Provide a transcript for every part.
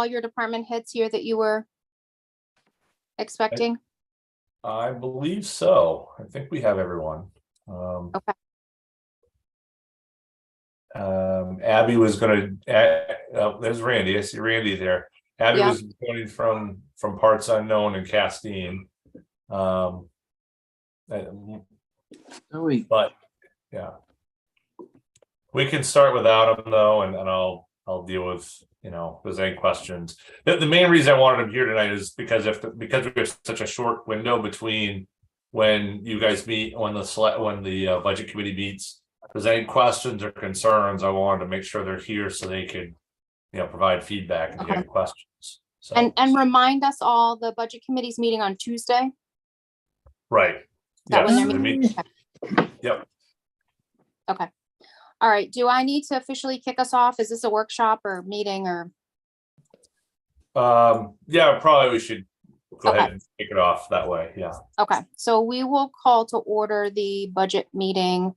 all your department heads here that you were expecting? I believe so. I think we have everyone. Okay. Abby was going to. There's Randy. I see Randy there. Abby Yeah. was joining from Parts Unknown and Castine. But yeah, we can start without him though, and I'll deal with, if there's any questions. The main reason I wanted him here tonight is because because we have such a short window between when you guys meet, when the budget committee meets. If there's any questions or concerns, I wanted to make sure they're here so they could, provide feedback and get questions. So, And remind us all, the budget committee's meeting on Tuesday. right. That when Yes, they're meeting? Yep. Okay. All right. Do I need to officially kick us off? Is this a workshop or meeting or? Yeah, probably we should go Okay. ahead and kick it off that way. Yeah. Okay. So we will call to order the budget meeting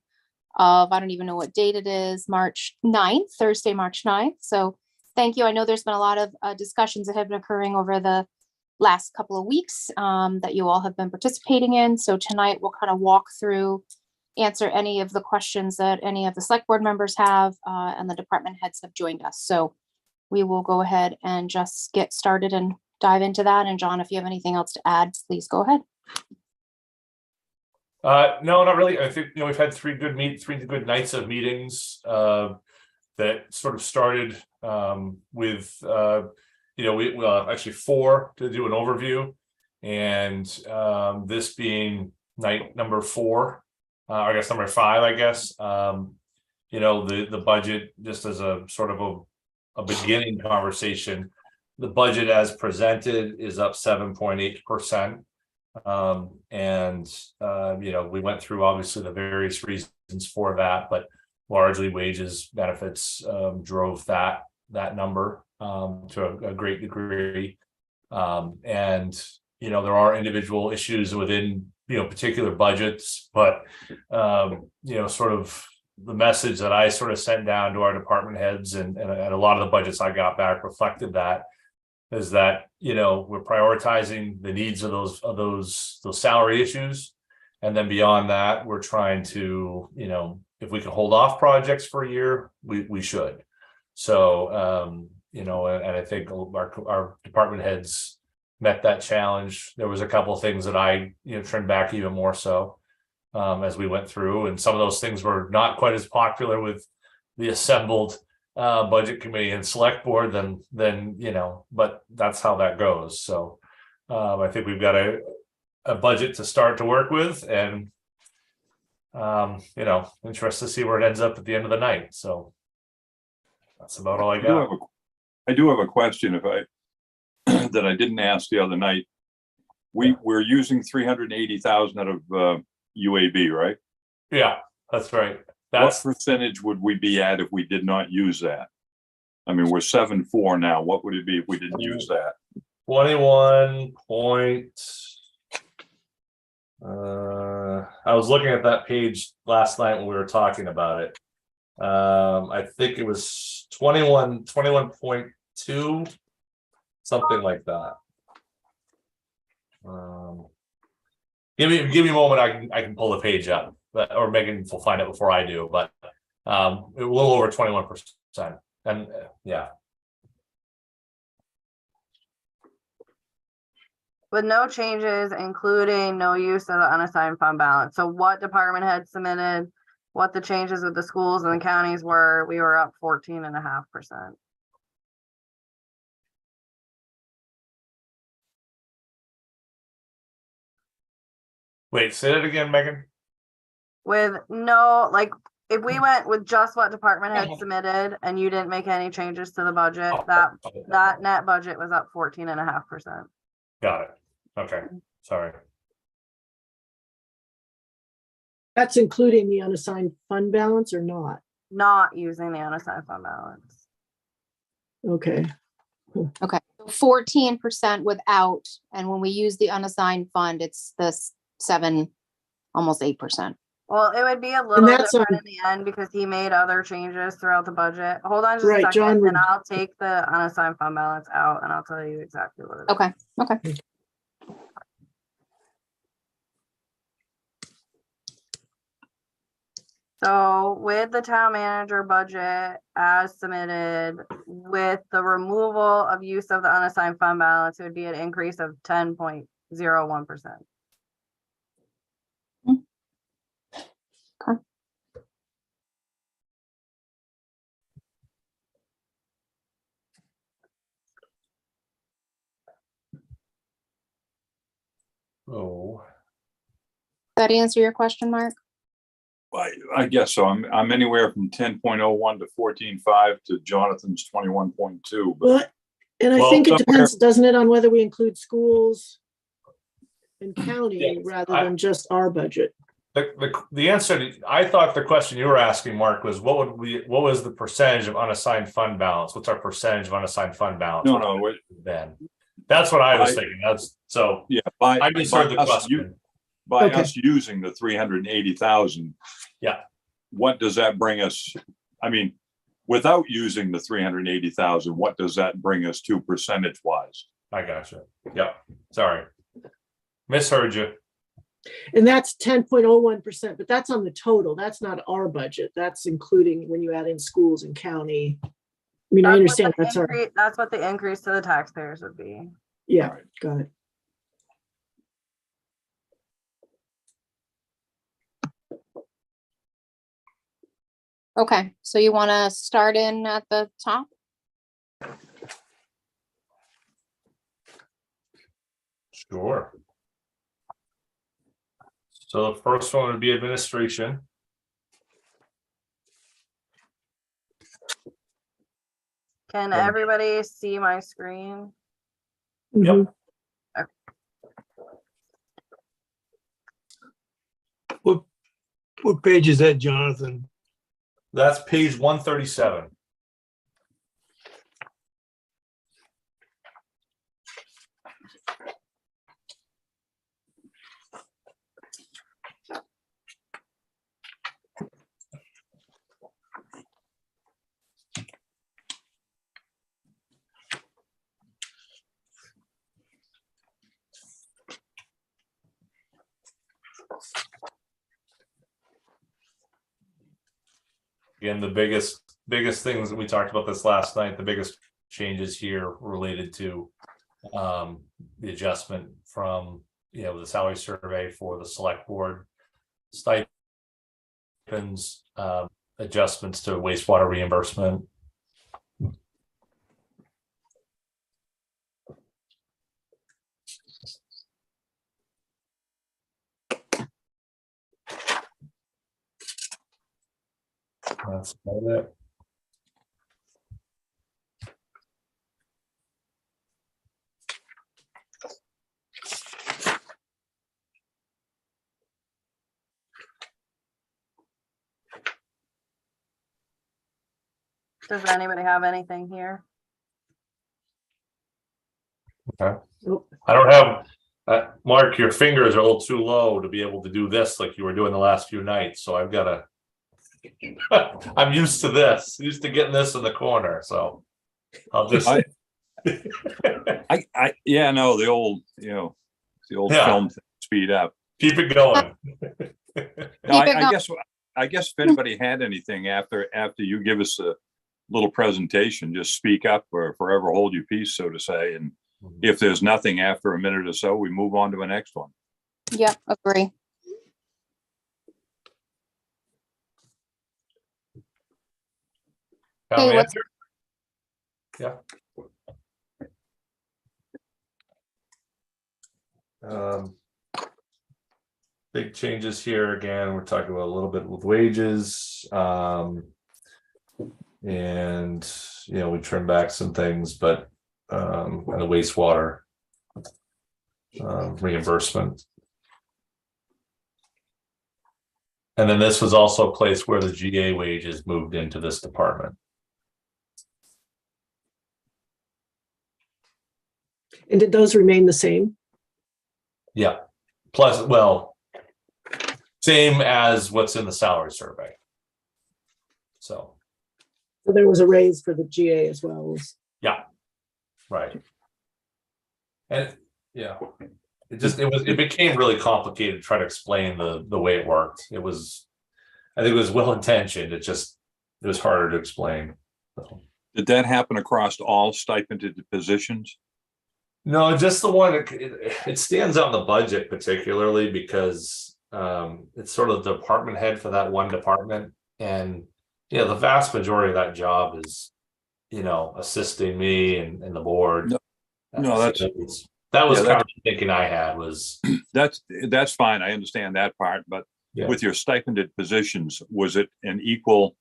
of, I don't even know what date it is, March 9th, Thursday, March 9th. So thank you. I know there's been a lot of discussions that have been occurring over the last couple of weeks that you all have been participating in. So tonight we'll kind of walk through, answer any of the questions that any of the select board members have, and the department heads have joined us. So we will go ahead and just get started and dive into that. And John, if you have anything else to add, please go ahead. No, not really. I think, we've had three good nights of meetings that sort of started with we actually 4 to do an overview, and this being night number 4, or I guess number 5, I guess. The budget, just as a sort of a beginning conversation, the budget as presented is up 7.8%. We went through obviously the various reasons for that, but largely wages, benefits drove that number to a great degree. There are individual issues within particular budgets, but sort of the message that I sort of sent down to our department heads and a lot of the budgets I got back reflected that, is that we're prioritizing the needs of those salary issues, and then beyond that we're trying to, if we can hold off projects for a year, we should. So and I think our department heads met that challenge. There was a couple of things that I trimmed back even more so as we went through, and some of those things were not quite as popular with the assembled budget committee and select board than but that's how that goes. So I think we've got a budget to start to work with, and interested to see where it ends up at the end of the night. So that's about all I got. I do have a question that I didn't ask the other night. We're using 380,000 out of UAB, right? Yeah, that's right. What percentage would we be at if we did not use that? I mean, we're 7.4 now. What would it be if we didn't use that? 21 point. I was looking at that page last night when we were talking about it. I think it was 21.2, something like that. Give me a moment. I can pull the page up, or Megan will find it before I do. But a little over 21%, and yeah. With no changes, including no use of the unassigned fund balance. So what department had submitted, what the changes with the schools and the counties were, we were up 14.5%. Wait, say that again, Megan. With no, if we went with just what department had submitted and you didn't make any changes to the budget, that net budget was up 14.5%. Got it. Okay, sorry. That's including the unassigned fund balance or not? Not using the unassigned fund balance. Okay. Okay, 14% without, and when we use the unassigned fund, it's the 7, almost 8%. Well, it would be a little that's different on- in the end because he made other changes throughout the budget. Hold on just a Right, John second, would- and I'll take the unassigned fund balance out and I'll tell you exactly what it is. Okay, okay. So with the town manager budget as submitted, with the removal of use of the unassigned fund balance, it would be an increase of 10.01%. Oh, That answer your question, Mark? I guess so. I'm anywhere from 10.01 to 14.5 to Jonathan's 21.2. But Well, and I Well, think it somewhere- depends, doesn't it, on whether we include schools and county Yes, rather than just our budget? the answer to, I thought the question you were asking, Mark, was what was the percentage of unassigned fund balance? What's our percentage of unassigned fund balance? no, wait, Then, that's what I was I- thinking. That's, so yeah, by I misheard the us question. by Okay. us using the 380,000. Yeah. What does that bring us? I mean, without using the 380,000, what does that bring us to percentage wise? I gotcha. Yep, sorry. Misheard you. And that's 10.01%, but that's on the total. That's not our budget. That's including when you add in schools and county. I mean, I understand that's our, That's what the increase to the taxpayers would be. yeah, All right. got it. Okay, so you want to start in at the top? Sure. So the first one would be administration. Can Yeah. everybody see my screen? Mhm. What page is that, Jonathan? That's page 137. Again, the biggest things that we talked about this last night, the biggest changes here related to the adjustment from, the salary survey for the select board stipends, adjustments to wastewater reimbursement. That's about it. Does anybody have anything here? Nope. I don't have, Mark, your fingers are a little too low to be able to do this like you were doing the last few nights, so I've gotta. I'm used to this, used to getting this in the corner, so I'll just. Yeah, no, the old, the old Yeah. film speed up. Keep it going. No, Keep it going. I guess if anybody had anything after you give us a little presentation, just speak up or forever hold your peace, so to say. And if there's nothing after a minute or so, we move on to the next one. Yep, agree. Town Hey, what's- manager? Yeah. Big changes here again. We're talking about a little bit with wages. And we trim back some things, but and the wastewater reimbursement. And then this was also a place where the GA wages moved into this department. And did those remain the same? Yeah, plus, well, Same as what's in the salary survey. So, So there was a raise for the GA as well. yeah, right. And yeah, it became really complicated to try to explain the way it worked. I think it was well intentioned. It was harder to explain. So. Did that happen across all stipended positions? No, just the one. It stands out in the budget particularly because it's sort of the department head for that one department, and the vast majority of that job is, assisting me and the board. No, that was kind of the thinking I had was. That's fine. I understand that part, but with your stipended positions, was it an equal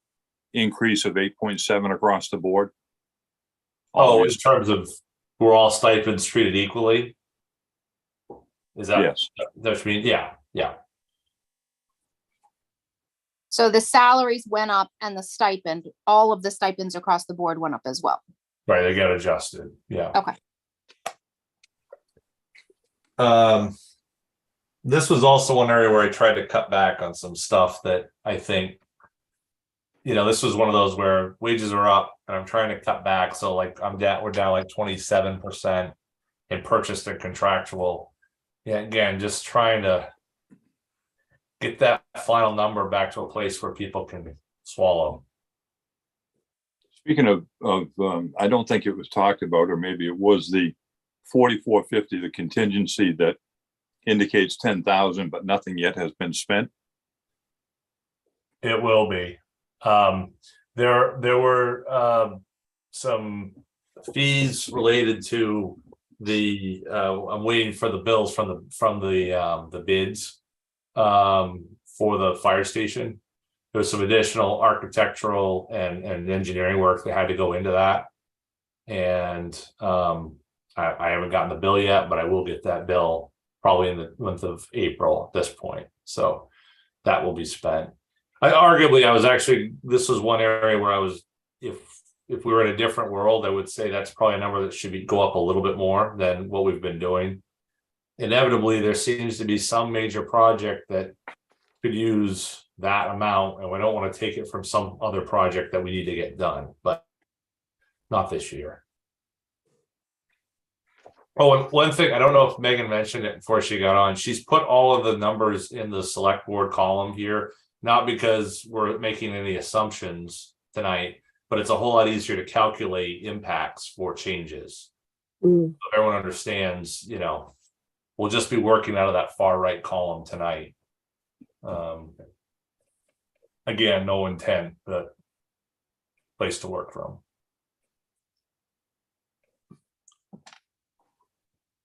increase of 8.7 across the board? Oh, in terms of we're all stipends treated equally? Is that yes? That what you mean? Yeah. So the salaries went up and all of the stipends across the board went up as well. Right, they got adjusted. Yeah. Okay. This was also one area where I tried to cut back on some stuff that I think, this was one of those where wages are up and I'm trying to cut back. So like we're down like 27% in purchased and contractual. Yeah, again, just trying to get that final number back to a place where people can swallow. Speaking of I don't think it was talked about, or maybe it was the 4450, the contingency that indicates 10,000, but nothing yet has been spent. It will be. There were some fees related to the. I'm waiting for the bills from the bids for the fire station. There's some additional architectural and engineering work that had to go into that, and I haven't gotten the bill yet, but I will get that bill probably in the month of April at this point. So that will be spent. This was one area where I was, if we were in a different world, I would say that's probably a number that should go up a little bit more than what we've been doing. Inevitably, there seems to be some major project that could use that amount, and we don't want to take it from some other project that we need to get done, but not this year. Oh, and one thing, I don't know if Megan mentioned it before she got on. She's put all of the numbers in the select board column here, not because we're making any assumptions tonight, but it's a whole lot easier to calculate impacts for changes. So everyone understands, we'll just be working out of that far right column tonight. Again, no intent, but place to work from.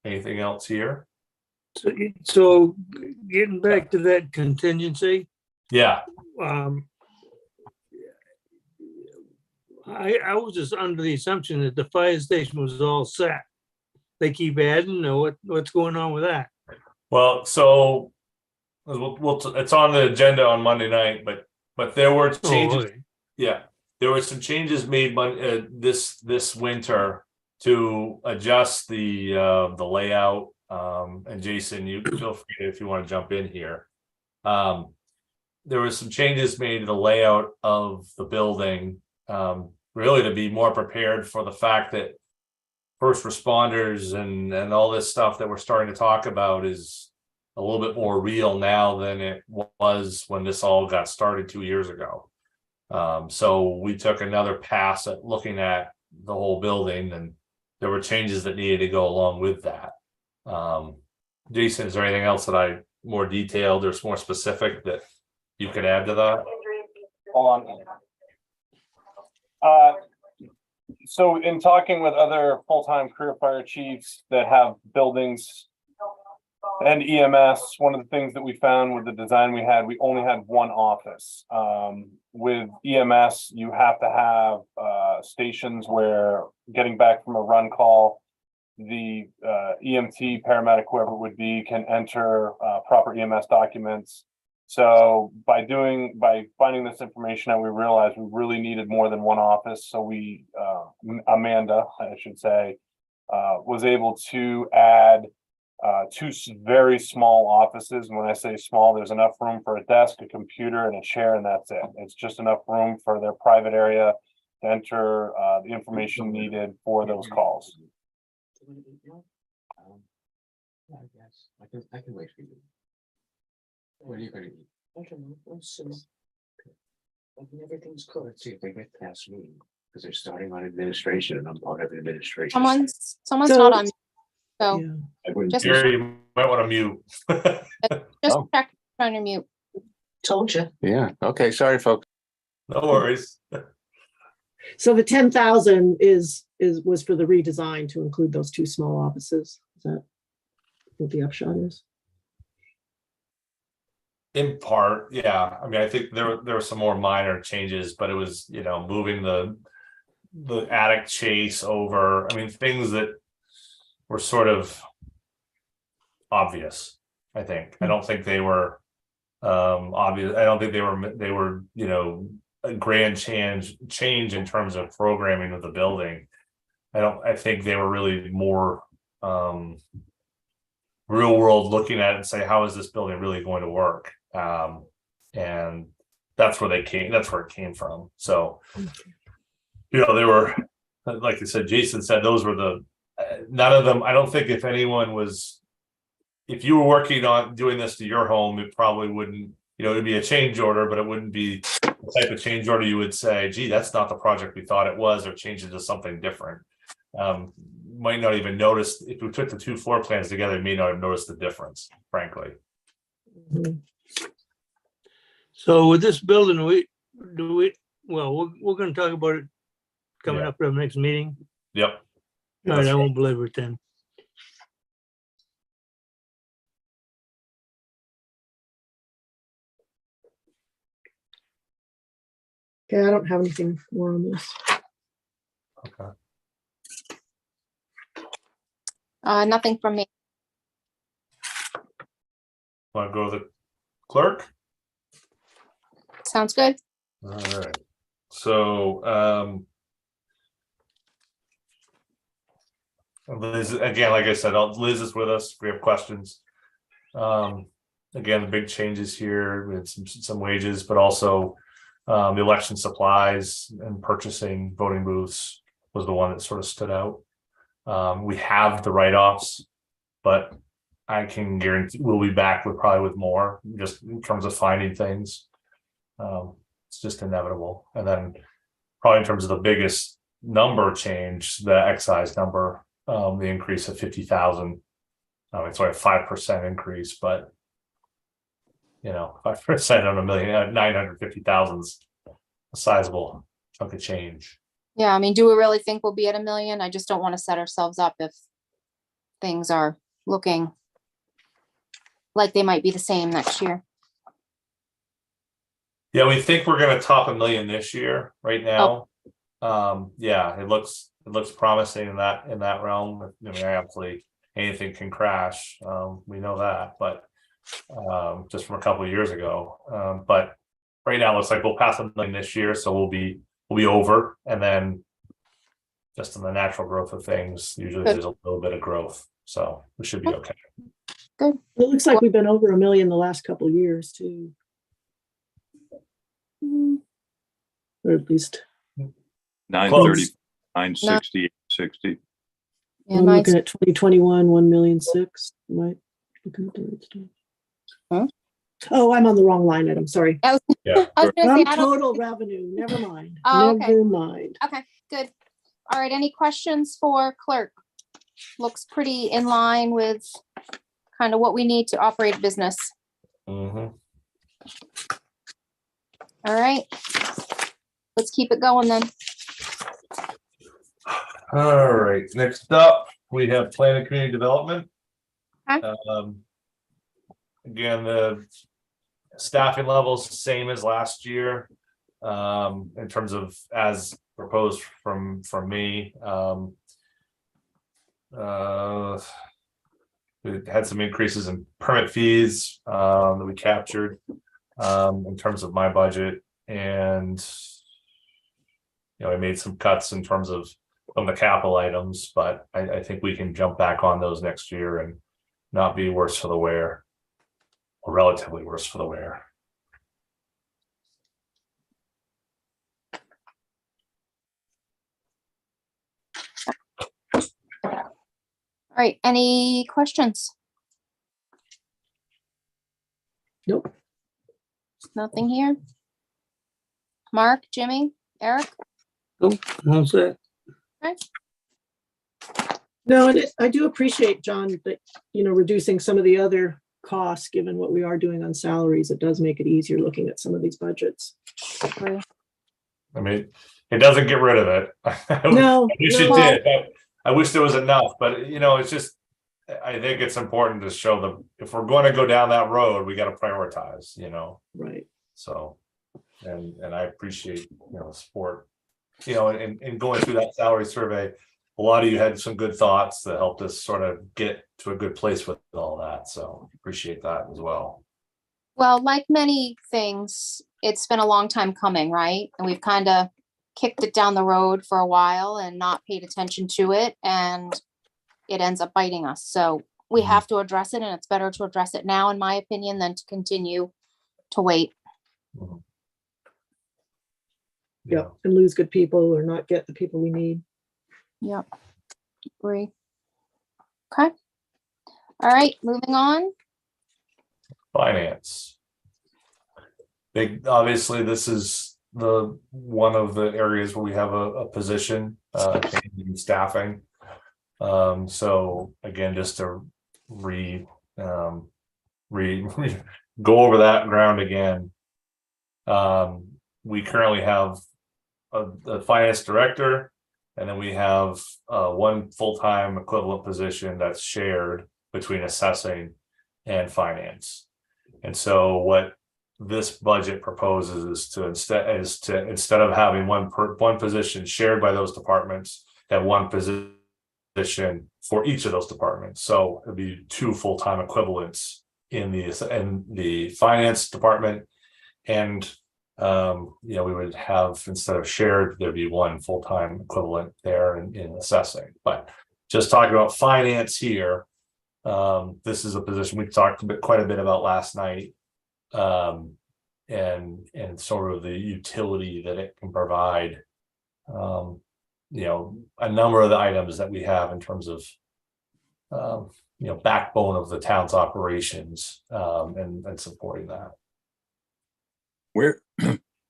Anything else here? So getting back to that contingency, Yeah. I was just under the assumption that the fire station was all set. They keep adding, or what's going on with that? Well, so it's on the agenda on Monday night, but there were changes. okay. Yeah, there were some changes made this winter to adjust the layout. And Jason, you feel free if you want to jump in here. There were some changes made to the layout of the building, really to be more prepared for the fact that first responders and all this stuff that we're starting to talk about is a little bit more real now than it was when this all got started 2 years ago. So we took another pass at looking at the whole building, and there were changes that needed to go along with that. Jason, is there anything else that more detailed or more specific that you could add to that? Hold on. So in talking with other full-time career fire chiefs that have buildings and EMS, one of the things that we found with the design we only had one office. With EMS, you have to have stations where getting back from a run call, the EMT, paramedic, whoever it would be, can enter proper EMS documents. So by finding this information out, we realized we really needed more than one office. So Amanda, I should say, was able to add two very small offices. And when I say small, there's enough room for a desk, a computer, and a chair, and that's it. It's just enough room for their private area to enter the information needed for those calls. I can wait for you. What are you gonna eat? I don't know, we'll see. When everything's cooked. Let's see if they get past me, because they're starting on administration and I'm part of administration. Someone's So- not on. So Yeah. I wouldn't just- do Gary, you might want to mute. just Oh. check, trying to mute. Told you. Yeah, okay, sorry, folks. No worries. So the 10,000 was for the redesign to include those two small offices. Is that what the upshot is? In part, yeah. I mean, I think there were some more minor changes, but it was, moving the attic chase over. I mean, things that were sort of obvious, I think. I don't think they were obvious. I don't think they were, a grand change in terms of programming of the building. I think they were really more real world looking at it and say, how is this building really going to work? And that's where it came from. So, they were, like I said, Jason said, those were none of them. I don't think if you were working on doing this to your home, it probably wouldn't, it'd be a change order, but it wouldn't be the type of change order you would say, gee, that's not the project we thought it was, or change it to something different. Might not even notice if we took the two floor plans together, you may not have noticed the difference, frankly. Mhm. So with this building, we're gonna talk about it coming Yeah. up at our next meeting. Yep. All right, I won't belabor it then. Okay, I don't have anything more on this. Okay. Nothing from me. Want to go to the clerk? Sounds good. All right. So, Liz, again, like I said, Liz is with us. We have questions. Again, the big changes here with some wages, but also the election supplies and purchasing voting booths was the one that sort of stood out. We have the write-offs, but I can guarantee we'll be back with more, just in terms of finding things. It's just inevitable. And then probably in terms of the biggest number change, the excise number, the increase of 50,000. It's only a 5% increase, but 5% on 1,950,000 is a sizable chunk of change. Yeah, I mean, do we really think we'll be at 1 million? I just don't want to set ourselves up if things are looking like they might be the same next year. Yeah, we think we're going to top 1 million this year. Right now, yeah, it looks promising in that realm. I mean, obviously anything can crash. We know that, but just from a couple of years ago. But right now, it looks like we'll pass 1 million this year, so we'll be over, and then just in the natural growth of things, usually Good. there's a little bit of growth, so we should be okay. It looks like we've been over 1 million the last couple of years too, or at least 930, 960, 60. Yeah, I'm nice. looking at 2021, 1,000,006. Might looking at the right stuff. Huh? Oh, I'm on the wrong line item. Sorry. Yeah. I was gonna say, From I don't, total revenue. Never mind. Oh, okay. Never mind. okay, good. All right, any questions for clerk? Looks pretty in line with kind of what we need to operate a business. Mhm. All right. Let's keep it going then. All right, next up, we have plan and community development. Okay. Again, the staffing levels, same as last year, in terms of as proposed from me. We had some increases in permit fees that we captured in terms of my budget, and I made some cuts in terms of the capital items, but I think we can jump back on those next year and not be worse for the wear, or relatively worse for the wear. All right, any questions? Nope. Nothing here? Mark, Jimmy, Eric? How's that? No, and I do appreciate, John, that, reducing some of the other costs, given what we are doing on salaries, it does make it easier looking at some of these budgets. Agree. I mean, it doesn't get rid of it. No, I wish it no. did. I wish there was enough, but it's just, I think it's important to show them, if we're going to go down that road, we got to prioritize, Right. so. And I appreciate, the support, and going through that salary survey, a lot of you had some good thoughts that helped us sort of get to a good place with all that. So appreciate that as well. Well, like many things, it's been a long time coming, right? And we've kind of kicked it down the road for a while and not paid attention to it, and it ends up biting us. So we have to address it, and it's better to address it now, in my opinion, than to continue to wait. Yep. And lose good people or not get the people we need. Yep. Agree. Okay. All right, moving on. Finance. Obviously, this is one of the areas where we have a position in staffing. So again, just to go over that ground again. We currently have a finance director, and then we have one full-time equivalent position that's shared between assessing and finance. And so what this budget proposes is to instead of having one position shared by those departments, have one position for each of those departments. So it'd be two full-time equivalents in the finance department, and we would have, instead of shared, there'd be one full-time equivalent there in assessing. But just talking about finance here, this is a position we talked quite a bit about last night, and sort of the utility that it can provide. A number of the items that we have in terms of backbone of the town's operations, and supporting that.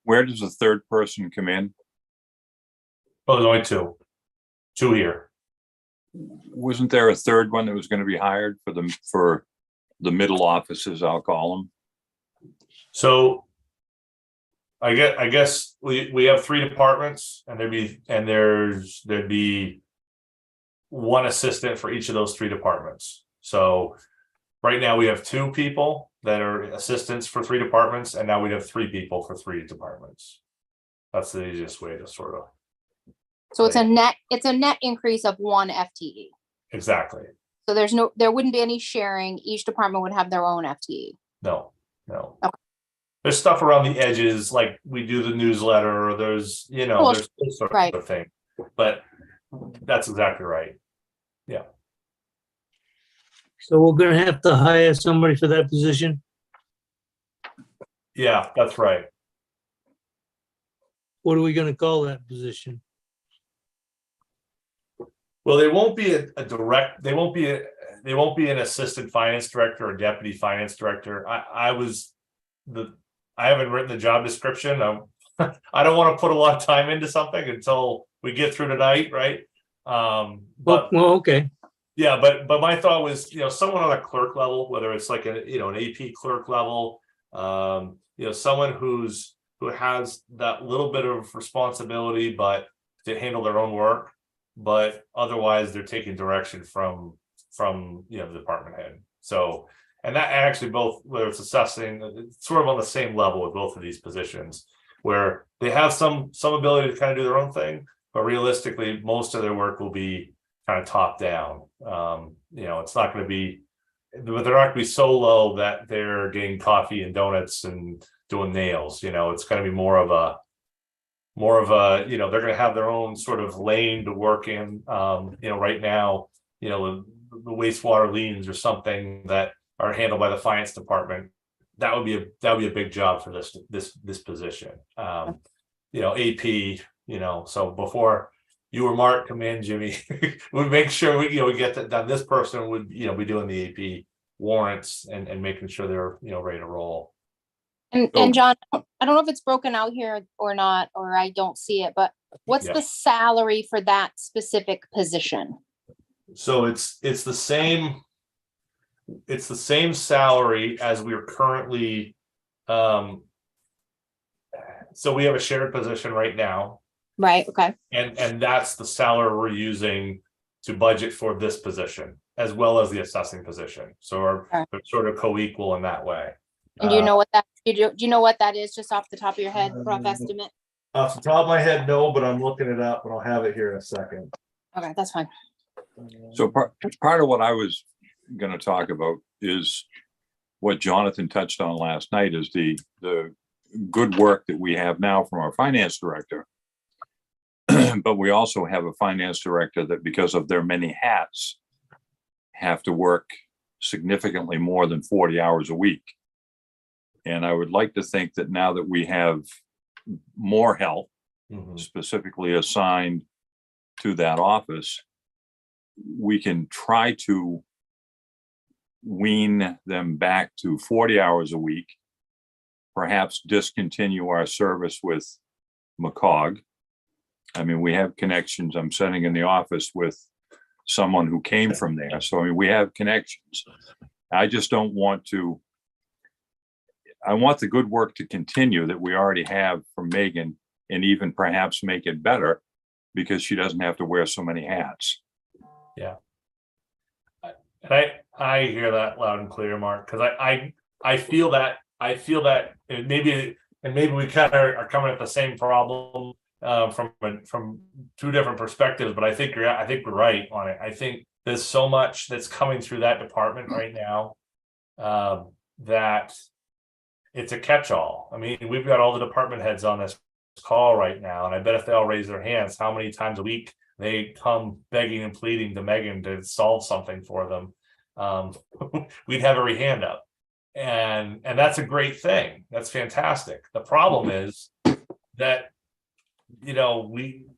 Where does the third person come in? Oh, there's only two here. Wasn't there a third one that was going to be hired for the middle offices, I'll call them? So I guess we have three departments, and there'd be one assistant for each of those three departments. So right now we have two people that are assistants for three departments, and now we have three people for three departments. That's the easiest way to sort of. So it's a net increase of one FTE. Exactly. So there wouldn't be any sharing. Each department would have their own FTE. No. Okay. There's stuff around the edges, like we do the newsletter, or there's there's this sort right. of thing, but that's exactly right. Yeah. So we're gonna have to hire somebody for that position? Yeah, that's right. What are we gonna call that position? Well, they won't be they won't be an assistant finance director or deputy finance director. I haven't written the job description. I don't want to put a lot of time into something until we get through tonight, right? But well, okay. yeah, but my thought was, someone on a clerk level, whether it's like an AP clerk level, someone who has that little bit of responsibility, but to handle their own work, but otherwise they're taking direction from the department head. So, and that actually both, whether it's assessing, it's sort of on the same level with both of these positions, where they have some ability to kind of do their own thing, but realistically, most of their work will be kind of top down. It's not going to be, but they're not going to be so low that they're getting coffee and donuts and doing nails. It's going to be more of a, they're going to have their own sort of lane to work in. Right now, the wastewater liens or something that are handled by the finance department, that would be a big job for this position. AP, so before you or Mark come in, Jimmy, we make sure we get that done. This person would, be doing the AP warrants and making sure they're, ready to roll. And John, I don't know if it's broken out here or not, or I don't see it, but what's Yeah. the salary for that specific position? So it's the same salary as we're currently, so we have a shared position right now, Right, okay. and that's the salary we're using to budget for this position as well as the assessing position. So Okay. they're sort of co-equal in that way. And do you know what that, do you know what that is, just off the top of your head, rough estimate? Off the top of my head, no, but I'm looking it up and I'll have it here in a second. Okay, that's fine. So part of what I was going to talk about is what Jonathan touched on last night, is the good work that we have now from our finance director. But we also have a finance director that, because of their many hats, have to work significantly more than 40 hours a week. And I would like to think that now that we have more help specifically assigned to that office, we can try to wean them back to 40 hours a week, perhaps discontinue our service with McCog. I mean, we have connections. I'm sitting in the office with someone who came from there. So I mean, we have connections. I just don't want to, I want the good work to continue that we already have from Megan, and even perhaps make it better because she doesn't have to wear so many hats. Yeah. And I hear that loud and clear, Mark, because I feel that and maybe we kind of are coming at the same problem from two different perspectives, but I think we're right on it. I think there's so much that's coming through that department right now that it's a catch-all. I mean, we've got all the department heads on this call right now, and I bet if they all raise their hands, how many times a week they come begging and pleading to Megan to solve something for them, we'd have every hand up, and that's a great thing. That's fantastic. The problem is that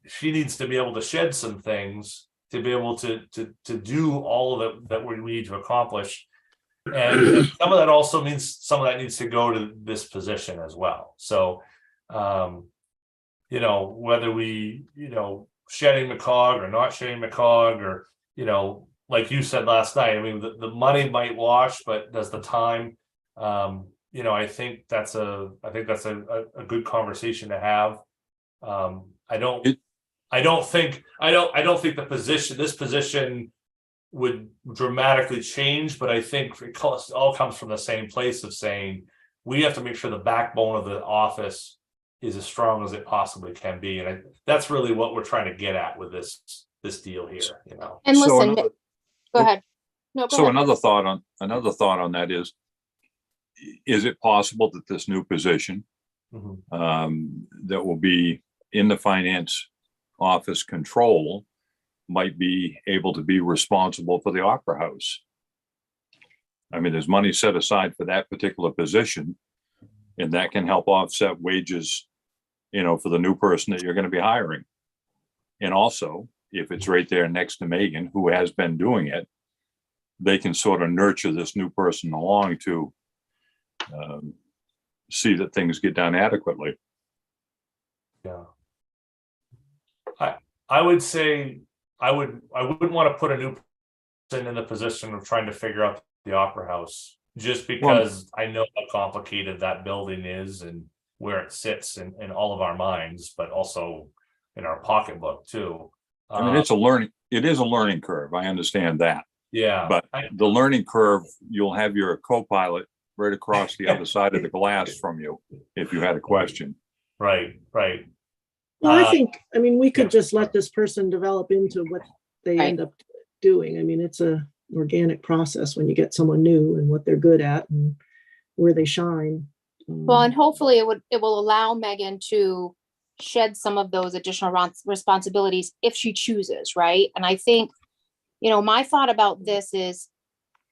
she needs to be able to shed some things to be able to do all of it that we need to accomplish. And some of that also means some of that needs to go to this position as well. So, whether we, shedding McCog or not shedding McCog, or, like you said last night, I mean, the money might wash, but does the time, I think that's a good conversation to have. I don't think this position would dramatically change, but I think it all comes from the same place of saying we have to make sure the backbone of the office is as strong as it possibly can be, and that's really what we're trying to get at with this deal here. And So listen, go ahead. No, go So ahead. another thought on that is it possible that this new position that will be in the finance office control might be able to be responsible for the Opera House? I mean, there's money set aside for that particular position, and that can help offset wages, for the new person that you're going to be hiring. And also, if it's right there next to Megan, who has been doing it, they can sort of nurture this new person along to see that things get done adequately. Yeah. I would say I wouldn't want to put a new person in the position of trying to figure out the Opera House, just because I know how complicated that building is and where it sits in all of our minds, but also in our pocketbook too. I mean, it is a learning curve. I understand that. Yeah. But the learning curve, you'll have your co-pilot right across the other side of the glass from you if you had a question. Right. Well, I think, we could just let this person develop into what they Right. end up doing. I mean, it's a organic process when you get someone new and what they're good at and where they shine. Well, and hopefully it will allow Megan to shed some of those additional responsibilities if she chooses, right? And I think my thought about this is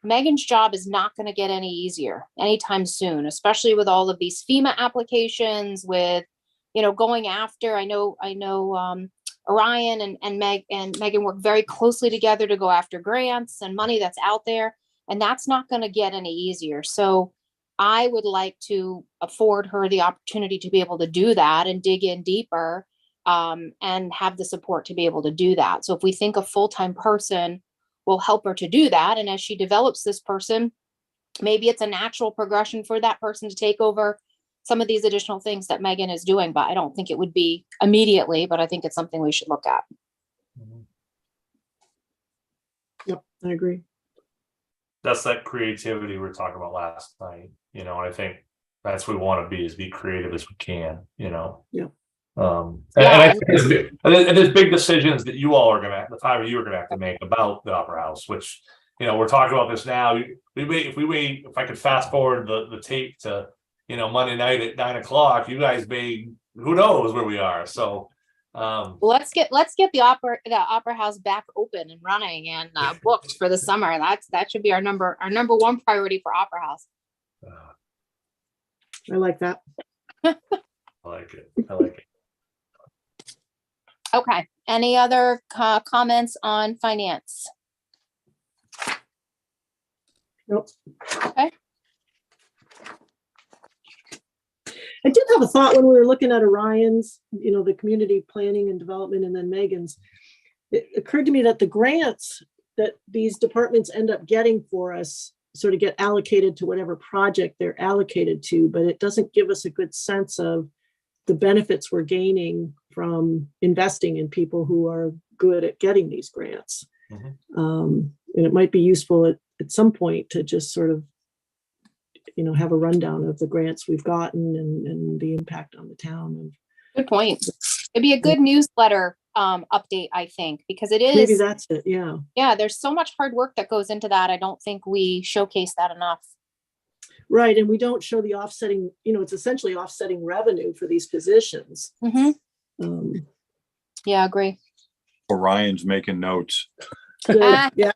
Megan's job is not going to get any easier anytime soon, especially with all of these FEMA applications with, going after, I know, Orion and Megan work very closely together to go after grants and money that's out there, and that's not going to get any easier. So I would like to afford her the opportunity to be able to do that and dig in deeper, and have the support to be able to do that. So if we think a full-time person will help her to do that, and as she develops this person, maybe it's a natural progression for that person to take over some of these additional things that Megan is doing, but I don't think it would be immediately, but I think it's something we should look at. Yep, I agree. That's that creativity we were talking about last night, and I think that's what we want to be, is be creative as we can, Yeah. And I think there's big decisions that you all are gonna, the five of you are gonna have to make about the Opera House, which, we're talking about this now. If I could fast forward the tape to, Monday night at 9 o'clock, you guys may, who knows where we are. So Let's get the opera house back open and running and booked for the summer. That should be our number one priority for Opera House. I like that. I like it. Okay. Any other comments on finance? Nope. Okay. I did have a thought when we were looking at Orion's, the community planning and development, and then Megan's. It occurred to me that the grants that these departments end up getting for us sort of get allocated to whatever project they're allocated to, but it doesn't give us a good sense of the benefits we're gaining from investing in people who are good at getting these grants. And it might be useful at some point to just sort of, have a rundown of the grants we've gotten and the impact on the town. Good point. It'd be a good newsletter update, I think, because it is. Maybe that's it. Yeah. Yeah. There's so much hard work that goes into that. I don't think we showcase that enough. Right. And we don't show the offsetting, it's essentially offsetting revenue for these positions. Yeah, agree. Orion's making notes. Good. Yeah.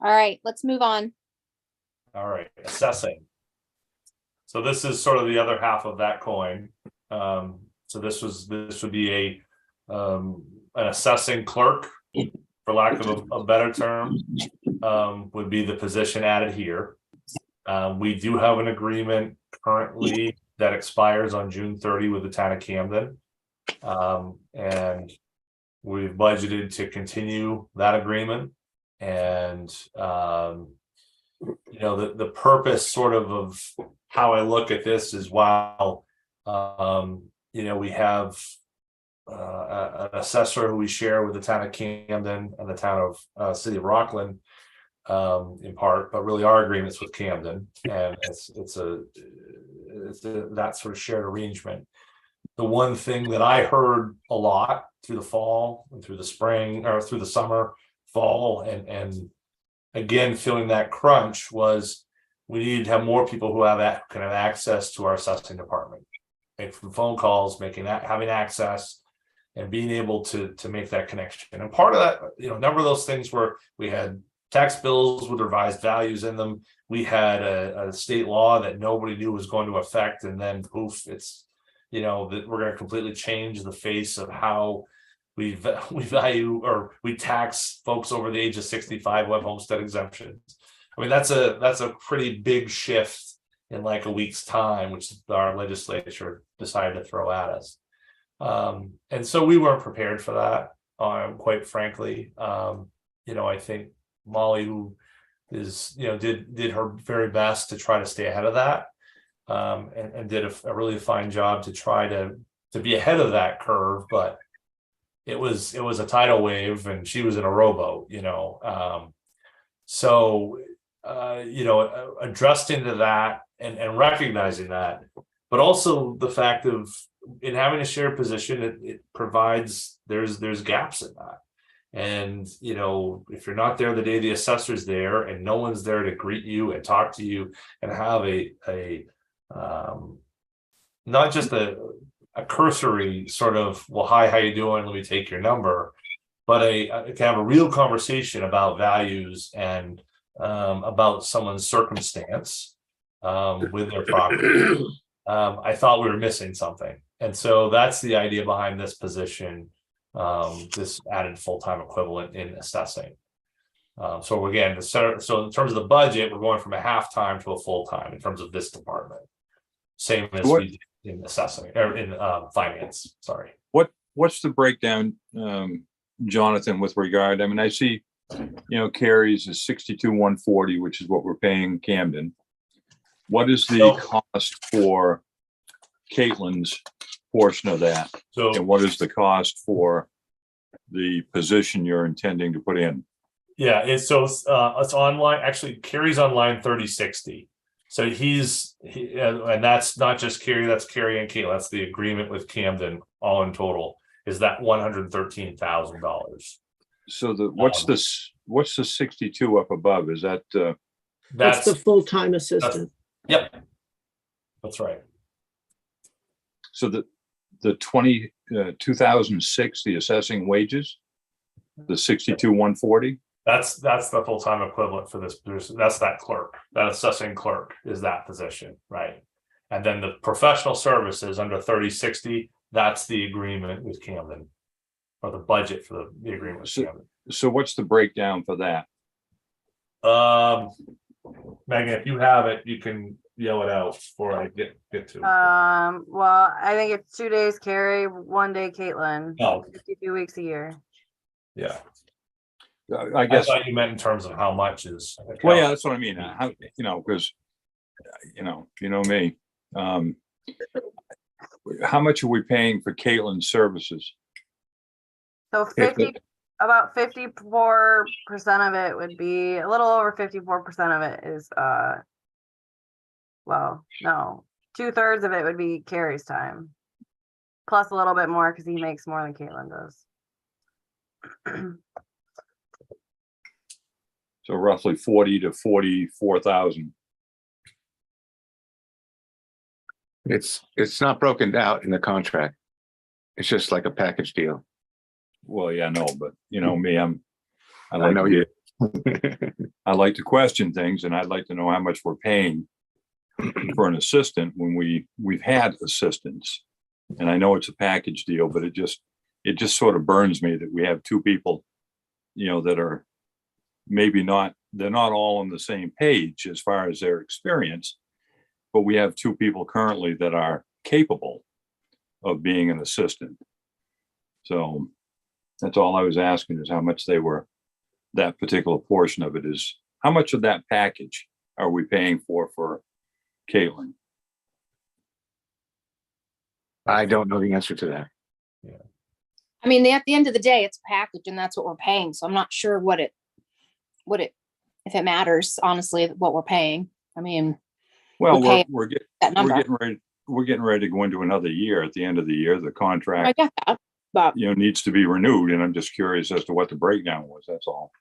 All right, let's move on. All right, assessing. So this is sort of the other half of that coin. So this would be an assessing clerk, for lack of a better term, would be the position added here. We do have an agreement currently that expires on June 30 with the town of Camden. And we've budgeted to continue that agreement. And the purpose sort of how I look at this is, while we have an assessor who we share with the town of Camden and the town of city of Rockland, in part, but really our agreements with Camden, and it's that sort of shared arrangement. The one thing that I heard a lot through the fall and through the spring, or through the summer, fall, and again feeling that crunch, was we needed to have more people who can have access to our assessing department, make phone calls, having access and being able to make that connection. And part of that, a number of those things were, we had tax bills with revised values in them. We had a state law that nobody knew was going to affect, and then poof, it's that we're going to completely change the face of how we value, or we tax folks over the age of 65 who have homestead exemptions. I mean, that's a pretty big shift in like a week's time, which our legislature decided to throw at us. And so we weren't prepared for that, quite frankly. I think Molly, who is, did her very best to try to stay ahead of that, and did a really fine job to try to be ahead of that curve. But it was a tidal wave, and she was in a rowboat, adjusting to that and recognizing that, but also the fact of, in having a shared position, it provides, there's gaps in that. And, if you're not there the day the assessor's there, and no one's there to greet you and talk to you and have a not just a cursory sort of, well, hi, how you doing? Let me take your number. But can have a real conversation about values and about someone's circumstance with their property. I thought we were missing something. And so that's the idea behind this position, this added full-time equivalent in assessing. So again, so in terms of the budget, we're going from a half-time to a full-time in terms of this department. Same as we did in assessing or in finance, sorry. What's the breakdown, Jonathan, with regard? I mean, I see, Carrie's is 62,140, which is what we're paying Camden. What is the cost for Caitlin's portion of that? So, And what is the cost for the position you're intending to put in? yeah, it's online. Actually, Carrie's on line 3060. So and that's not just Carrie, that's Carrie and Caitlin. That's the agreement with Camden, all in total, is that $113,000. So what's the 62 up above? Is that That's the full-time assistant. Yep. That's right. so the 2006, the assessing wages, the 62,140? That's the full-time equivalent for this position. That's that clerk, that assessing clerk is that position, right? And then the professional services under 3060, that's the agreement with Camden, or the budget for the agreement with Camden. So what's the breakdown for that? Megan, if you have it, you can yell it out before I get to it. Well, I think it's 2 days Carrie, 1 day Caitlin. Oh. 52 weeks a year. Yeah, I I guess. thought you meant in terms of how much is. Well, yeah, that's what I mean. How, because, me. How much are we paying for Caitlin's services? So about 54% of it would be, a little over 54% of it is, well, no, 2/3 of it would be Carrie's time. Plus a little bit more because he makes more than Caitlin does. So roughly 40 to 44,000. It's not broken out in the contract. It's just like a package deal. Well, yeah, no, but me, I I know you. I like to question things, and I'd like to know how much we're paying for an assistant when we've had assistants. And I know it's a package deal, but it just sort of burns me that we have two people, that are maybe they're not all on the same page as far as their experience, but we have two people currently that are capable of being an assistant. So that's all I was asking, is how much that particular portion of it is, how much of that package are we paying for Caitlin? I don't know the answer to that. I mean, at the end of the day, it's a package and that's what we're paying. So I'm not sure if it matters, honestly, what we're paying. I mean, Well, we're getting ready to go into another year. At the end of the year, the I contract, get that, but needs to be renewed, and I'm just curious as to what the breakdown was. That's all.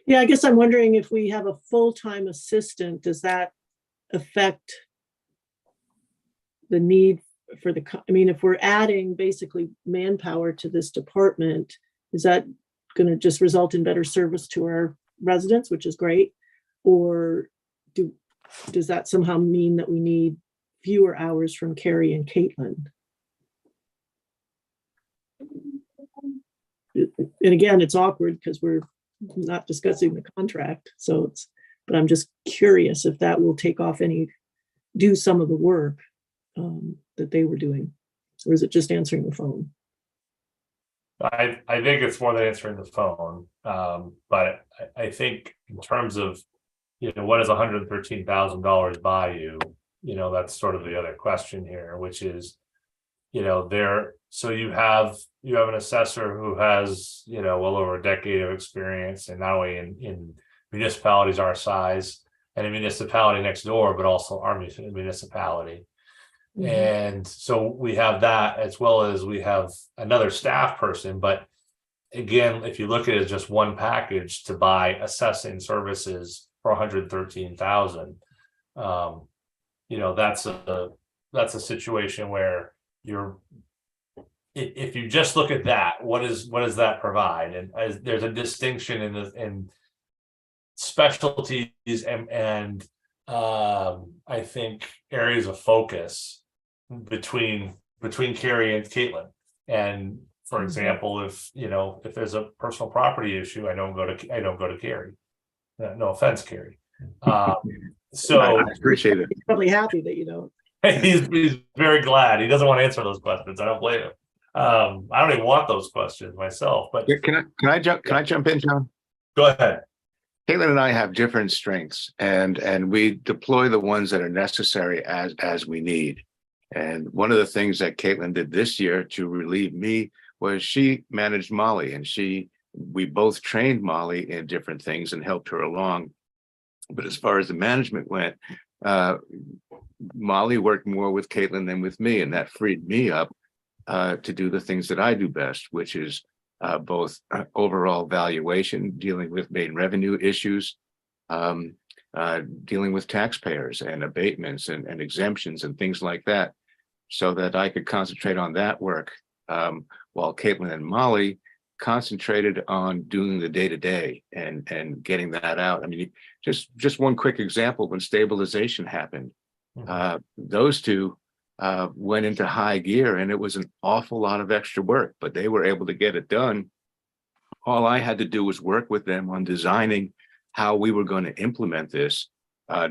Yeah, I guess I'm wondering if we have a full-time assistant, does that affect the need for if we're adding basically manpower to this department, is that going to just result in better service to our residents, which is great? Or does that somehow mean that we need fewer hours from Carrie and Caitlin? And again, it's awkward because we're not discussing the contract. But I'm just curious if that will do some of the work that they were doing, or is it just answering the phone? I think it's more than answering the phone. But I think in terms of, what does $113,000 buy you? That's sort of the other question here, which is, so you have an assessor who has, well over a decade of experience, and not only in municipalities our size and a municipality next door, but also our municipality. Mm-hmm. And so we have that, as well as we have another staff person. But again, if you look at it as just one package to buy assessing services for $113,000, that's that's a situation where if you just look at that, what does that provide? And there's a distinction in specialties and I think areas of focus between Carrie and Caitlin. And for example, if there's a personal property issue, I don't go to Carrie. No offense, Carrie. So I appreciate it. He's probably happy that you don't. he's very glad. He doesn't want to answer those questions. I don't blame him. I don't even want those questions myself, but Can I jump in, John? go ahead. Caitlin and I have different strengths, and we deploy the ones that are necessary as we need. And one of the things that Caitlin did this year to relieve me was she managed Molly, and we both trained Molly in different things and helped her along. But as far as the management went, Molly worked more with Caitlin than with me, and that freed me up to do the things that I do best, which is both overall valuation, dealing with main revenue issues, dealing with taxpayers and abatements and exemptions and things like that, so that I could concentrate on that work, while Caitlin and Molly concentrated on doing the day-to-day and getting that out. I mean, just one quick example: when stabilization happened, those two went into high gear, and it was an awful lot of extra work, but they were able to get it done. All I had to do was work with them on designing how we were going to implement this,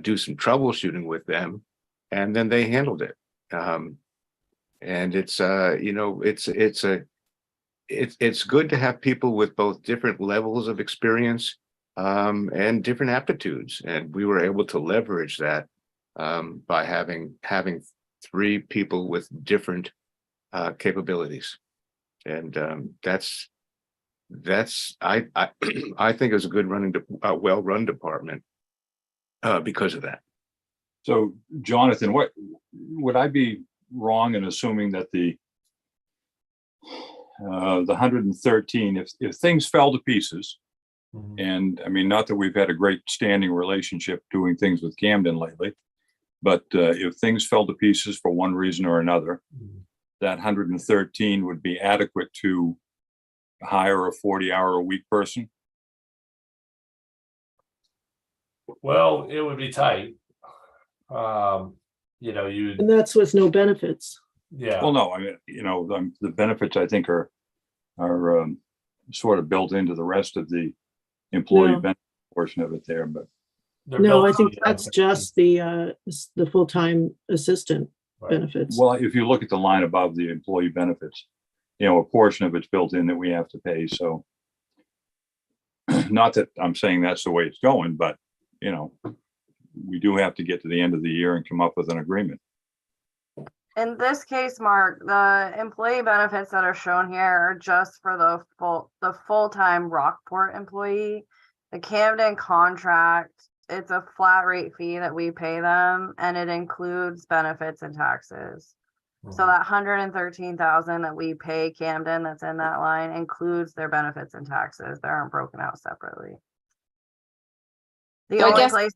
do some troubleshooting with them, and then they handled it. And it's it's good to have people with both different levels of experience and different aptitudes, and we were able to leverage that by having three people with different capabilities, and that's I think is a good well-run department because of that. So, Jonathan, what would I be wrong in assuming that the 113, if things fell to pieces, and I mean, not that we've had a great standing relationship doing things with Camden lately, but if things fell to pieces for one reason or another, that 113 would be adequate to hire a 40-hour-a-week person? Well, it would be tight. And that's with no benefits. Yeah. Well, no, I mean, the benefits I think are sort of built into the rest of the employee No. benefit portion of it there, but They're No, I built think in- that's just the full-time assistant Right. benefits. well, if you look at the line above the employee benefits, a portion of it's built in that we have to pay. So not that I'm saying that's the way it's going, but we do have to get to the end of the year and come up with an agreement. In this case, Mark, the employee benefits that are shown here are just for the full-time Rockport employee. The Camden contract, it's a flat rate fee that we pay them, and it includes benefits and taxes. So that 113,000 that we pay Camden, that's in that line, includes their benefits and taxes. They aren't broken out separately. The So I only guess- place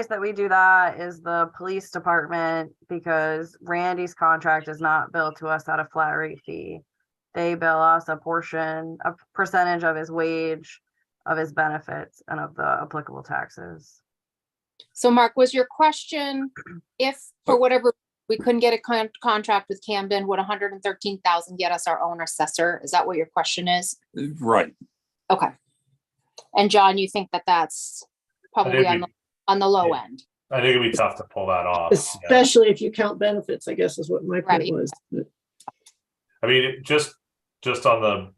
that we do that is the police department, because Randy's contract is not billed to us at a flat rate fee. They bill us a percentage of his wage, of his benefits, and of the applicable taxes. So Mark, was your question, if for whatever, we couldn't get a contract with Camden, would 113,000 get us our own assessor? Is that what your question is? Right. Okay. And John, you think that that's probably think on the low yeah. end? I think it'd be tough to pull that off. Yeah. Especially if you count benefits, I guess is what my point Right. was. But I mean, just on the,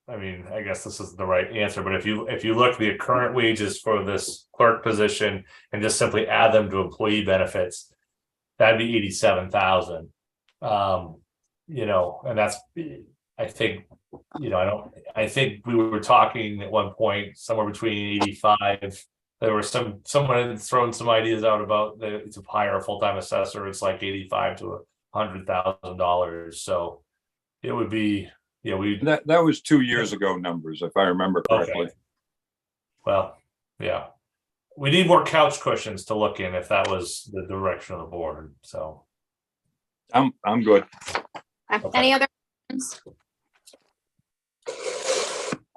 I mean, I guess this is the right answer, but if you look at the current wages for this clerk position and just simply add them to employee benefits, that'd be 87,000. And that's, I think, I think we were talking at one point somewhere between 85. There were someone had thrown some ideas out about to hire a full-time assessor. It's like $85,000 to $100,000. So it would be, That was 2 years ago numbers, if I remember correctly. okay. Well, yeah, we need more couch cushions to look in if that was the direction of the board. So I'm good. Okay. Any other questions?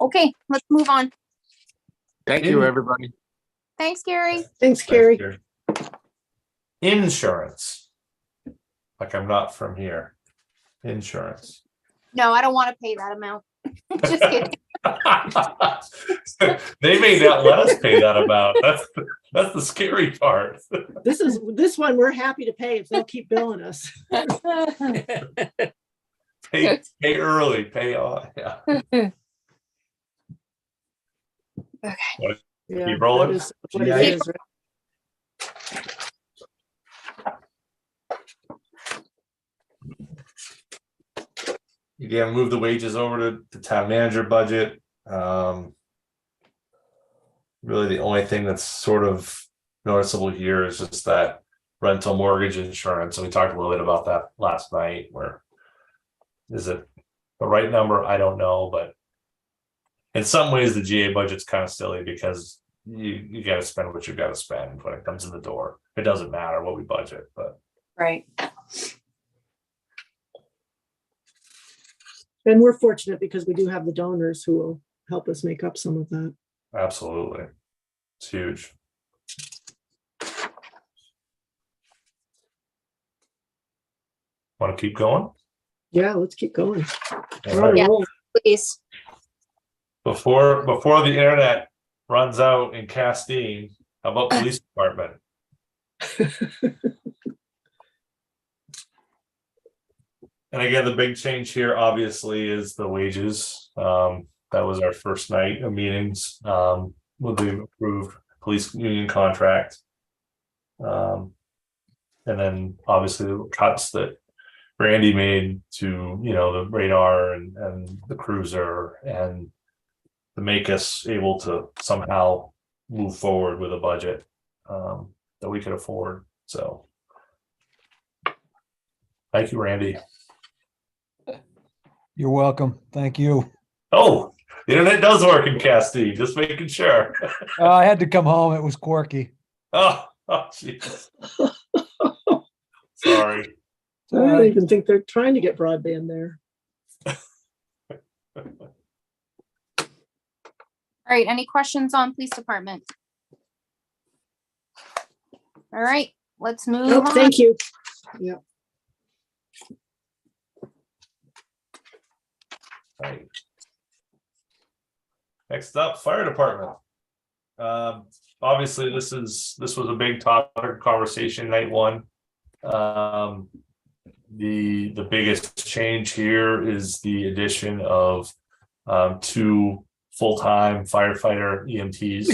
Okay, let's move on. Thank you, everybody. Thanks, Gary. Thanks, Carrie. Insurance. Like I'm not from here. Insurance. No, I don't want to pay that amount. Just kidding. They may not let us pay that amount. That's the scary part. This one, we're happy to pay if they'll keep billing us. Pay early, pay on. Yeah. Yeah, Keep rolling. that is what it Yeah. is, right? Again, move the wages over to the town manager budget. Really, the only thing that's sort of noticeable here is just that rental mortgage insurance. And we talked a little bit about that last night. Where is it the right number? I don't know, but in some ways, the GA budget's kind of silly because you got to spend what you got to spend when it comes in the door. It doesn't matter what we budget, but Right. And we're fortunate because we do have the donors who will help us make up some of that. absolutely, it's huge. Want to keep going? Yeah, let's keep going. All We're on a right. roll. Please. Before the internet runs out in Castine, how about police department? And again, the big change here obviously is the wages. That was our first night of meetings with the approved police union contract. And then obviously the cuts that Randy made to, the radar and the cruiser and to make us able to somehow move forward with a budget that we could afford. So thank you, Randy. You're welcome. Thank you. Oh, the internet does work in Castine, just making sure. I had to come home. It was quirky. Oh, jeez. Sorry. I don't even think they're trying to get broadband there. All right, any questions on police department? All right, let's move Oh, on. thank you. Yeah. Right. Next up, fire department. Obviously, this was a big topic of conversation night one. The biggest change here is the addition of 2 full-time firefighter EMTs,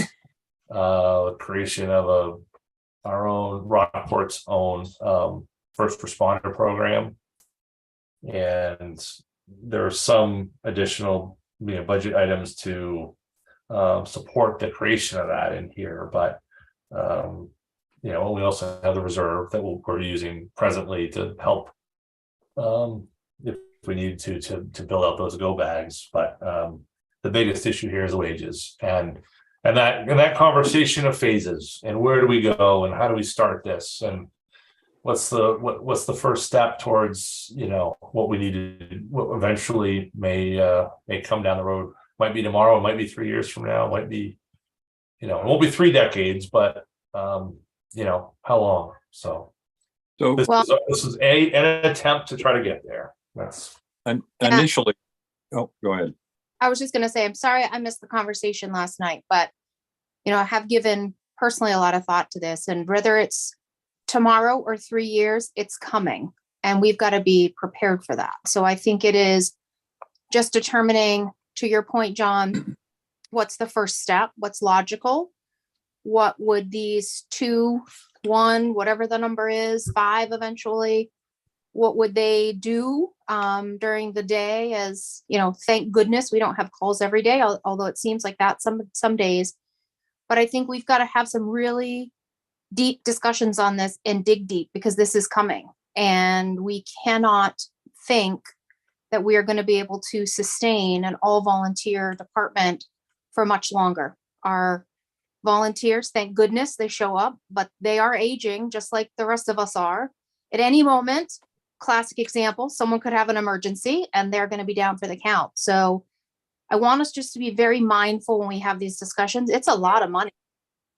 creation of our own Rockport's own first responder program, and there are some additional budget items to support the creation of that in here, but we also have the reserve that we're using presently to help if we need to build out those go bags. But the biggest issue here is wages and that conversation of phases and where do we go and how do we start this and what's the first step towards what we need to what eventually may come down the road. Might be tomorrow, it might be 3 years from now, it might be it won't be 3 decades, but how long. So this is an attempt to try to get there. That's initially. Oh, go ahead. I was just gonna say, I'm sorry I missed the conversation last night, but I have given personally a lot of thought to this, and whether it's tomorrow or 3 years, it's coming, and we've got to be prepared for that. So I think it is just determining, to your point, John, what's the first step, what's logical, what would these 2, 1, whatever the number is, 5 eventually, what would they do during the day? As thank goodness we don't have calls every day, although it seems like that some days. But I think we've got to have some really deep discussions on this and dig deep, because this is coming, and we cannot think that we are going to be able to sustain an all volunteer department for much longer. Our volunteers, thank goodness they show up, but they are aging just like the rest of us are. At any moment, classic example, someone could have an emergency and they're going to be down for the count. So I want us just to be very mindful when we have these discussions. It's a lot of money,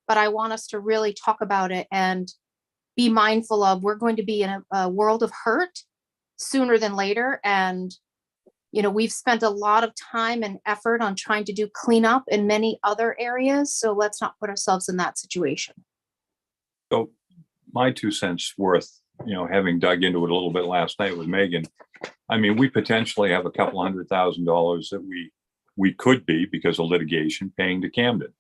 but I want us to really talk about it and be mindful of, we're going to be in a world of hurt sooner than later. And, you know, we've spent a lot of time and effort on trying to do cleanup in many other areas. So let's not put ourselves in that situation. So my 2 cents worth, having dug into it a little bit last night with Megan, I mean, we potentially have a couple $100,000 that we could be, because of litigation, paying to Camden.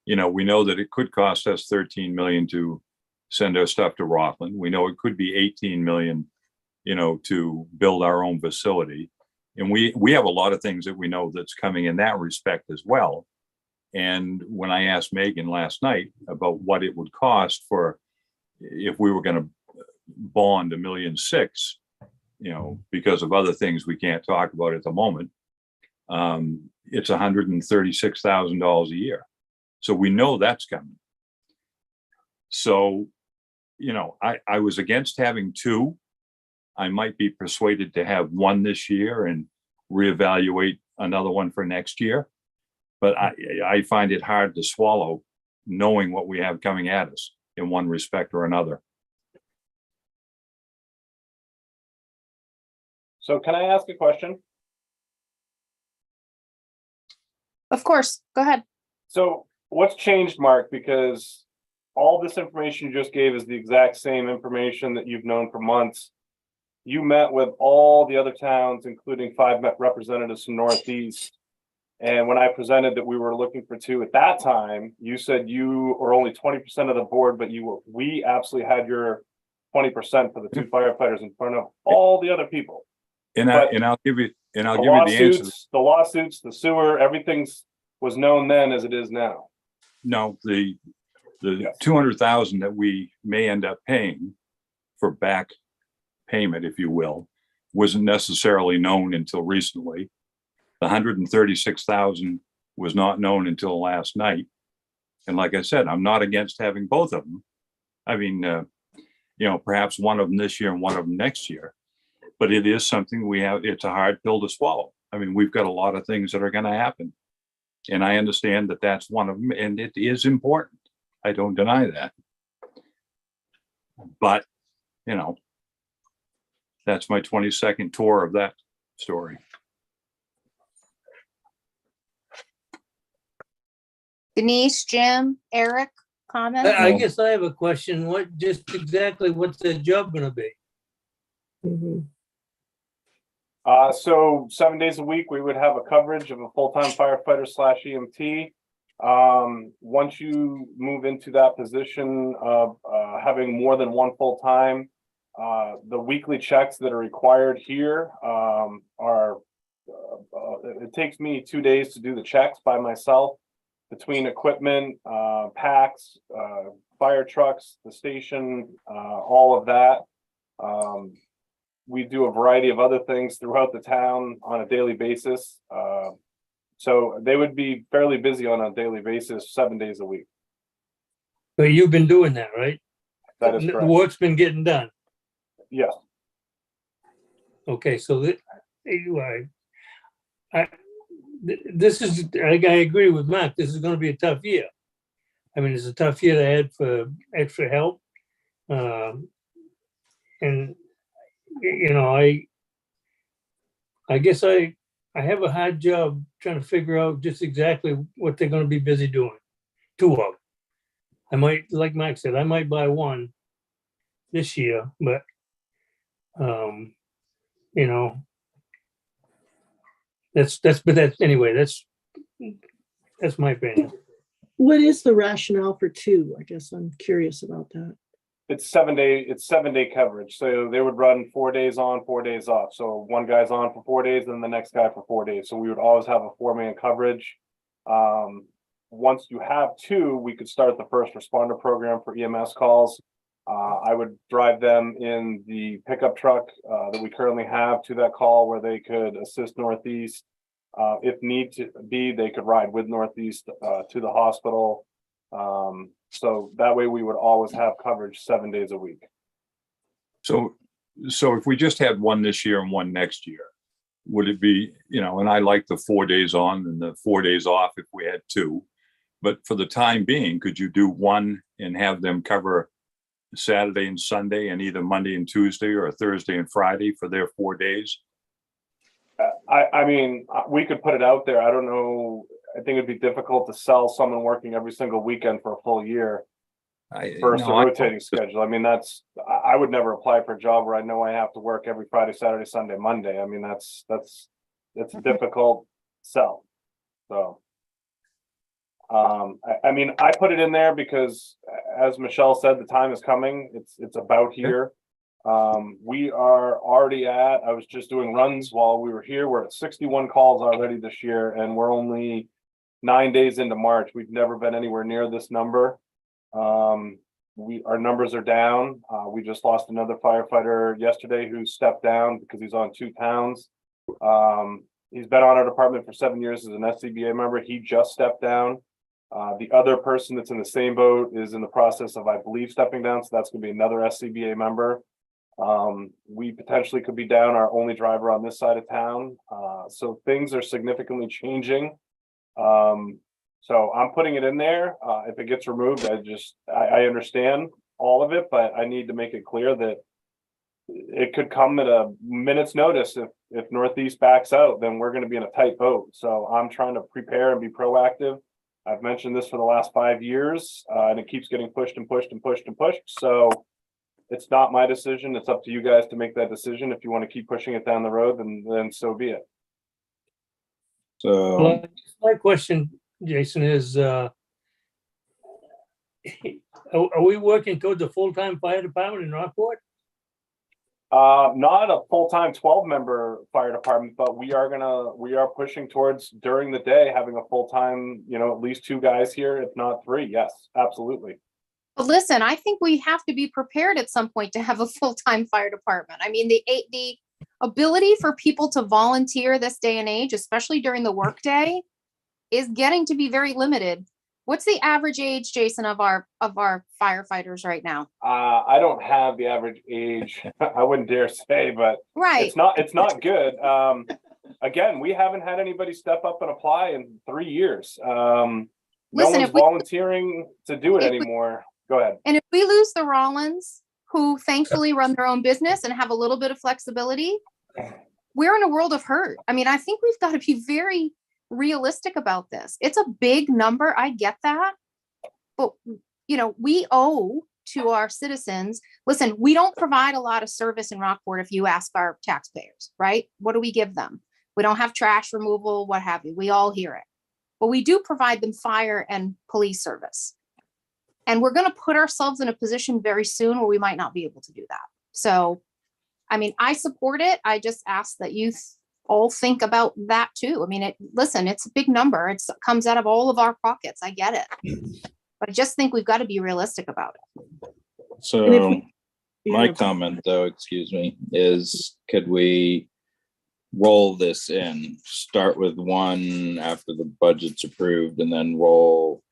We know that it could cost us 13 million to send our stuff to Rockland. We know it could be 18 million, to build our own facility. And we have a lot of things that we know that's coming in that respect as well. And when I asked Megan last night about what it would cost for, if we were going to bond $1.6 million, because of other things we can't talk about at the moment, it's $136,000 a year. So we know that's coming. So, I was against having two. I might be persuaded to have one this year and reevaluate another one for next year. But I find it hard to swallow, knowing what we have coming at us in one respect or another. So can I ask a question? Of course, go ahead. So what's changed, Mark? Because all this information you just gave is the exact same information that you've known for months. You met with all the other towns, including 5 representatives from Northeast. And when I presented that we were looking for 2 at that time, you said you were only 20% of the board, but we absolutely had your 20% for the 2 firefighters in front of all the other people. And I'll give you the answer. The lawsuits, the sewer, everything was known then as it is now. No, the 200,000 that we may end up paying for back payment, if you will, wasn't necessarily known until recently. The 136,000 was not known until last night. And like I said, I'm not against having both of them. I mean, perhaps one of them this year and one of them next year. But it is something it's a hard pill to swallow. I mean, we've got a lot of things that are going to happen. And I understand that that's one of them, and it is important. I don't deny that. But, that's my 22nd tour of that story. Denise, Jim, Eric, comment? I guess I have a question. What's the job gonna be? Mhm. So 7 days a week, we would have a coverage of a full-time firefighter / EMT. Once you move into that position of having more than one full-time, the weekly checks that are required here it takes me 2 days to do the checks by myself, between equipment, packs, fire trucks, the station, all of that. We do a variety of other things throughout the town on a daily basis. So they would be fairly busy on a daily basis, 7 days a week. But you've been doing that, right? That is The correct. work's been getting done. Yes. Okay, so this is, I agree with Mark, this is gonna be a tough year. I mean, it's a tough year to add for extra help. And, I guess I have a hard job trying to figure out just exactly what they're gonna be busy doing. 2 of them. I might, like Mike said, I might buy one this year, but, anyway, that's my opinion. What is the rationale for 2? I guess I'm curious about that. It's 7 day coverage. So they would run 4 days on, 4 days off. So one guy's on for 4 days, and the next guy for 4 days. So we would always have a 4-man coverage. Once you have 2, we could start the first responder program for EMS calls. I would drive them in the pickup truck that we currently have to that call, where they could assist Northeast. If need to be, they could ride with Northeast to the hospital. So that way we would always have coverage 7 days a week. So So if we just had one this year and one next year, would it be, and I like the 4 days on and the 4 days off if we had two. But for the time being, could you do one and have them cover Saturday and Sunday and either Monday and Tuesday or Thursday and Friday for their 4 days? I mean, we could put it out there. I don't know. I think it'd be difficult to sell someone working every single weekend for a full year versus a rotating schedule. I mean, I would never apply for a job where I know I have to work every Friday, Saturday, Sunday, Monday. I mean, that's a difficult sell. So, I mean, I put it in there because, as Michelle said, the time is coming. It's about here. We are already I was just doing runs while we were here. We're at 61 calls already this year, and we're only 9 days into March. We've never been anywhere near this number. Our numbers are down. We just lost another firefighter yesterday who stepped down because he's on 2 towns. He's been on our department for 7 years as an SCBA member. He just stepped down. The other person that's in the same boat is in the process of, I believe, stepping down. So that's going to be another SCBA member. We potentially could be down our only driver on this side of town. So things are significantly changing. So I'm putting it in there. If it gets removed, I understand all of it, but I need to make it clear that it could come at a minute's notice. If Northeast backs out, then we're going to be in a tight boat. So I'm trying to prepare and be proactive. I've mentioned this for the last 5 years, and it keeps getting pushed and pushed and pushed and pushed. So it's not my decision. It's up to you guys to make that decision. If you want to keep pushing it down the road, then so be it. So My question, Jason, is, are we working towards a full-time fire department in Rockport? Not a full-time 12-member fire department, but we are pushing towards, during the day, having a full-time, at least 2 guys here, if not 3. Yes, absolutely. But listen, I think we have to be prepared at some point to have a full-time fire department. I mean, the ability for people to volunteer this day and age, especially during the workday, is getting to be very limited. What's the average age, Jason, of our firefighters right now? I don't have the average age. I wouldn't dare say, but Right. it's not good. Again, we haven't had anybody step up and apply in 3 years. No Listen, one's volunteering to do it anymore. Go ahead. And if we lose the Rollins, who thankfully run their own business and have a little bit of flexibility, we're in a world of hurt. I mean, I think we've got to be very realistic about this. It's a big number. I get that. But, we owe to our citizens. Listen, we don't provide a lot of service in Rockport if you ask our taxpayers, right? What do we give them? We don't have trash removal, what have you. We all hear it. But we do provide them fire and police service. And we're going to put ourselves in a position very soon where we might not be able to do that. So, I mean, I support it. I just ask that you all think about that too. I mean, listen, it's a big number. It comes out of all of our pockets. I get it. But I just think we've got to be realistic about it. So my comment though, excuse me, is could we roll this in, start with one after the budget's approved and then roll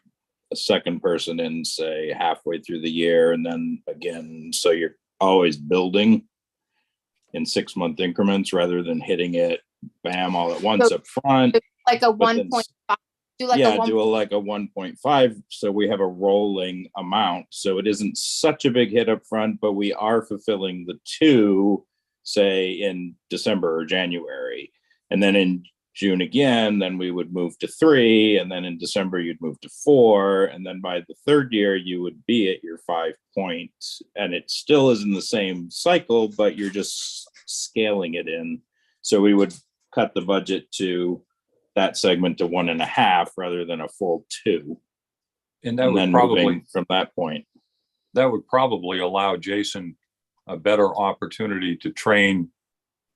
a second person in, say halfway through the year, and then again, so you're always building in 6-month increments rather than hitting it bam all at once up front. Like a 1.5. Do like a 1.5. So we have a rolling amount. So it isn't such a big hit up front, but we are fulfilling the 2, say in December or January. And then in June again, then we would move to 3, and then in December you'd move to 4, and then by the 3rd year you would be at your 5 points, and it still is in the same cycle, but you're just scaling it in. So we would cut the budget to that segment to 1.5 rather than a full 2, and that and would then probably moving from that point. That would probably allow Jason a better opportunity to train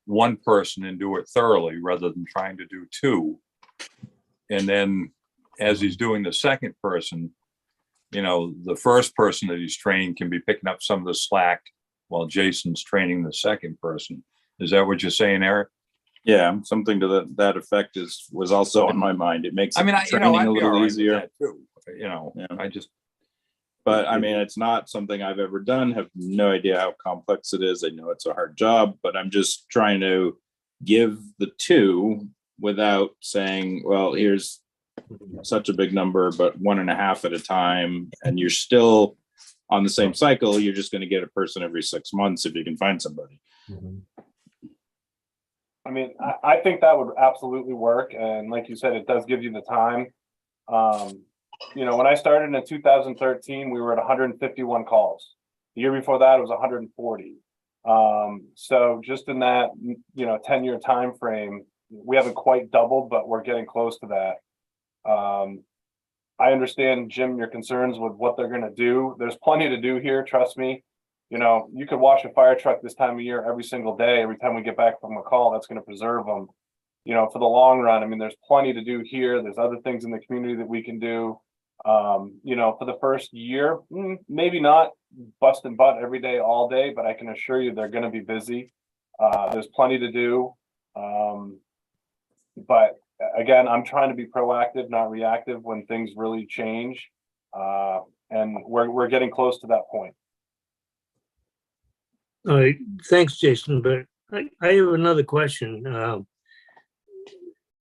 one person and do it thoroughly rather than trying to do 2. And then as he's doing the second person, the first person that he's trained can be picking up some of the slack while Jason's training the second person. Is that what you're saying, Eric? Yeah, something to that effect was also on my mind. It makes training a little easier. Too. Yeah. But I mean, it's not something I've ever done, have no idea how complex it is. I know it's a hard job, but I'm just trying to give the two without saying, well, here's such a big number, but 1.5 at a time. And you're still on the same cycle. You're just going to get a person every 6 months if you can find somebody. I mean, I think that would absolutely work. And like you said, it does give you the time. You know, when I started in 2013, we were at 151 calls. The year before that, it was 140. So just in that, 10-year time frame, we haven't quite doubled, but we're getting close to that. I understand, Jim, your concerns with what they're going to do. There's plenty to do here. Trust me. You know, you could wash a fire truck this time of year every single day. Every time we get back from a call, that's going to preserve them. You know, for the long run, I mean, there's plenty to do here. There's other things in the community that we can do. For the first year, maybe not busting butt every day, all day, but I can assure you they're going to be busy. There's plenty to do. But again, I'm trying to be proactive, not reactive when things really change. And we're getting close to that point. All right, thanks, Jason, but I have another question.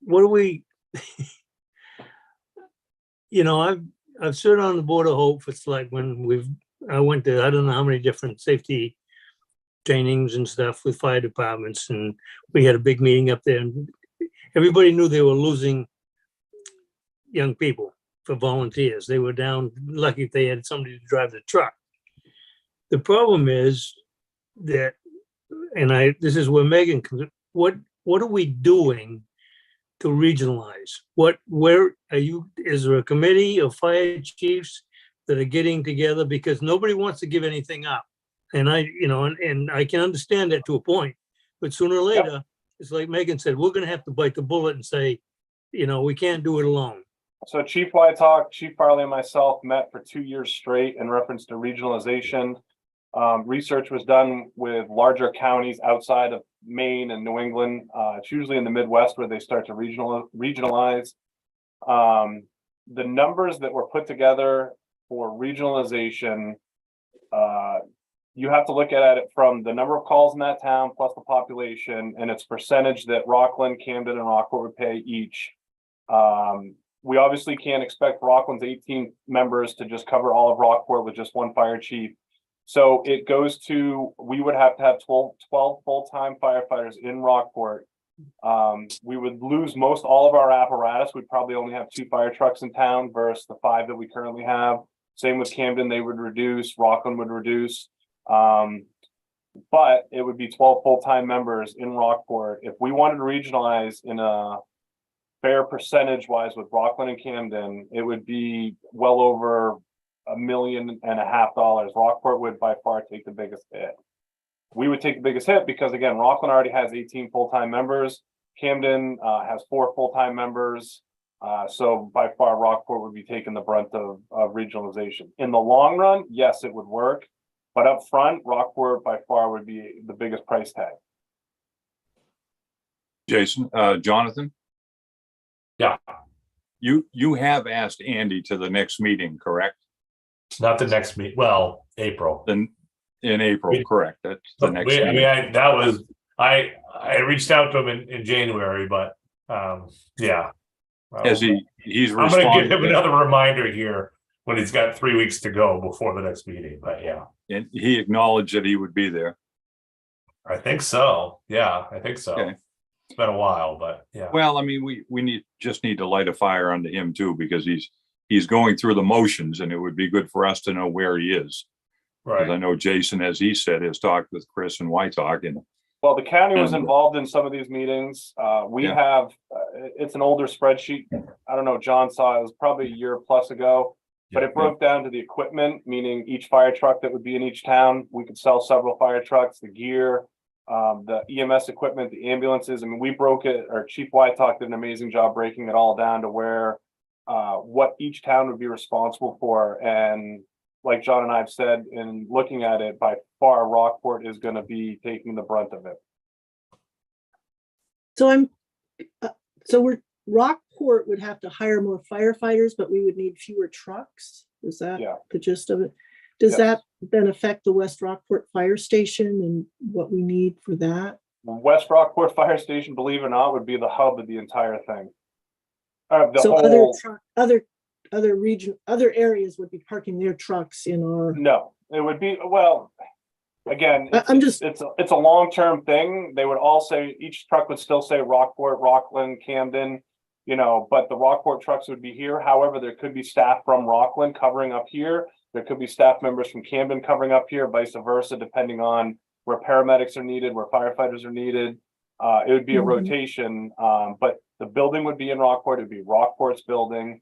What do we, I've served on the Board of Hope for Selectmen. I went to, I don't know how many different safety trainings and stuff with fire departments, and we had a big meeting up there, and everybody knew they were losing young people for volunteers. They were down, lucky if they had somebody to drive the truck. The problem is that, this is where Megan comes, what are we doing to regionalize? Where are you, is there a committee of fire chiefs that are getting together? Because nobody wants to give anything up. And I can understand that to a point, but sooner or later, it's like Megan said, we're gonna have to bite the bullet and say, we can't do it alone. So Chief Wytalk, Chief Farley, and myself met for 2 years straight in reference to regionalization. Research was done with larger counties outside of Maine and New England. It's usually in the Midwest where they start to regionalize. The numbers that were put together for regionalization, you have to look at it from the number of calls in that town plus the population and its percentage that Rockland, Camden, and Rockport would pay each. We obviously can't expect Rockland's 18 members to just cover all of Rockport with just one fire chief. So it goes to, we would have to have 12 full-time firefighters in Rockport. We would lose most all of our apparatus. We'd probably only have 2 fire trucks in town versus the 5 that we currently have. Same with Camden, they would reduce, Rockland would reduce. But it would be 12 full-time members in Rockport. If we wanted to regionalize in a fair percentage-wise with Rockland and Camden, it would be well over $1.5 million. Rockport would by far take the biggest hit. We would take the biggest hit because, again, Rockland already has 18 full-time members. Camden has 4 full-time members. So by far, Rockport would be taking the brunt of regionalization. In the long run, yes, it would work. But up front, Rockport by far would be the biggest price tag. Jason, Jonathan? Yeah. You have asked Andy to the next meeting, correct? Not the next meet. Well, April. Then in April, correct? That's the next meeting. I reached out to him in January, but yeah. As he's I'm going to give him responded, another reminder here when he's got 3 weeks to go before the next meeting. But yeah, and he acknowledged that he would be there. I think so. Yeah, I think so. Okay. It's been a while, but yeah. Well, I mean, we just need to light a fire under him too, because he's going through the motions, and it would be good for us to know where he is. Because I Right. know Jason, as he said, has talked with Chris and Wytalk, and Well, the county was And- involved in some of these meetings. We Yeah. have, it's an older spreadsheet. I don't know, John saw it, was probably a year plus ago. But Yeah. it broke down to the equipment, meaning each fire truck that would be in each town. We could sell several fire trucks, the gear, the EMS equipment, the ambulances. I mean, we broke it, or Chief Wytalk did an amazing job breaking it all down to where what each town would be responsible for. And like John and I have said, in looking at it, by far, Rockport is going to be taking the brunt of it. So Rockport would have to hire more firefighters, but we would need fewer trucks. Is that Yeah. the gist of it? Does Yes. that then affect the West Rockport Fire Station and what we need for that? West Rockport Fire Station, believe it or not, would be the hub of the entire thing. The So whole, other region, other areas would be parking their trucks in our, no, it would be, well, again, I'm just, it's a long-term thing. They would all say, each truck would still say Rockport, Rockland, Camden, you know, but the Rockport trucks would be here. However, there could be staff from Rockland covering up here. There could be staff members from Camden covering up here, vice versa, depending on where paramedics are needed, where firefighters are needed. It would be a Mhm. rotation, but the building would be in Rockport. It'd be Rockport's building.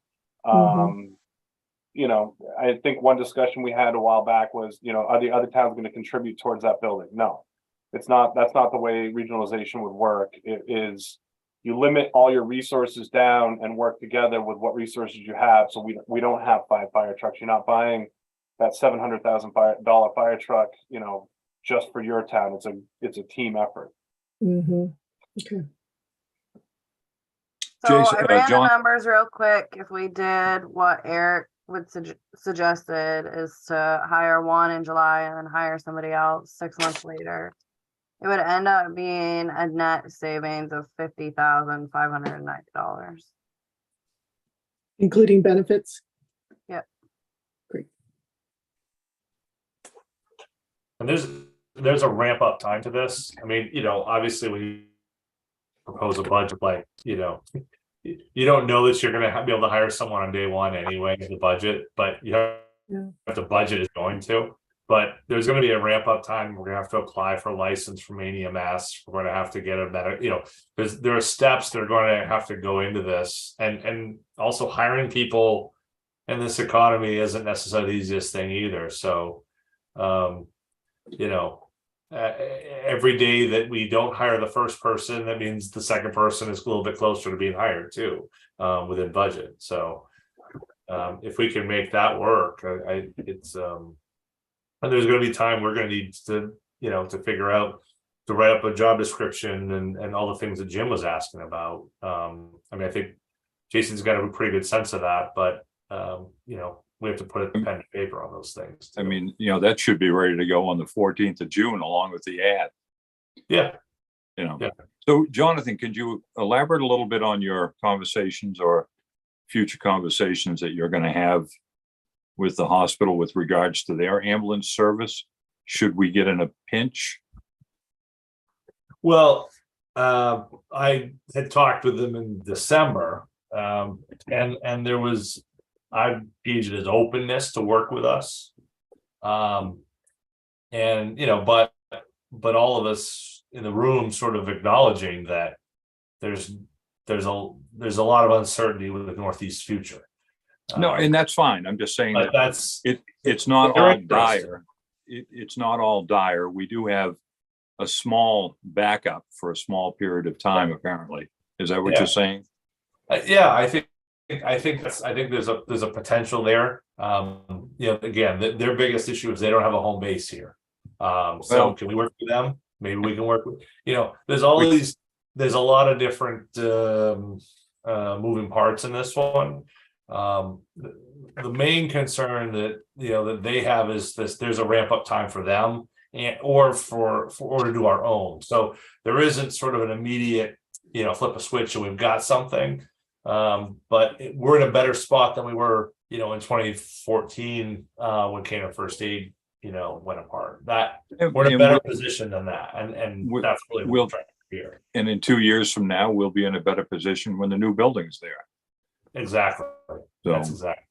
You know, I think one discussion we had a while back was, you know, are the other towns going to contribute towards that building? No, it's not. That's not the way regionalization would work. It is, you limit all your resources down and work together with what resources you have. So we don't have 5 fire trucks. You're not buying that $700,000 fire truck, you know, just for your town. It's a team effort. okay. So Jason, I ran the John- numbers real quick. If we did what Eric would suggested is to hire one in July and then hire somebody else 6 months later, it would end up being a net savings of $50,590. Including benefits? Yep. Great. And there's a ramp up time to this. I mean, you know, obviously when you propose a budget, like, you know, you don't know that you're gonna be able to hire someone on day one anyway, the budget, but you have the budget is going to. But there's gonna be a ramp up time. We're gonna have to apply for a license from EMS. We're gonna have to get a better, you know, because there are steps that are gonna have to go into this. And also hiring people in this economy isn't necessarily the easiest thing either. So you know, every day that we don't hire the first person, that means the second person is a little bit closer to being hired too, within budget. So if we can make that work, it's and there's going to be time we're going to need to, you know, to figure out to write up a job description and all the things that Jim was asking about. I mean, I think Jason's got a pretty good sense of that, but you know, we have to put a pen to paper on those things. I mean, you know, that should be ready to go on the 14th of June along with the ad, Yeah. you know. Yeah. So Jonathan, could you elaborate a little bit on your conversations or future conversations that you're going to have with the hospital with regards to their ambulance service? Should we get in a pinch? Well, I had talked with them in December, and there was, I gauged it as openness to work with us. And you know, but all of us in the room sort of acknowledging that there's a lot of uncertainty with the Northeast future. No, and that's fine. I'm just saying but that that's it's not they're all interested. dire. It's not all dire. We do have a small backup for a small period of time, apparently. Is that what Yeah. you're saying? Yeah, I think there's a potential there. You know, again, their biggest issue is they don't have a home base here. So Well- can we work with them? Maybe we can work with, you know, there's a lot of different moving parts in this one. The main concern that, you know, that they have is this, there's a ramp up time for them or to do our own. So there isn't sort of an immediate, you know, flip a switch and we've got something. But we're in a better spot than we were, you know, in 2014 when Canada First Aid, you know, went apart. That we're in a better position than that, and that's really what we're trying to do here. And in 2 years from now, we'll be in a better position when the new building's there. Exactly. That's exactly.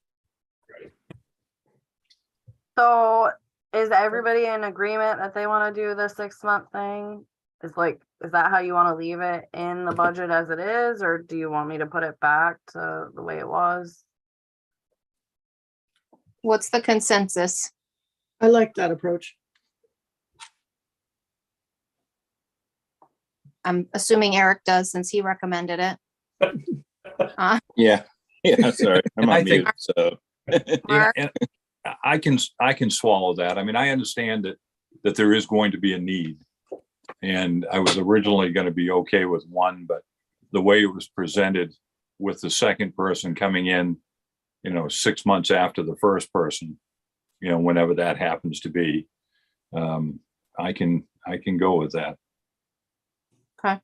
So is everybody in agreement that they want to do the 6-month thing? Is that how you want to leave it in the budget as it is, or do you want me to put it back to the way it was? What's the consensus? I like that approach. I'm assuming Eric does since he recommended it. Yeah, sorry, I'm I on think- mute, so. Mark? And I can swallow that. I mean, I understand that there is going to be a need. And I was originally going to be okay with one, but the way it was presented with the second person coming in 6 months after the first person, whenever that happens to be. I can go with that. Okay.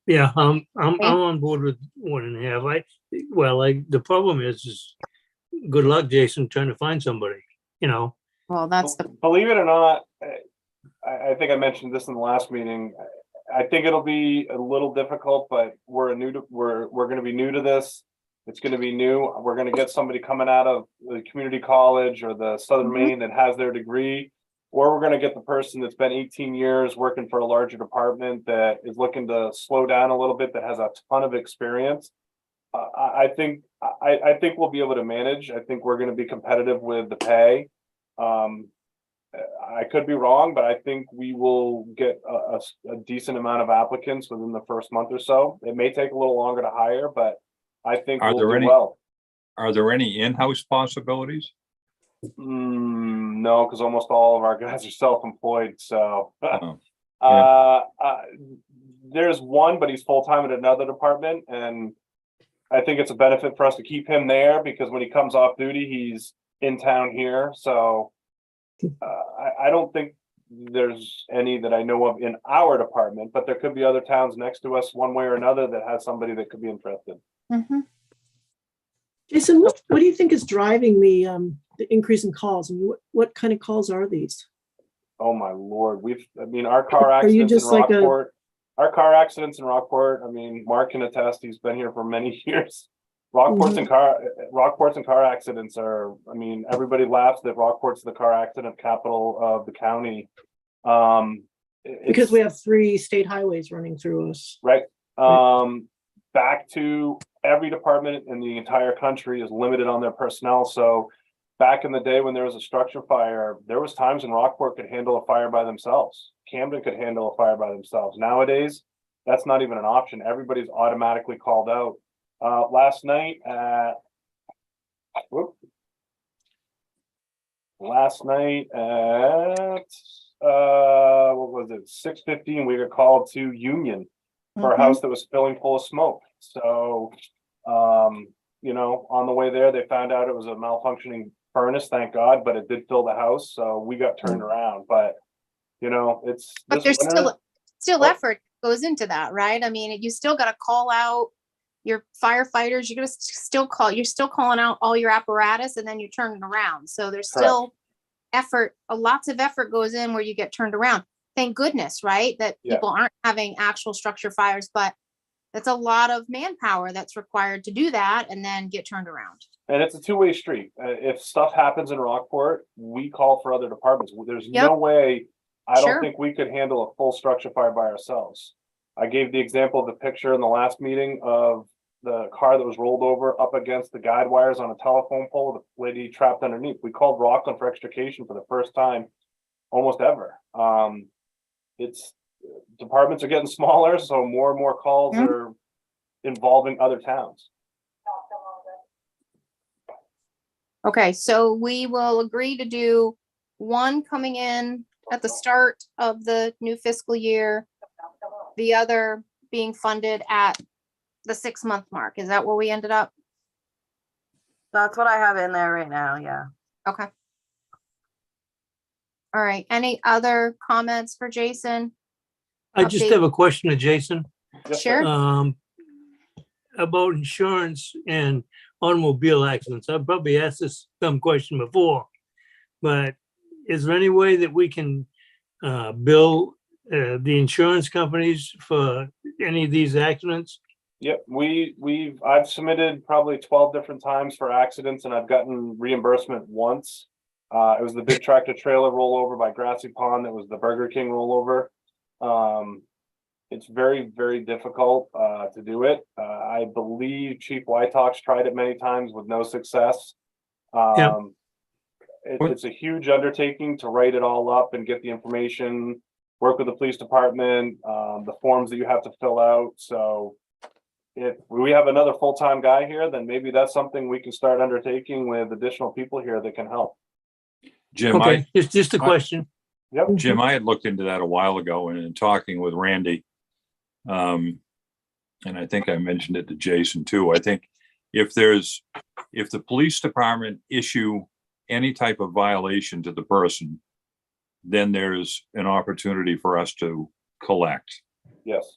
Yeah, I'm Okay. on board with 1.5. The problem is good luck, Jason, trying to find somebody, Well, that's the, Believe it or not, I think I mentioned this in the last meeting. I think it'll be a little difficult, but we're going to be new to this. It's going to be new. We're going to get somebody coming out of the community college or the Southern Maine that has their degree, or we're going to get the person that's been 18 years working for a larger department that is looking to slow down a little bit, that has a ton of experience. I think we'll be able to manage. I think we're going to be competitive with the pay. I could be wrong, but I think we will get a decent amount of applicants within the first month or so. It may take a little longer to hire, but I think we'll do well. Are there any in-house possibilities? No, because almost all of our guys are self-employed. So there's one, but he's full-time at another department, and I think it's a benefit for us to keep him there because when he comes off duty, he's in town here. So I don't think there's any that I know of in our department, but there could be other towns next to us one way or another that has somebody that could be interested. Jason, what do you think is driving the increase in calls? I mean, what kind of calls are these? Oh my Lord. Our car accidents in Rockport, I mean, Mark can attest, he's been here for many years. Rockports and car accidents are, everybody laughs that Rockport's the car accident capital of the county. Because we have 3 state highways running through us. Right. Back to every department in the entire country is limited on their personnel. So back in the day when there was a structure fire, there was times when Rockport could handle a fire by themselves. Camden could handle a fire by themselves. Nowadays, that's not even an option. Everybody's automatically called out. Last night at what was it, 6:15, we got called to Union for a house that was filling full of smoke. So on the way there they found out it was a malfunctioning furnace, thank God, but it did fill the house, so we got turned around. But but there's still effort goes into that, right? You still got to call out your firefighters. You're still calling out all your apparatus, and then you're turning around. So there's still effort. Lots of effort goes in where you get turned around. Thank goodness, right? That people aren't having actual structure fires, but that's a lot of manpower that's required to do that and then get turned around. And it's a two-way street. If stuff happens in Rockport, we call for other departments. There's no way. I don't think we could handle a full structure fire by ourselves. I gave the example of the picture in the last meeting of the car that was rolled over up against the guide wires on a telephone pole, the lady trapped underneath. We called Rockland for extrication for the first time almost ever. Departments are getting smaller, so more and more calls are involving other towns. Okay, so we will agree to do one coming in at the start of the new fiscal year, the other being funded at the 6-month mark. Is that where we ended up? That's what I have in there right now. Yeah. Okay. All right. Any other comments for Jason? I just have a question to Jason. Sure. About insurance and automobile accidents. I've probably asked this dumb question before, but is there any way that we can bill the insurance companies for any of these accidents? Yep, I've submitted probably 12 different times for accidents, and I've gotten reimbursement once. It was the big tractor trailer rollover by Grassy Pond. That was the Burger King rollover. It's very, very difficult to do it. I believe Chief Wytox tried it many times with no success. It's a huge undertaking to write it all up and get the information, work with the police department, the forms that you have to fill out. So if we have another full-time guy here, then maybe that's something we can start undertaking with additional people here that can help. Jim, okay, it's just a question. Yep. Jim, I had looked into that a while ago and in talking with Randy. And I think I mentioned it to Jason too. I think if the police department issue any type of violation to the person, then there's an opportunity for us to collect. Yes.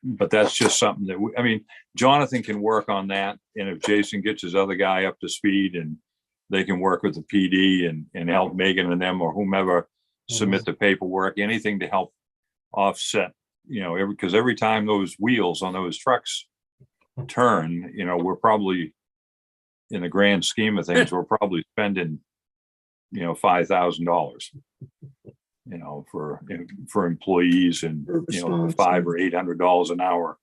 But that's just something that I mean, Jonathan can work on that. And if Jason gets his other guy up to speed, and they can work with the PD and help Megan and them or whomever submit the paperwork, anything to help offset, because every time those wheels on those trucks turn, we're probably, in the grand scheme of things, we're probably spending, $5,000, for employees and, For response, $500 or $800 an hour.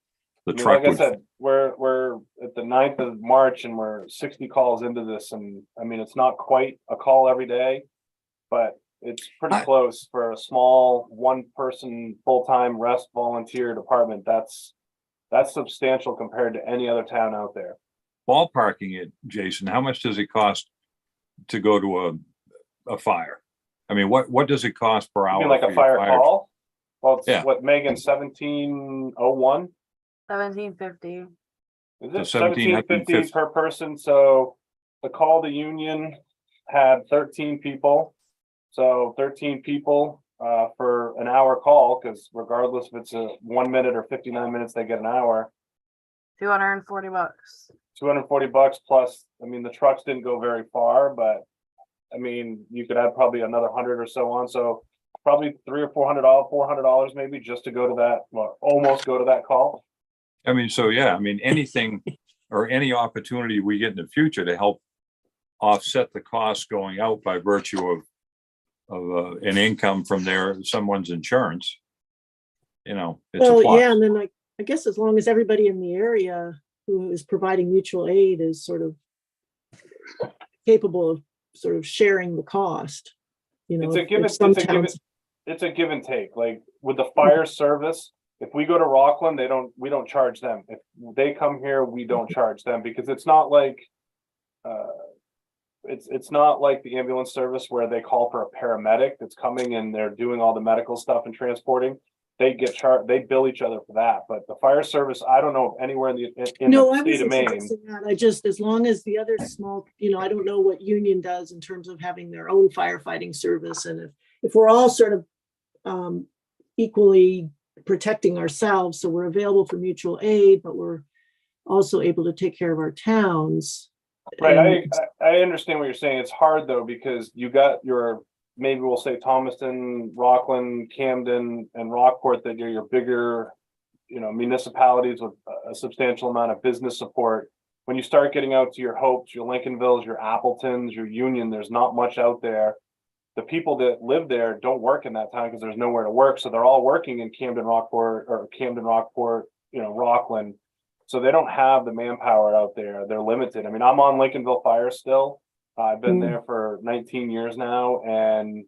The I mean, truck like I would, said, we're at the 9th of March and we're 60 calls into this, and I mean, it's not quite a call every day, but it's pretty close for a small one-person full-time rest volunteer department. That's substantial compared to any other town out there. ballparking it, Jason, how much does it cost to go to a fire? I mean, what does it cost per You hour? mean like for a your fire call? Well, it's Yeah. what, Megan, 1701? 1750. Is So it 1750 1750 per person? So the call to union had 13 people. So 13 people for an hour call, because regardless if it's a 1 minute or 59 minutes, they get an hour. $240. $240 plus. I mean, the trucks didn't go very far, but I mean, you could add probably another 100 or so on. So probably $300 or $400 maybe just to go to that, well, almost go to that call. I mean, so yeah, I mean, anything or any opportunity we get in the future to help offset the costs going out by virtue of an income from someone's insurance, it's a Well, plus. yeah, and then I guess as long as everybody in the area who is providing mutual aid is sort of capable of sort of sharing the cost, It's a if give some it's a give towns- it's a give and take. Like with the fire service, if we go to Rockland, we don't charge them. If they come here, we don't charge them, because it's not like it's not like the ambulance service where they call for a paramedic that's coming and they're doing all the medical stuff and transporting. They get charged, they bill each other for that. But the fire service, I don't know if anywhere in No, the I state of wasn't Maine. suggesting that. I just, as long as the other small, I don't know what Union does in terms of having their own firefighting service. And if we're all sort of equally protecting ourselves, so we're available for mutual aid, but we're also able to take care of our towns. Right, And- I understand what you're saying. It's hard though, because you got maybe we'll say Thomaston, Rockland, Camden, and Rockport, that are your bigger, municipalities with a substantial amount of business support. When you start getting out to your Hopes, your Lincolnvilles, your Appletons, your Union, there's not much out there. The people that live there don't work in that town because there's nowhere to work. So they're all working in Camden, Rockport, Rockland. So they don't have the manpower out there. They're limited. I mean, I'm on Lincolnville Fire still. I've been there for 19 years now, and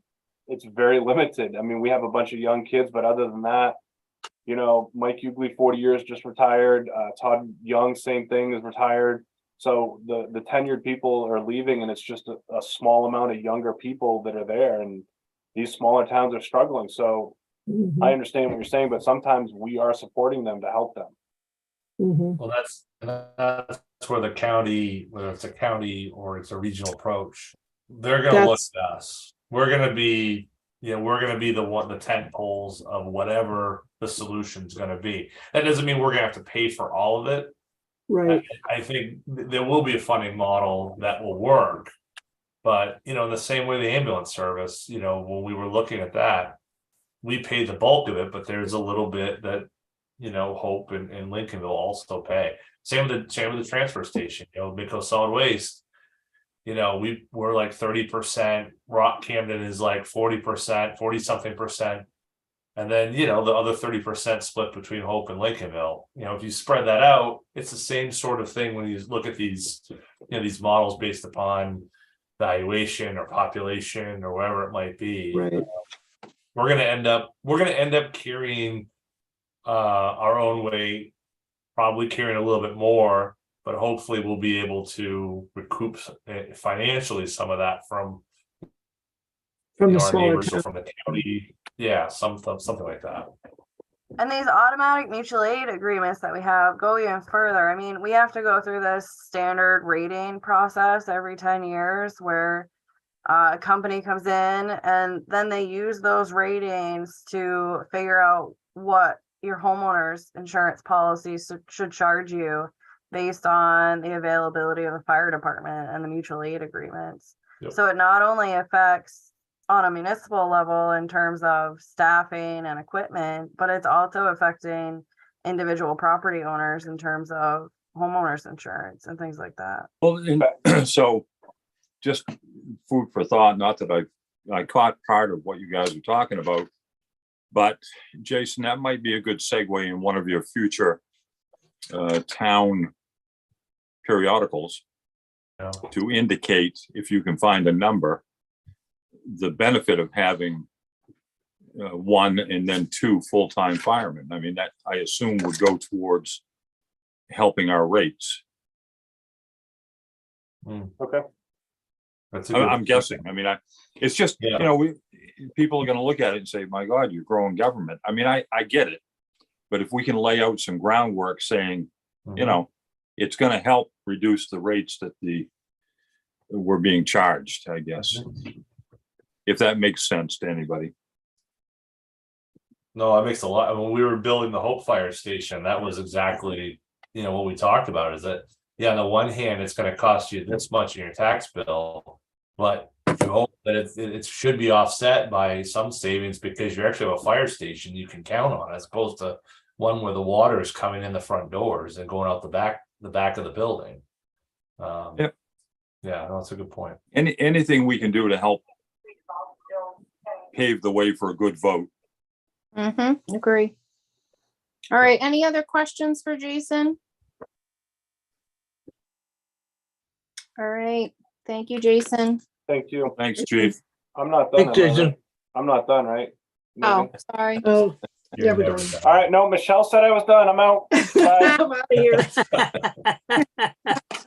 it's very limited. I mean, we have a bunch of young kids, but other than that, Mike Hughley, 40 years, just retired. Todd Young, same thing, is retired. So the tenured people are leaving, and it's just a small amount of younger people that are there, and these smaller towns are struggling. So I understand what you're saying, but sometimes we are supporting them to help them. Well, that's where the county, whether it's a county or it's a regional approach, they're gonna look at us. We're gonna be, the tent poles of whatever the solution's gonna be. That doesn't mean we're gonna have to pay for all of it. Right. I think there will be a funding model that will work. But, in the same way the ambulance service, when we were looking at that, we paid the bulk of it, but there's a little bit that, Hope and Lincolnville also pay. Same with the transfer station, Midco Solid Waste. We're like 30%, Rock Camden is like 40%, 40 something percent. And then, the other 30% split between Hope and Lincolnville. If you spread that out, it's the same sort of thing when you look at these, these models based upon valuation or population or whatever it might be. Right. We're gonna end up carrying our own weight, probably carrying a little bit more, but hopefully we'll be able to recoup financially some of that from From the our smaller neighbors or town. from the county. Yeah, something like that. And these automatic mutual aid agreements that we have go even further. I mean, we have to go through this standard rating process every 10 years where a company comes in and then they use those ratings to figure out what your homeowner's insurance policies should charge you based on the availability of the fire department and the mutual aid agreements. Yep. So it not only affects on a municipal level in terms of staffing and equipment, but it's also affecting individual property owners in terms of homeowners insurance and things like that. Well, and so just food for thought, not that I caught part of what you guys were talking about, but Jason, that might be a good segue in one of your future town periodicals Yeah. to indicate, if you can find a number, the benefit of having one and then two full-time firemen. I mean, that I assume would go towards helping our rates. Okay. That's a good- I'm guessing. I mean, it's just, Yeah. you know, people are gonna look at it and say, my God, you're growing government. I mean, I get it. But if we can lay out some groundwork saying, you know, it's gonna help reduce the rates that we're being charged, I guess. If that makes sense to anybody. No, that makes a lot. When we were building the Hope Fire Station, that was exactly, what we talked about is that, yeah, on the one hand, it's gonna cost you this much in your tax bill. But you hope that it should be offset by some savings because you actually have a fire station you can count on, as opposed to one where the water is coming in the front doors and going out the back of the building. Yep. Yeah, no, that's a good point. Anything we can do to help pave the way for a good vote. Agree. All right, any other questions for Jason? All right, thank you, Jason. Thank you. Thanks, Chief. I'm not done. Thanks, am I, Jason. right? I'm not done, right? Oh, Megan? sorry. Oh, You're Yeah, we're never done. done. All right, no, Michelle said I was done. I'm out. Bye. I'm out of here.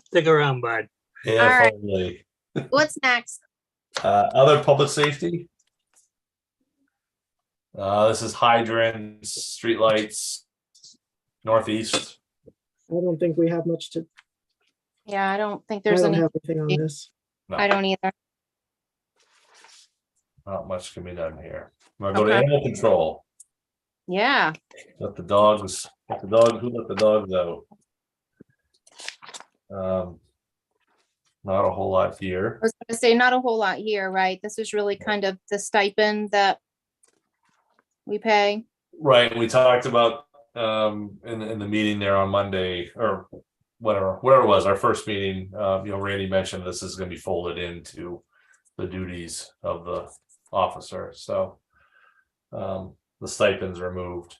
Stick around, bud. Yeah, All right. finally. What's next? Other public safety. This is hydrants, streetlights, northeast. I don't think we have much to, Yeah, I don't think I there's don't any, have anything on this. I don't either. Not much can be done here. I'm gonna go to Okay. animal control. Yeah, Who let the dogs out? Not a whole lot I here. was gonna say not a whole lot here, right? This is really kind of the stipend that we pay. Right, we talked about in the meeting there on Monday or whatever it was, our first meeting, Randy mentioned this is gonna be folded into the duties of the officer, so the stipends removed.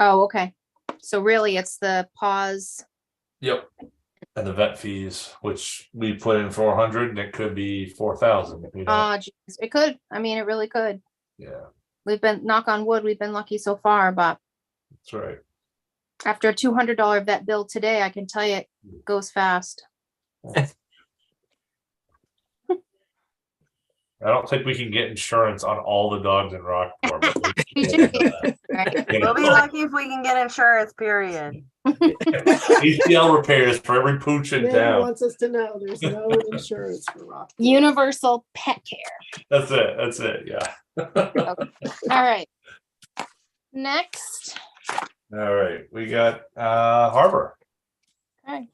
Oh, okay. So really it's the pause. Yep. And the vet fees, which we put in 400 and it could be 4,000 if we don't. Geez, it could. I mean, it really could. Yeah, We've been, knock on wood, we've been lucky so far, but that's right. after a $200 vet bill today, I can tell you it goes fast. I don't think we can get insurance on all the dogs in Rockport. But We we do. can, Right? you know, We'll be lucky if we can get insurance, period. ACL repairs for every pooch in Man town. wants us to know there's no insurance for rock. Universal pet care. That's it. Yeah. All right. Next. All right, we got Harbor. Okay.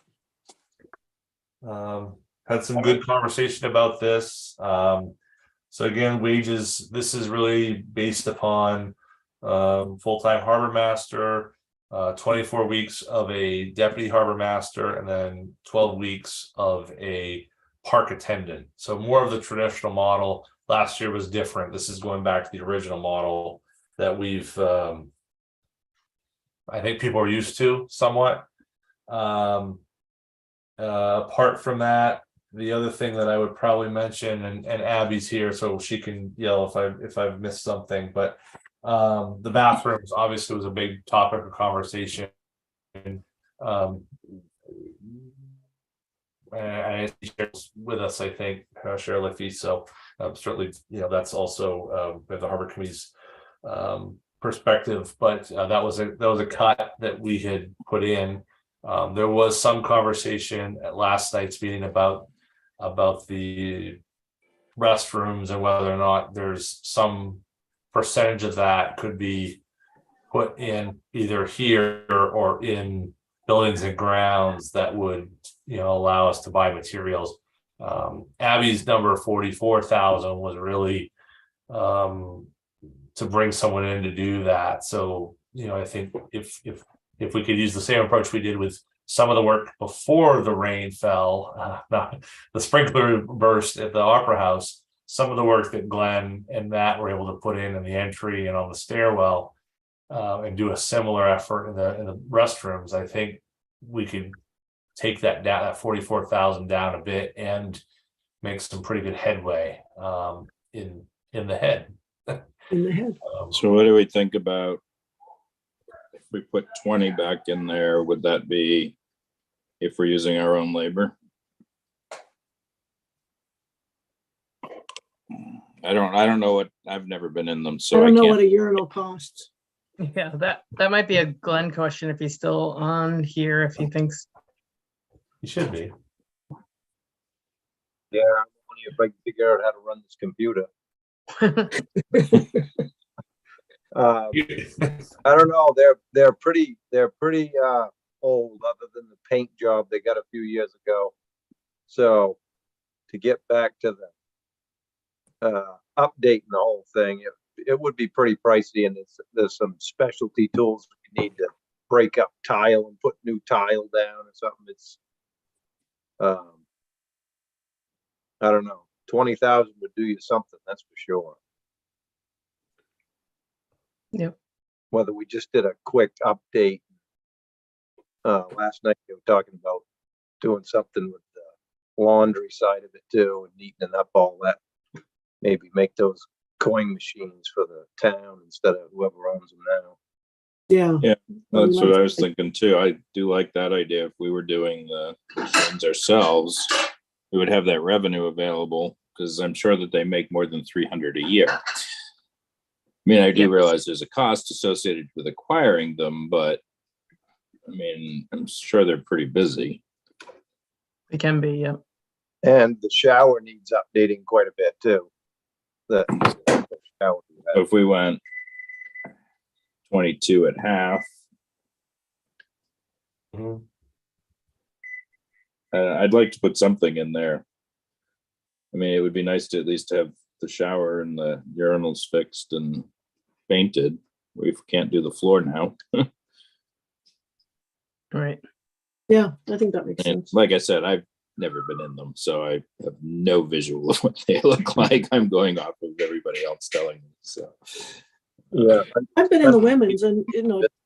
Had some good conversation about this. So again, wages, this is really based upon full-time harbor master, 24 weeks of a deputy harbor master, and then 12 weeks of a park attendant. So more of the traditional model. Last year was different. This is going back to the original model that we've I think people are used to somewhat. Apart from that, the other thing that I would probably mention, and Abby's here, so she can yell if I've missed something, but the bathrooms obviously was a big topic of conversation. And she shares with us, I think, Cheryl Liffey. So certainly, that's also the Harbor Committee's perspective, but that was a cut that we had put in. There was some conversation at last night's meeting about the restrooms and whether or not there's some percentage of that could be put in either here or in buildings and grounds that would, allow us to buy materials. Abby's number 44,000 was really to bring someone in to do that. So, I think if we could use the same approach we did with some of the work before the rain fell, not the sprinkler burst at the Opera House, some of the work that Glenn and Matt were able to put in the entry and on the stairwell, and do a similar effort in the restrooms, I think we could take that down, that 44,000 down a bit and make some pretty good headway in the head. In the head. So what do we think about if we put 20 back in there? Would that be if we're using our own labor? I don't know what, I've never been in them, so I I don't know what can't. a urinal costs. Yeah, that might be a Glenn question if he's still on here, if he thinks. You should be. Yeah, only if I can figure out how to run this computer. I don't know. They're pretty old, other than the paint job they got a few years ago. So to get back to the updating the whole thing, it would be pretty pricey, and there's some specialty tools you need to break up tile and put new tile down or something. It's I don't know. 20,000 would do you something, that's for sure. Yep. Whether we just did a quick update. Last night we were talking about doing something with the laundry side of it too, and neatening up all that. Maybe make those coin machines for the town instead of whoever owns them now. Yeah. That's what I was thinking too. I do like that idea. If we were doing the machines ourselves, we would have that revenue available, because I'm sure that they make more than 300 a year. I mean, I do realize there's a cost associated with acquiring them, but I mean, I'm sure they're pretty busy. It can be, yeah. And the shower needs updating quite a bit too. The shower. So if we went 22 at half, Mhm. I'd like to put something in there. I mean, it would be nice to at least have the shower and the urinals fixed and painted. We can't do the floor now. Right. Yeah, I think that makes And sense. like I said, I've never been in them, so I have no visual of what they look like. I'm going off of everybody else telling me. So Yeah. I've been in the women's, and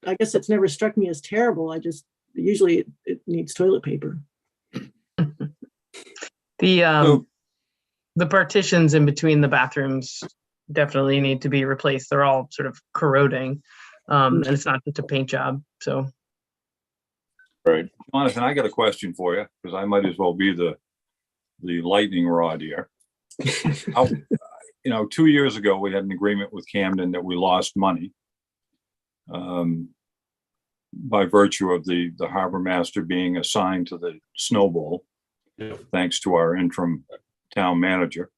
I guess it's never struck me as terrible. I just usually it needs toilet paper. The partitions in between the bathrooms definitely need to be replaced. They're all sort of corroding. And it's not just a paint job, so. right. Jonathan, I got a question for you, because I might as well be the lightning rod here. 2 years ago, we had an agreement with Camden that we lost money by virtue of the harbor master being assigned to the Snow Bowl, thanks to our interim town manager.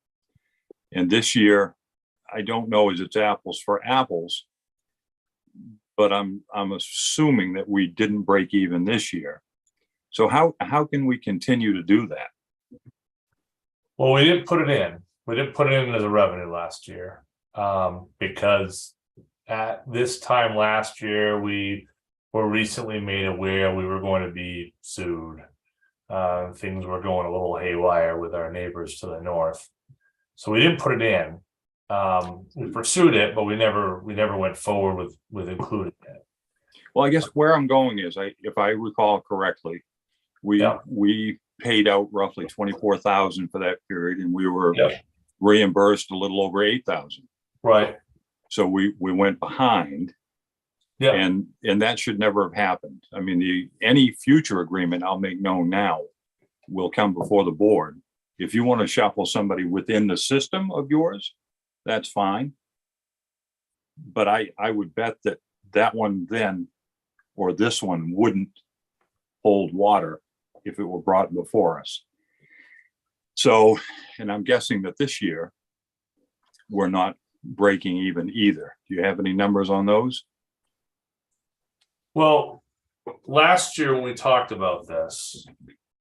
And this year, I don't know as it's apples for apples, but I'm assuming that we didn't break even this year. So how can we continue to do that? Well, we didn't put it in. We didn't put it in as a revenue last year, because at this time last year, we were recently made aware we were going to be sued. Things were going a little haywire with our neighbors to the north. So we didn't put it in. We pursued it, but we never went forward with including it. Well, I guess where I'm going is, if I recall correctly, we paid out roughly 24,000 for that period, and we were reimbursed a little over 8,000. Right. So we went behind. Yeah. And that should never have happened. I mean, any future agreement I'll make known now will come before the board. If you want to shuffle somebody within the system of yours, that's fine. But I would bet that that one then, or this one wouldn't hold water if it were brought before us. So, and I'm guessing that this year, we're not breaking even either. Do you have any numbers on those? Well, last year when we talked about this,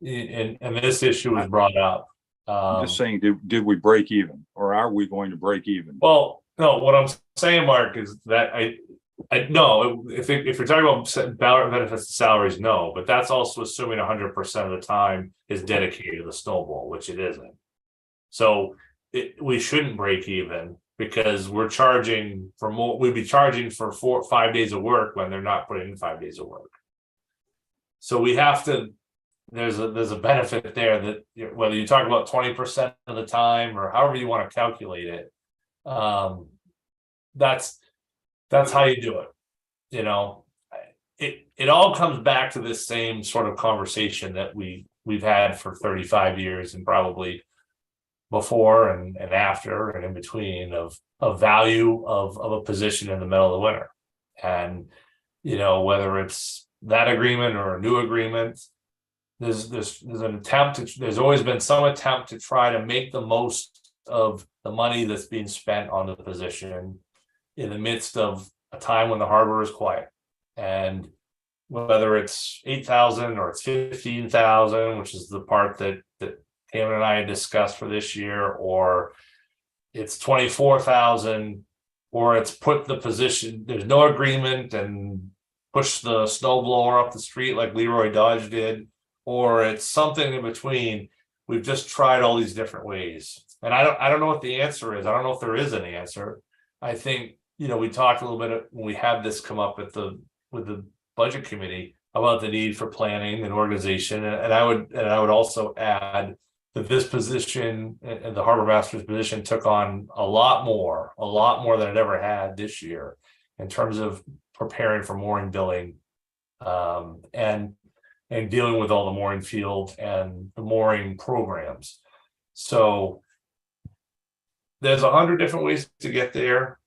and this issue was brought up. I'm just saying, did we break even, or are we going to break even? Well, no, what I'm saying, Mark, is that I no, if you're talking about ballot benefits and salaries, no, but that's also assuming 100% of the time is dedicated to the snowball, which it isn't. So we shouldn't break even because we're charging for more. We'd be charging for 4 or 5 days of work when they're not putting in 5 days of work. So we have to. There's a benefit there that whether you talk about 20% of the time or however you want to calculate it, that's how you do it. You know, it all comes back to this same sort of conversation that we've had for 35 years and probably before and after and in between of value of a position in the middle of the winter. And, you know, whether it's that agreement or a new agreement, there's an attempt there's always been some attempt to try to make the most of the money that's being spent on the position in the midst of a time when the harbor is quiet. And whether it's 8,000 or it's 15,000, which is the part that Cameron and I had discussed for this year, or it's 24,000, or it's put the position, there's no agreement and push the snow blower up the street like Leroy Dodge did, or it's something in between. We've just tried all these different ways. And I don't know what the answer is. I don't know if there is an answer. I think, you know, we talked a little bit when we had this come up with the budget committee about the need for planning and organization. And I would also add that this position and the harbor master's position took on a lot more than it ever had this year in terms of preparing for mooring billing, and dealing with all the mooring field and the mooring programs. So there's 100 different ways to get there.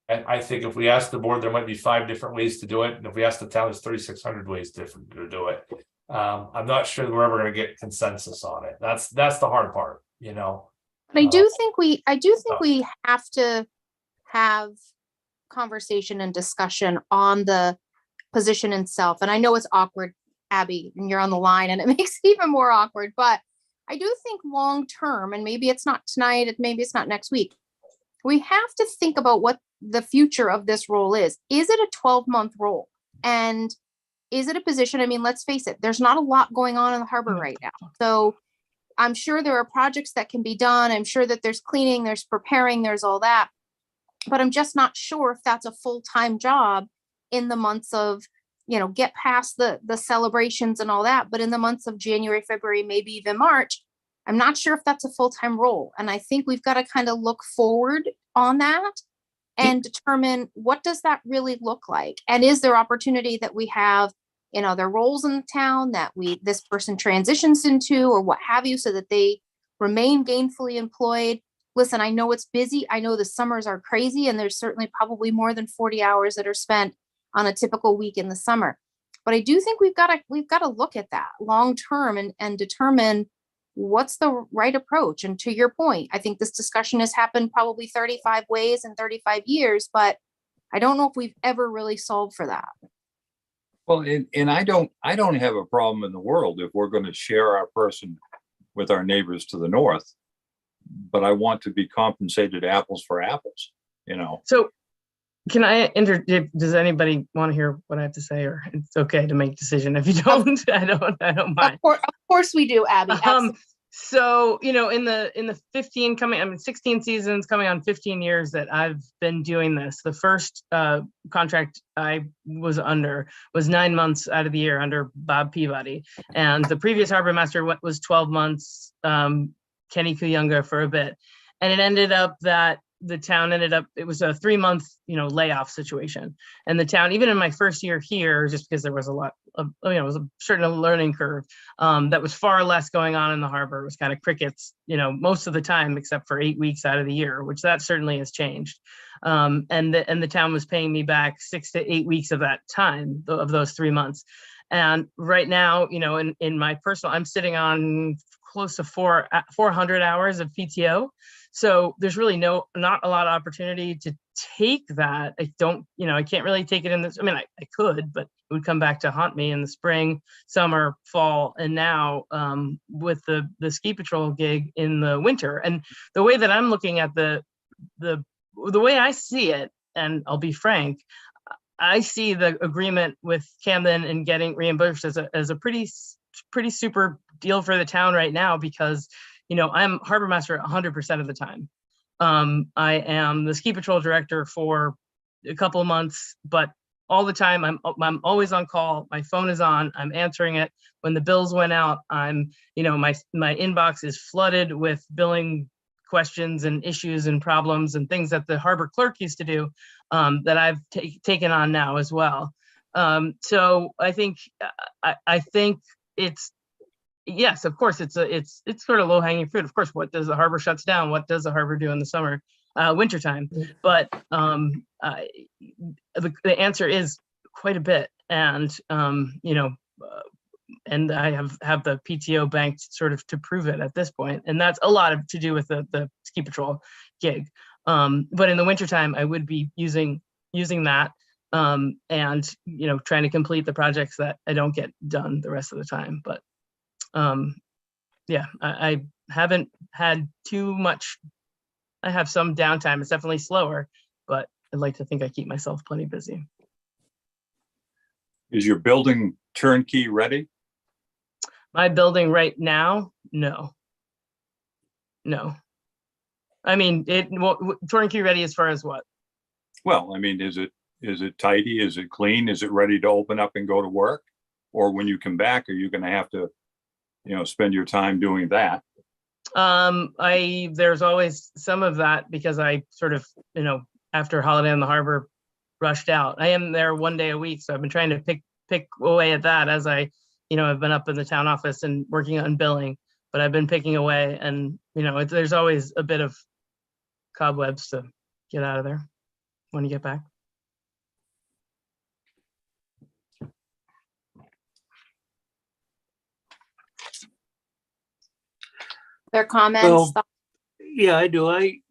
And I think if we ask the board, there might be 5 different ways to do it. And if we ask the town, there's 3,600 ways different to do it. I'm not sure we're ever going to get consensus on it. That's the hard part, you know. But I do think we have to have conversation and discussion on the position itself. And I know it's awkward, Abby, and you're on the line, and it makes it even more awkward. But I do think long term, and maybe it's not tonight, maybe it's not next week, we have to think about what the future of this role is. Is it a 12-month role? And is it a position? I mean, let's face it, there's not a lot going on in the harbor right now. So I'm sure there are projects that can be done. I'm sure that there's cleaning, there's preparing, there's all that. But I'm just not sure if that's a full-time job in the months of, you know, get past the celebrations and all that. But in the months of January, February, maybe even March, I'm not sure if that's a full-time role. And I think we've got to kind of look forward on that and determine what does that really look like? And is there opportunity that we have in other roles in the town that this person transitions into or what have you, so that they remain gainfully employed? Listen, I know it's busy. I know the summers are crazy, and there's certainly probably more than 40 hours that are spent on a typical week in the summer. But I do think we've got to look at that long term and determine what's the right approach. And to your point, I think this discussion has happened probably 35 ways in 35 years, but I don't know if we've ever really solved for that. Well, and I don't have a problem in the world if we're going to share our person with our neighbors to the north, but I want to be compensated apples for apples, you know. So can I does anybody want to hear what I have to say, or it's okay to make a decision? If you don't, I don't mind. Of course we do, Abby. So, you know, in the 16 seasons coming on 15 years that I've been doing this, the first contract I was under was 9 months out of the year under Bob Peabody. And the previous harbor master was 12 months, Kenny Kuyunga for a bit. And it ended up that the town ended up, it was a 3-month, layoff situation. And the town, even in my first year here, just because there was a lot of, it was a certain learning curve, that was far less going on in the harbor. It was kind of crickets, most of the time, except for 8 weeks out of the year, which that certainly has changed. And the town was paying me back 6 to 8 weeks of that time, of those 3 months. And right now, in my personal, I'm sitting on close to 400 hours of PTO. So there's really not a lot of opportunity to take that. I can't really take it in this. I mean, I could, but it would come back to haunt me in the spring, summer, fall, and now with the ski patrol gig in the winter. And the way that I'm looking at the way I see it, and I'll be frank, I see the agreement with Camden and getting reimbursed as a pretty super deal for the town right now, because I'm harbor master 100% of the time. I am the ski patrol director for a couple of months, but all the time I'm always on call. My phone is on. I'm answering it. When the bills went out, I'm my inbox is flooded with billing questions and issues and problems and things that the harbor clerk used to do, that I've taken on now as well. So I think it's, yes, of course, it's sort of low hanging fruit. Of course, what does the harbor shuts down? What does the harbor do in the summer, wintertime? But the answer is quite a bit. And, and I have the PTO banked sort of to prove it at this point. And that's a lot to do with the ski patrol gig. But in the wintertime, I would be using that and, trying to complete the projects that I don't get done the rest of the time. But yeah, I haven't had too much. I have some downtime. It's definitely slower, but I'd like to think I keep myself plenty busy. Is your building turnkey ready? My building right now, no. I mean, turnkey ready as far as what? Well, I mean, is it tidy? Is it clean? Is it ready to open up and go to work? Or when you come back, are you going to have to, spend your time doing that? There's always some of that, because I sort of, after Holiday on the Harbor rushed out. I am there 1 day a week, so I've been trying to pick away at that as I, I've been up in the town office and working on billing, but I've been picking away, and there's always a bit of cobwebs to get out of there when you get back. Their comments. Well, yeah, I do. I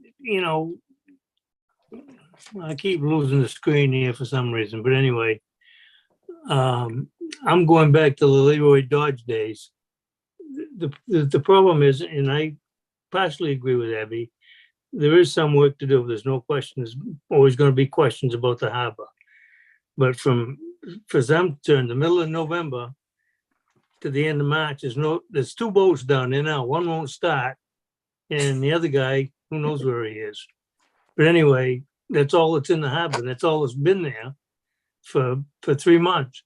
keep losing the screen here for some reason, but anyway, I'm going back to the Leroy Dodge days. The problem is, and I partially agree with Abby, there is some work to do. There's no question. There's always going to be questions about the harbor. But for them to in the middle of November to the end of March, there's 2 boats down there now. One won't start, and the other guy, who knows where he is. But anyway, that's all that's in the harbor. That's all that's been there for 3 months.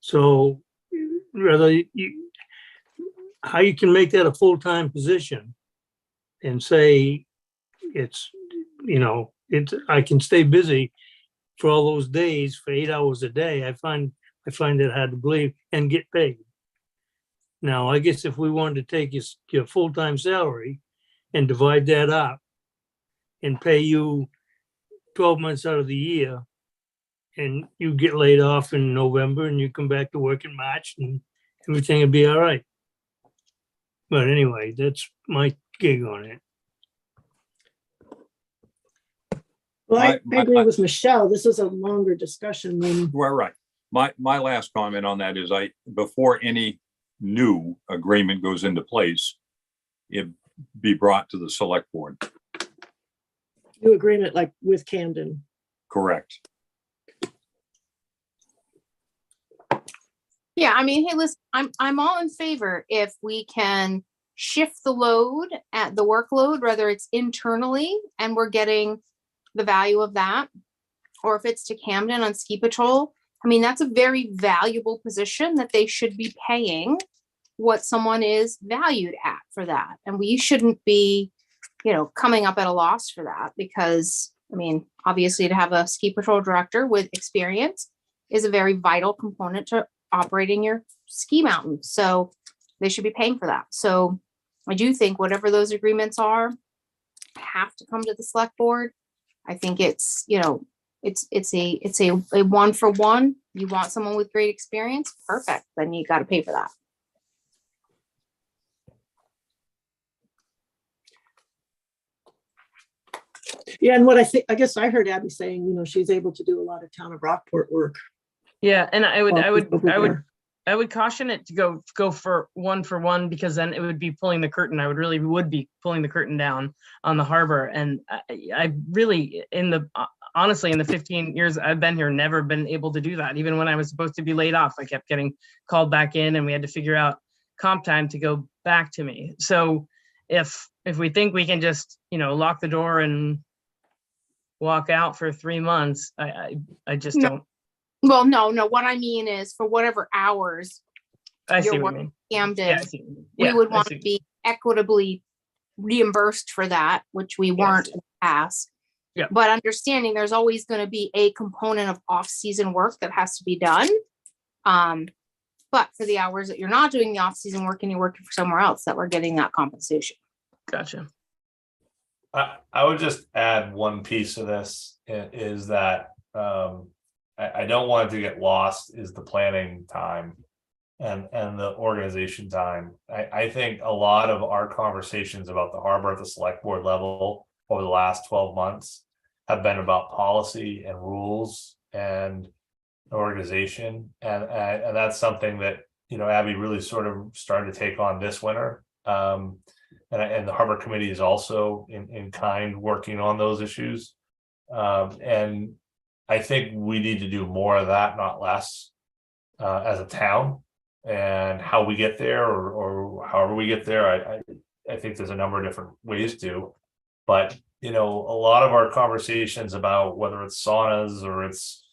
So how you can make that a full-time position and say I can stay busy for all those days for 8 hours a day, I find it hard to believe, and get paid. Now, I guess if we wanted to take your full-time salary and divide that up and pay you 12 months out of the year, and you get laid off in November and you come back to work in March, and everything will be all right. But anyway, that's my gig on it. Well, I agree with Michelle. This is a longer discussion than. Well, right. My last comment on that is before any new agreement goes into place, it be brought to the select board. New agreement like with Camden. Correct. Yeah, I mean, hey, listen, I'm all in favor if we can shift the load at the workload, whether it's internally and we're getting the value of that, or if it's to Camden on ski patrol. I mean, that's a very valuable position that they should be paying what someone is valued at for that. And we shouldn't be, coming up at a loss for that, because, I mean, obviously to have a ski patrol director with experience is a very vital component to operating your ski mountain. So they should be paying for that. So I do think whatever those agreements are have to come to the select board. I think it's a one for one. You want someone with great experience, perfect. Then you got to pay for that. Yeah, and I guess I heard Abby saying, she's able to do a lot of town of Rockport work. Yeah, and I over would there. caution it to go for one, because then it would be pulling the curtain. I would be pulling the curtain down on the harbor. And I really, honestly, in the 15 years I've been here, never been able to do that. Even when I was supposed to be laid off, I kept getting called back in, and we had to figure out comp time to go back to me. So if we think we can just, lock the door and walk out for 3 months, I just don't. Well, no. What I mean is, for whatever hours I see you're what you working mean. Camden, Yeah, I see what you mean. we Yeah, would I want see. to be equitably reimbursed for that, which we weren't in the past. Yeah. But understanding there's always going to be a component of off-season work that has to be done. But for the hours that you're not doing the off-season work and you're working for somewhere else, that we're getting that compensation. Gotcha. I would just add one piece of this is that I don't want it to get lost is the planning time and the organization time. I think a lot of our conversations about the harbor at the select board level over the last 12 months have been about policy and rules and organization. And that's something that, Abby really sort of started to take on this winter. And the harbor committee is also in kind working on those issues. And I think we need to do more of that, not less, as a town. And how we get there, or however we get there, I think there's a number of different ways to. But a lot of our conversations about whether it's saunas or it's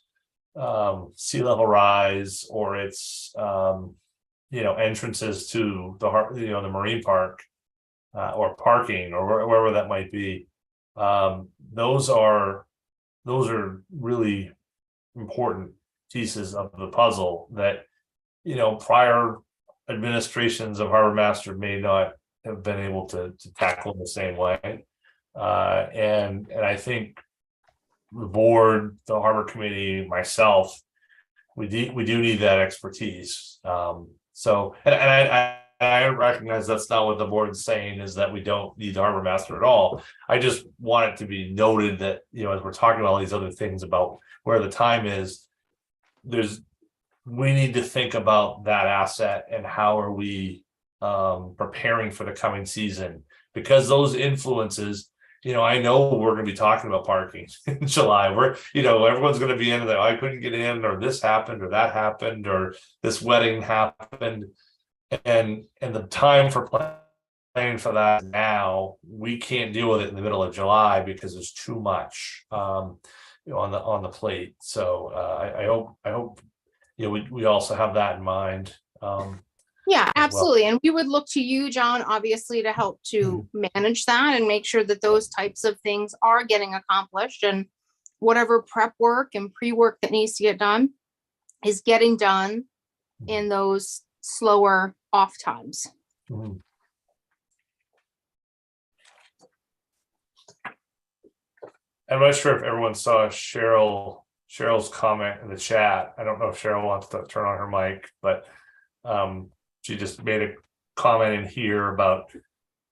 sea level rise or it's entrances to the the marine park. Or parking, or wherever that might be. Those are really important pieces of the puzzle that prior administrations of harbor master may not have been able to tackle in the same way. And I think the board, the harbor committee, myself, we do need that expertise. So I recognize that's not what the board's saying, is that we don't need the harbor master at all. I just want it to be noted that, as we're talking about all these other things about where the time is, we need to think about that asset and how are we preparing for the coming season, because those influences, I know we're going to be talking about parking in July. Everyone's going to be in there. I couldn't get in, or this happened, or that happened, or this wedding happened. And the time for planning for that now, we can't deal with it in the middle of July because there's too much on the plate. So I hope we also have that in mind. Yeah, well. absolutely. And we would look to you, John, obviously, to help to manage that and make sure that those types of things are getting accomplished, and whatever prep work and pre-work that needs to get done is getting done in those slower off times. Mhm. I'm not sure if everyone saw Cheryl's comment in the chat. I don't know if Cheryl wants to turn on her mic, but she just made a comment in here about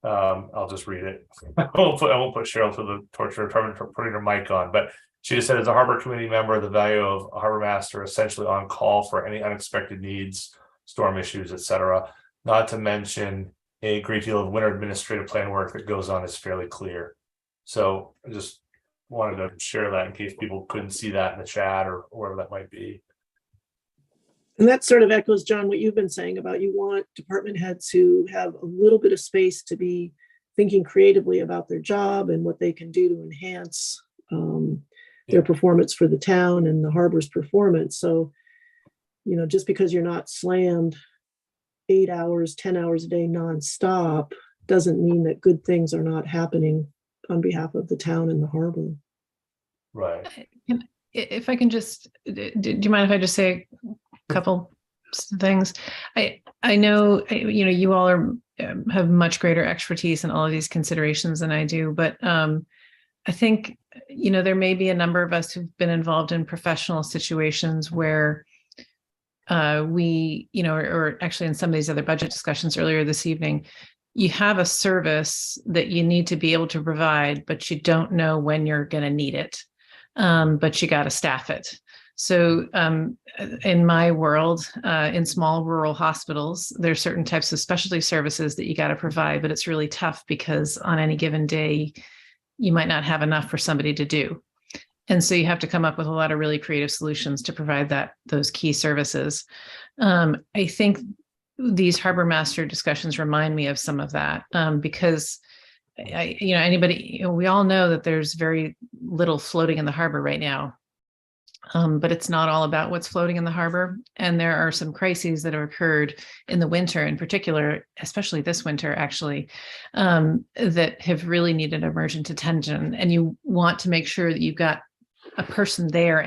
I'll just read it. I won't put Cheryl to the torture of putting her mic on, but she just said, as a harbor committee member, the value of a harbor master essentially on call for any unexpected needs, storm issues, etc. Not to mention a great deal of winter administrative plan work that goes on is fairly clear. So I just wanted to share that in case people couldn't see that in the chat or whatever that might be. And that sort of echoes, John, what you've been saying about you want department heads who have a little bit of space to be thinking creatively about their job and what they can do to enhance their performance for the town and the harbor's performance. So, just because you're not slammed 8 hours, 10 hours a day nonstop doesn't mean that good things are not happening on behalf of the town and the harbor. Right. If I can just, do you mind if I just say a couple things? I know, you all are have much greater expertise in all of these considerations than I do, but I think, there may be a number of us who've been involved in professional situations where we, or actually in some of these other budget discussions earlier this evening, you have a service that you need to be able to provide, but you don't know when you're going to need it. But you got to staff it. So in my world, in small rural hospitals, there's certain types of specialty services that you got to provide, but it's really tough because on any given day, you might not have enough for somebody to do. And so you have to come up with a lot of really creative solutions to provide those key services. I think these harbor master discussions remind me of some of that because we all know that there's very little floating in the harbor right now. But it's not all about what's floating in the harbor. And there are some crises that have occurred in the winter in particular, especially this winter, actually, that have really needed emergent attention. And you want to make sure that you've got a person there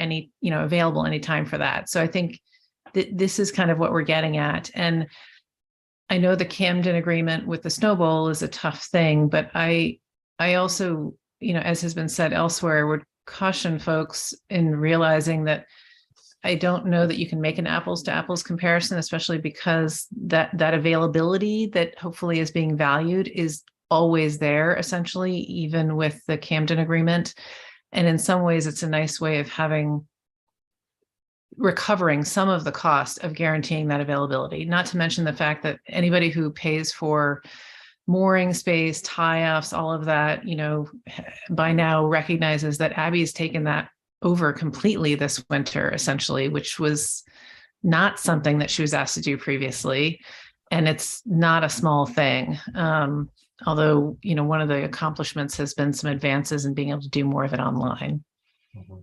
available anytime for that. So I think that this is kind of what we're getting at. And I know the Camden agreement with the Snow Bowl is a tough thing, but I also, as has been said elsewhere, would caution folks in realizing that I don't know that you can make an apples to apples comparison, especially because that availability that hopefully is being valued is always there, essentially, even with the Camden agreement. And in some ways, it's a nice way of recovering some of the cost of guaranteeing that availability, not to mention the fact that anybody who pays for mooring space, tie-offs, all of that, by now recognizes that Abby's taken that over completely this winter, essentially, which was not something that she was asked to do previously. And it's not a small thing. Although, one of the accomplishments has been some advances in being able to do more of it online. Mhm.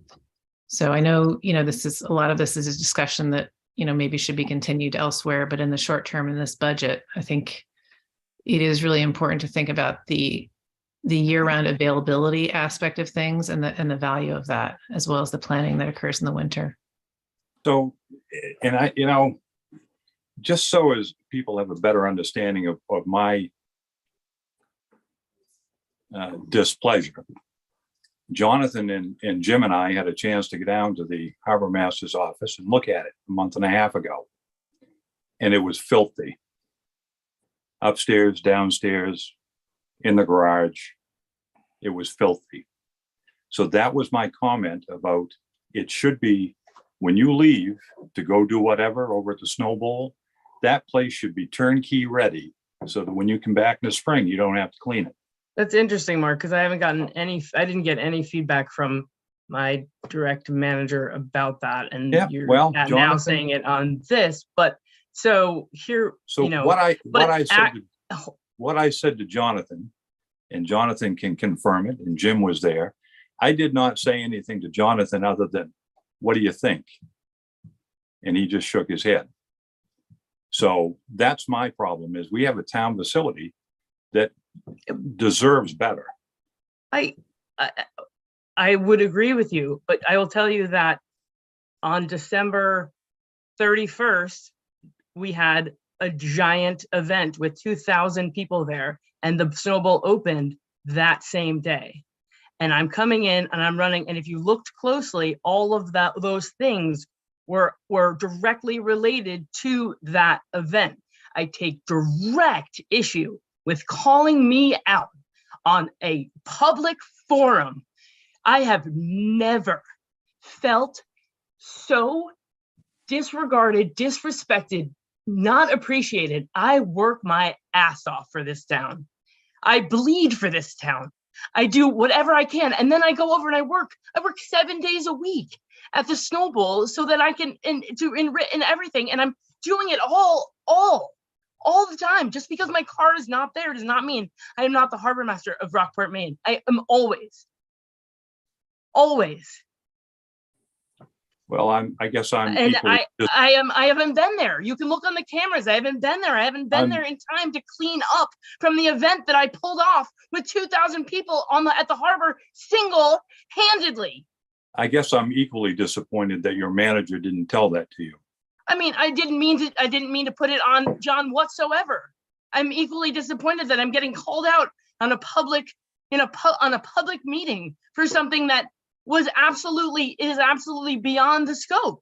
So I know, a lot of this is a discussion that, maybe should be continued elsewhere, but in the short term in this budget, I think it is really important to think about the year-round availability aspect of things and the value of that, as well as the planning that occurs in the winter. So, and I, just so as people have a better understanding of my displeasure, Jonathan and Jim and I had a chance to get down to the harbor master's office and look at it a month and a half ago. And it was filthy. Upstairs, downstairs, in the garage, it was filthy. So that was my comment about it should be when you leave to go do whatever over at the Snow Bowl, that place should be turnkey ready so that when you come back in the spring, you don't have to clean it. That's interesting, Mark, because I didn't get any feedback from my direct manager about that. And Yeah, you're well, now Jonathan, saying it on this, but so here, so what I said to Jonathan, and Jonathan can confirm it, and Jim was there. I did not say anything to Jonathan other than, what do you think? And he just shook his head. So that's my problem, is we have a town facility that deserves better. I would agree with you, but I will tell you that on December 31st, we had a giant event with 2,000 people there, and the Snow Bowl opened that same day. And I'm coming in and I'm running, and if you looked closely, all of those things were directly related to that event. I take direct issue with calling me out on a public forum. I have never felt so disregarded, disrespected, not appreciated. I work my ass off for this town. I bleed for this town. I do whatever I can. And then I go over and I work 7 days a week at the Snow Bowl so that I can do everything. And I'm doing it all the time. Just because my car is not there does not mean I am not the harbor master of Rockport, Maine. I am always. Well, I guess I'm And equally I haven't been there. You can look on the cameras. I haven't been there. I haven't been there in time to clean up from the event that I pulled off with 2,000 people at the harbor single-handedly. I guess I'm equally disappointed that your manager didn't tell that to you. I mean, I didn't mean to put it on John whatsoever. I'm equally disappointed that I'm getting called out on a public meeting for something that is absolutely beyond the scope.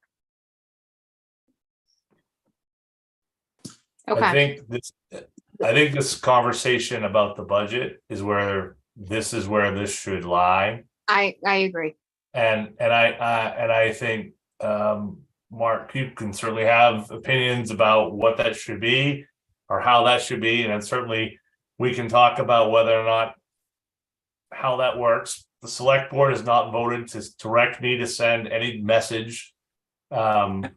Okay. I think this conversation about the budget is where this should lie. I agree. And I think, Mark, you can certainly have opinions about what that should be or how that should be. And then certainly we can talk about whether or not how that works. The select board has not voted to direct me to send any message. Are you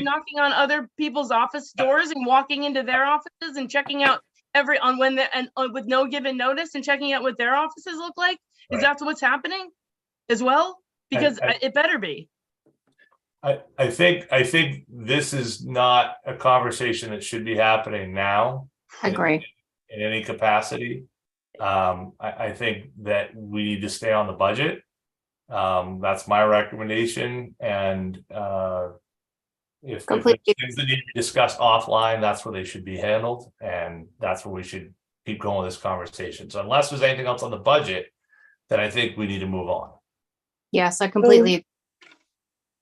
knocking on other people's office doors and walking into their offices and checking out with no given notice and checking out what their offices look like? Is that what's happening as well? Because it better be. I think this is not a conversation that should be happening now. I agree. In any capacity. I think that we need to stay on the budget. That's my recommendation. And if there's things that need to be discussed offline, that's where they should be handled. And that's where we should keep going with this conversation. So unless there's anything else on the budget, then I think we need to move on. Yes, I completely.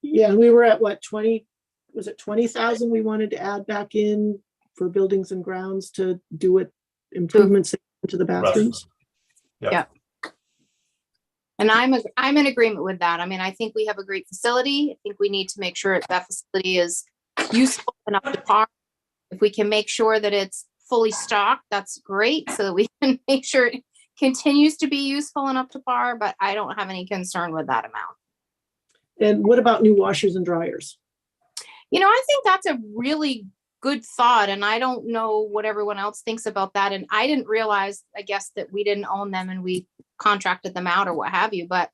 Yeah, we were at what, 20, was it 20,000 we wanted to add back in for buildings and grounds to do it, improvements into the bathrooms? Yeah. And I'm in agreement with that. I mean, I think we have a great facility. I think we need to make sure that facility is useful and up to par. If we can make sure that it's fully stocked, that's great, so that we can make sure it continues to be useful and up to par, but I don't have any concern with that amount. And what about new washers and dryers? I think that's a really good thought, and I don't know what everyone else thinks about that. And I didn't realize, I guess, that we didn't own them and we contracted them out or what have you, but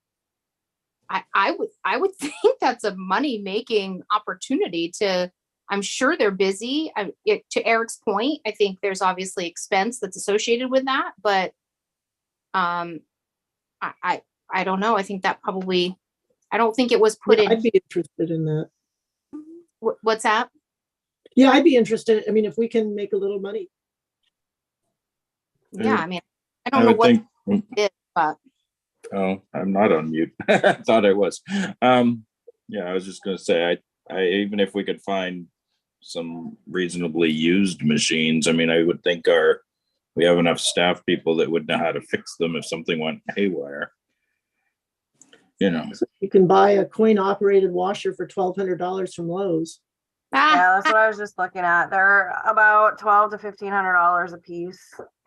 I would think that's a money-making opportunity I'm sure they're busy. To Eric's point, I think there's obviously expense that's associated with that, but I don't know. I think that probably, I don't think it was put in. I'd be interested in that. What's that? Yeah, I'd be interested. I mean, if we can make a little money. Yeah, I mean, I don't know what it is, but. Oh, I'm not on mute. I thought I was. Yeah, I was just going to say, I even if we could find some reasonably used machines, I mean, I would think we have enough staff people that would know how to fix them if something went haywire. You can buy a coin-operated washer for $1,200 from Lowe's. Yeah, that's what I was just looking at. They're about $1,200 to $1,500 a piece.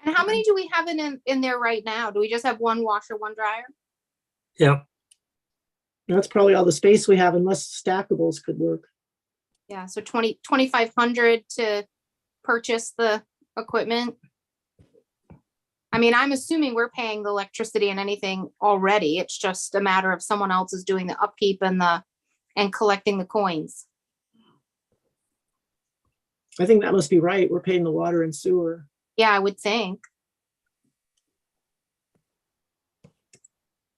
And how many do we have in there right now? Do we just have one washer, one dryer? Yeah. That's probably all the space we have, unless stackables could work. Yeah, so 2,500 to purchase the equipment. I mean, I'm assuming we're paying the electricity and anything already. It's just a matter of someone else is doing the upkeep and collecting the coins. I think that must be right. We're paying the water and sewer. Yeah, I would think.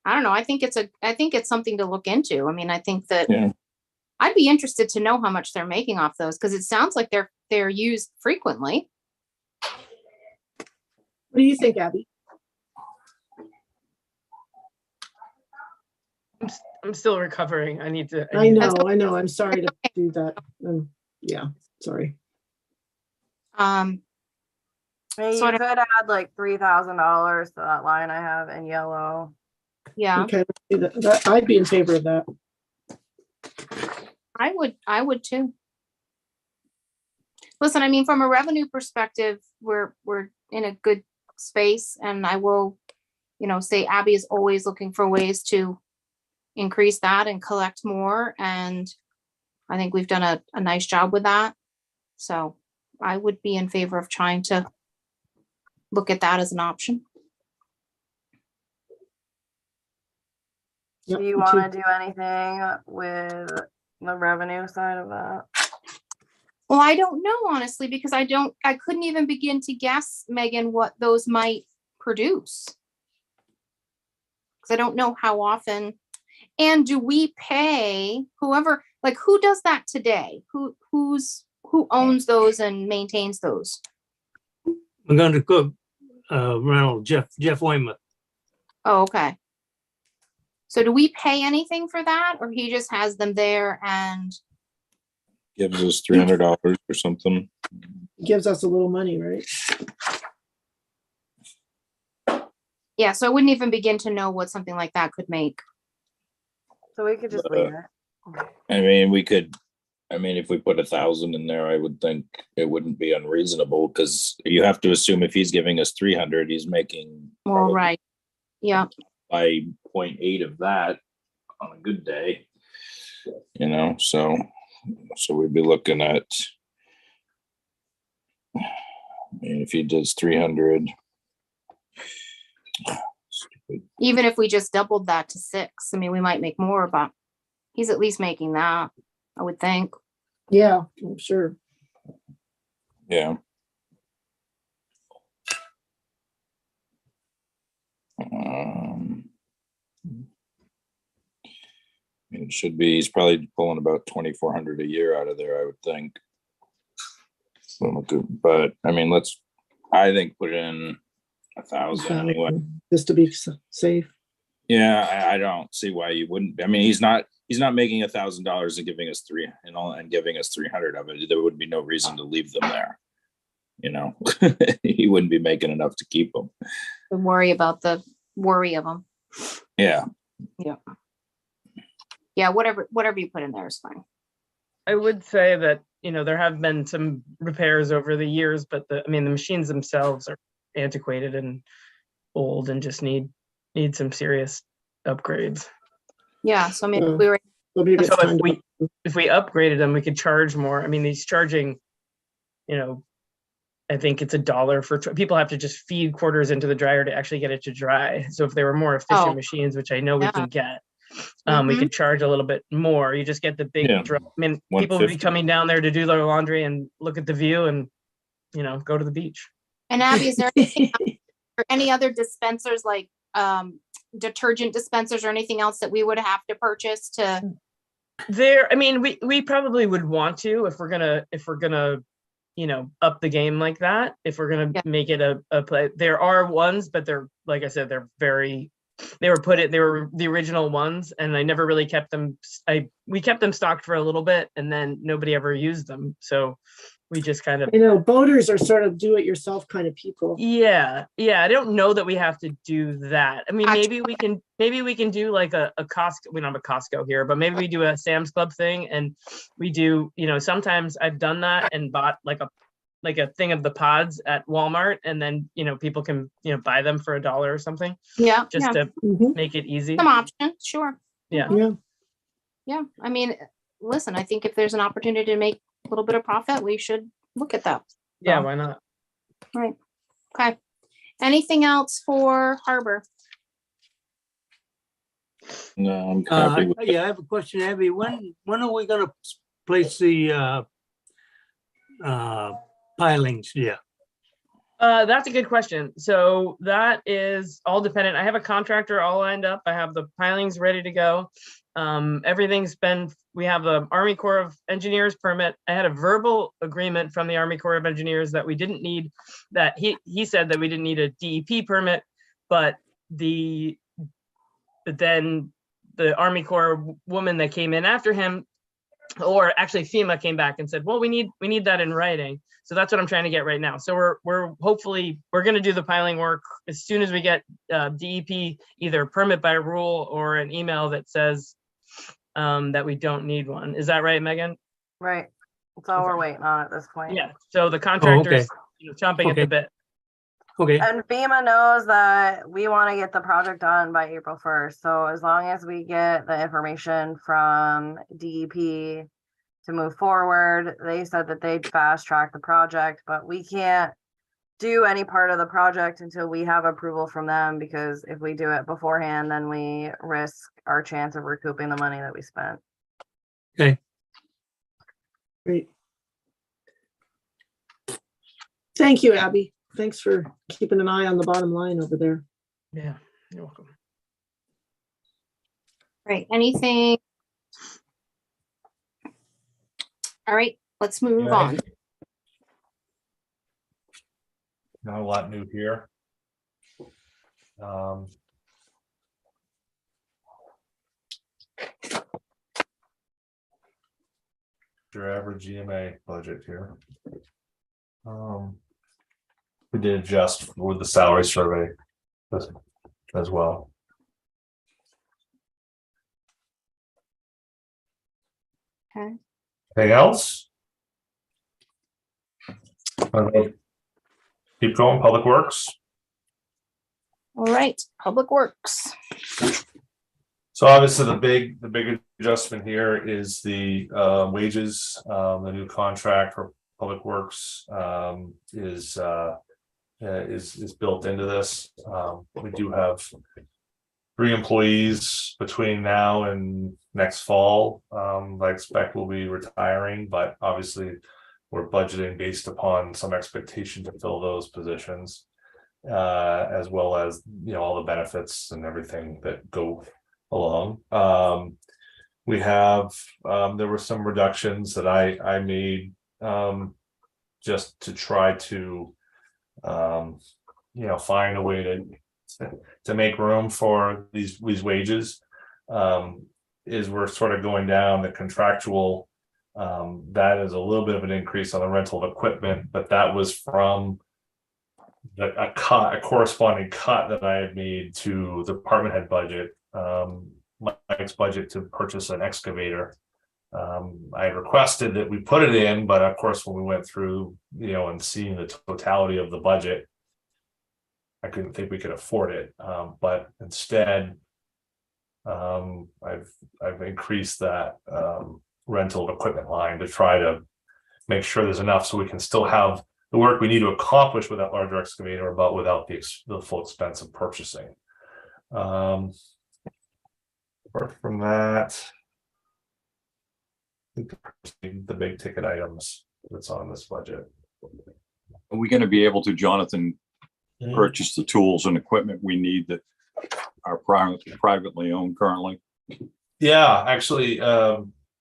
I don't know. I think it's something to look into. I mean, I think that I'd be interested to know how much they're making off those, because it sounds like they're used frequently. What do you think, Abby? I'm still recovering. I know. I'm sorry to do that. Yeah, sorry. You could add like $3,000 to that line I have in yellow. Yeah. Okay, let's do that. I'd be in favor of that. I would too. Listen, I mean, from a revenue perspective, we're in a good space, and I will, say Abby is always looking for ways to increase that and collect more. And I think we've done a nice job with that. So I would be in favor of trying to look at that as an option. Yep, Do you me want too. to do anything with the revenue side of that? Well, I don't know, honestly, because I couldn't even begin to guess, Megan, what those might produce. Because I don't know how often. And do we pay whoever, like, who does that today? Who owns those and maintains those? I'm going to cook, Ronald, Jeff Weymouth. Oh, okay. So do we pay anything for that, or he just has them there and, Gives us $300 or something. Gives us a little money, right? yeah, so I wouldn't even begin to know what something like that could make. So we could just leave it. I mean, we could, I mean, if we put 1,000 in there, I would think it wouldn't be unreasonable, because you have to assume if he's giving us 300, he's making Well, probably right. Yeah. by 0.8 of that on a good day, you know, so we'd be looking at, I mean, if he does 300. Even if we just doubled that to 6, I mean, we might make more, but he's at least making that, I would think. Yeah, I'm sure. Yeah. It should be, he's probably pulling about 2,400 a year out of there, I would think. But I mean, I think put in 1,000 anyway. Just to be safe. Yeah, I don't see why you wouldn't. I mean, he's not making $1,000 and giving us and giving us 300 of it. There would be no reason to leave them there. You know, he wouldn't be making enough to keep them. Don't worry about the worry of them. Yeah. Yeah. Yeah, whatever you put in there is fine. I would say that, you know, there have been some repairs over the years, but the machines themselves are antiquated and old and just need some serious upgrades. Yeah, so I mean, Yeah. we were, So maybe it's So time if we upgraded them, we could charge more. I mean, he's charging, you know, I think it's $1 for people have to just feed quarters into the dryer to actually get it to dry. So if they were more efficient Oh. machines, which I know we Yeah. can get, we could charge a little bit more. You just get the big Yeah. drum. I mean, people would be 150. coming down there to do their laundry and look at the view and, you know, go to the beach. and Abby, is there any other dispensers, like detergent dispensers or anything else that we would have to purchase to? There, I mean, we probably would want to, if we're gonna, you know, up the game like that, if we're gonna make it a play. There are ones, but they're, like I said, they were the original ones, and I never really kept them. We kept them stocked for a little bit, and then nobody ever used them. So we just kind of, You know, boaters are sort of do-it-yourself kind of people. yeah. I don't know that we have to do that. I mean, maybe we can do like a Costco. We don't have a Costco here, but maybe we do a Sam's Club thing, and we do, you know, sometimes I've done that and bought like a thing of the pods at Walmart, and then, you know, people can, you know, buy them for $1 or something, Yeah. just to Mhm. make it easy. Some options, sure. Yeah. Yeah. Yeah, I mean, listen, I think if there's an opportunity to make a little bit of profit, we should look at that. Yeah, So, why not? right. Okay. Anything else for Harbor? No, I'm happy with Yeah, I have a question, Abby. When are we gonna place the pilings? Yeah. That's a good question. So that is all dependent. I have a contractor all lined up. I have the pilings ready to go. We have the Army Corps of Engineers permit. I had a verbal agreement from the Army Corps of Engineers that we didn't need, that he said that we didn't need a DEP permit, but then the Army Corps woman that came in after him, or actually FEMA, came back and said, well, we need that in writing. So that's what I'm trying to get right now. So we're hopefully going to do the piling work as soon as we get DEP, either permit by rule or an email that says that we don't need one. Is that right, Megan? Right. That's all we're waiting on at this point. Yeah. So the contractor's chomping at the Okay. bit. Okay. And FEMA knows that we want to get the project done by April 1st. So as long as we get the information from DEP to move forward, they said that they'd fast track the project, but we can't do any part of the project until we have approval from them, because if we do it beforehand, then we risk our chance of recouping the money that we spent. Great. Thank you, Abby. Thanks for keeping an eye on the bottom line over there. Yeah, you're welcome. Right, anything? All right, let's move on. Not a lot new here. Your average EMA budget here. We did adjust with the salary survey as well. Okay. Anything else? Keep going, Public Works. All right, Public Works. So obviously the big adjustment here is the wages. The new contract for Public Works is built into this. We do have 3 employees between now and next fall. I expect will be retiring, but obviously we're budgeting based upon some expectation to fill those positions, as well as, you know, all the benefits and everything that go along. We have there were some reductions that I made just to try to you know, find a way to make room for these wages. Is we're sort of going down the contractual, that is a little bit of an increase on the rental of equipment, but that was from a corresponding cut that I had made to the department head budget, Mike's budget, to purchase an excavator. I requested that we put it in, but of course, when we went through, you know, and seeing the totality of the budget, I couldn't think we could afford it. But instead, I've increased that rental equipment line to try to make sure there's enough so we can still have the work we need to accomplish with that larger excavator, but without the full expense of purchasing. Apart from that, I think the big ticket items that's on this budget. Are we going to be able to, Jonathan, purchase the tools and equipment we need that are privately owned currently? Yeah, actually,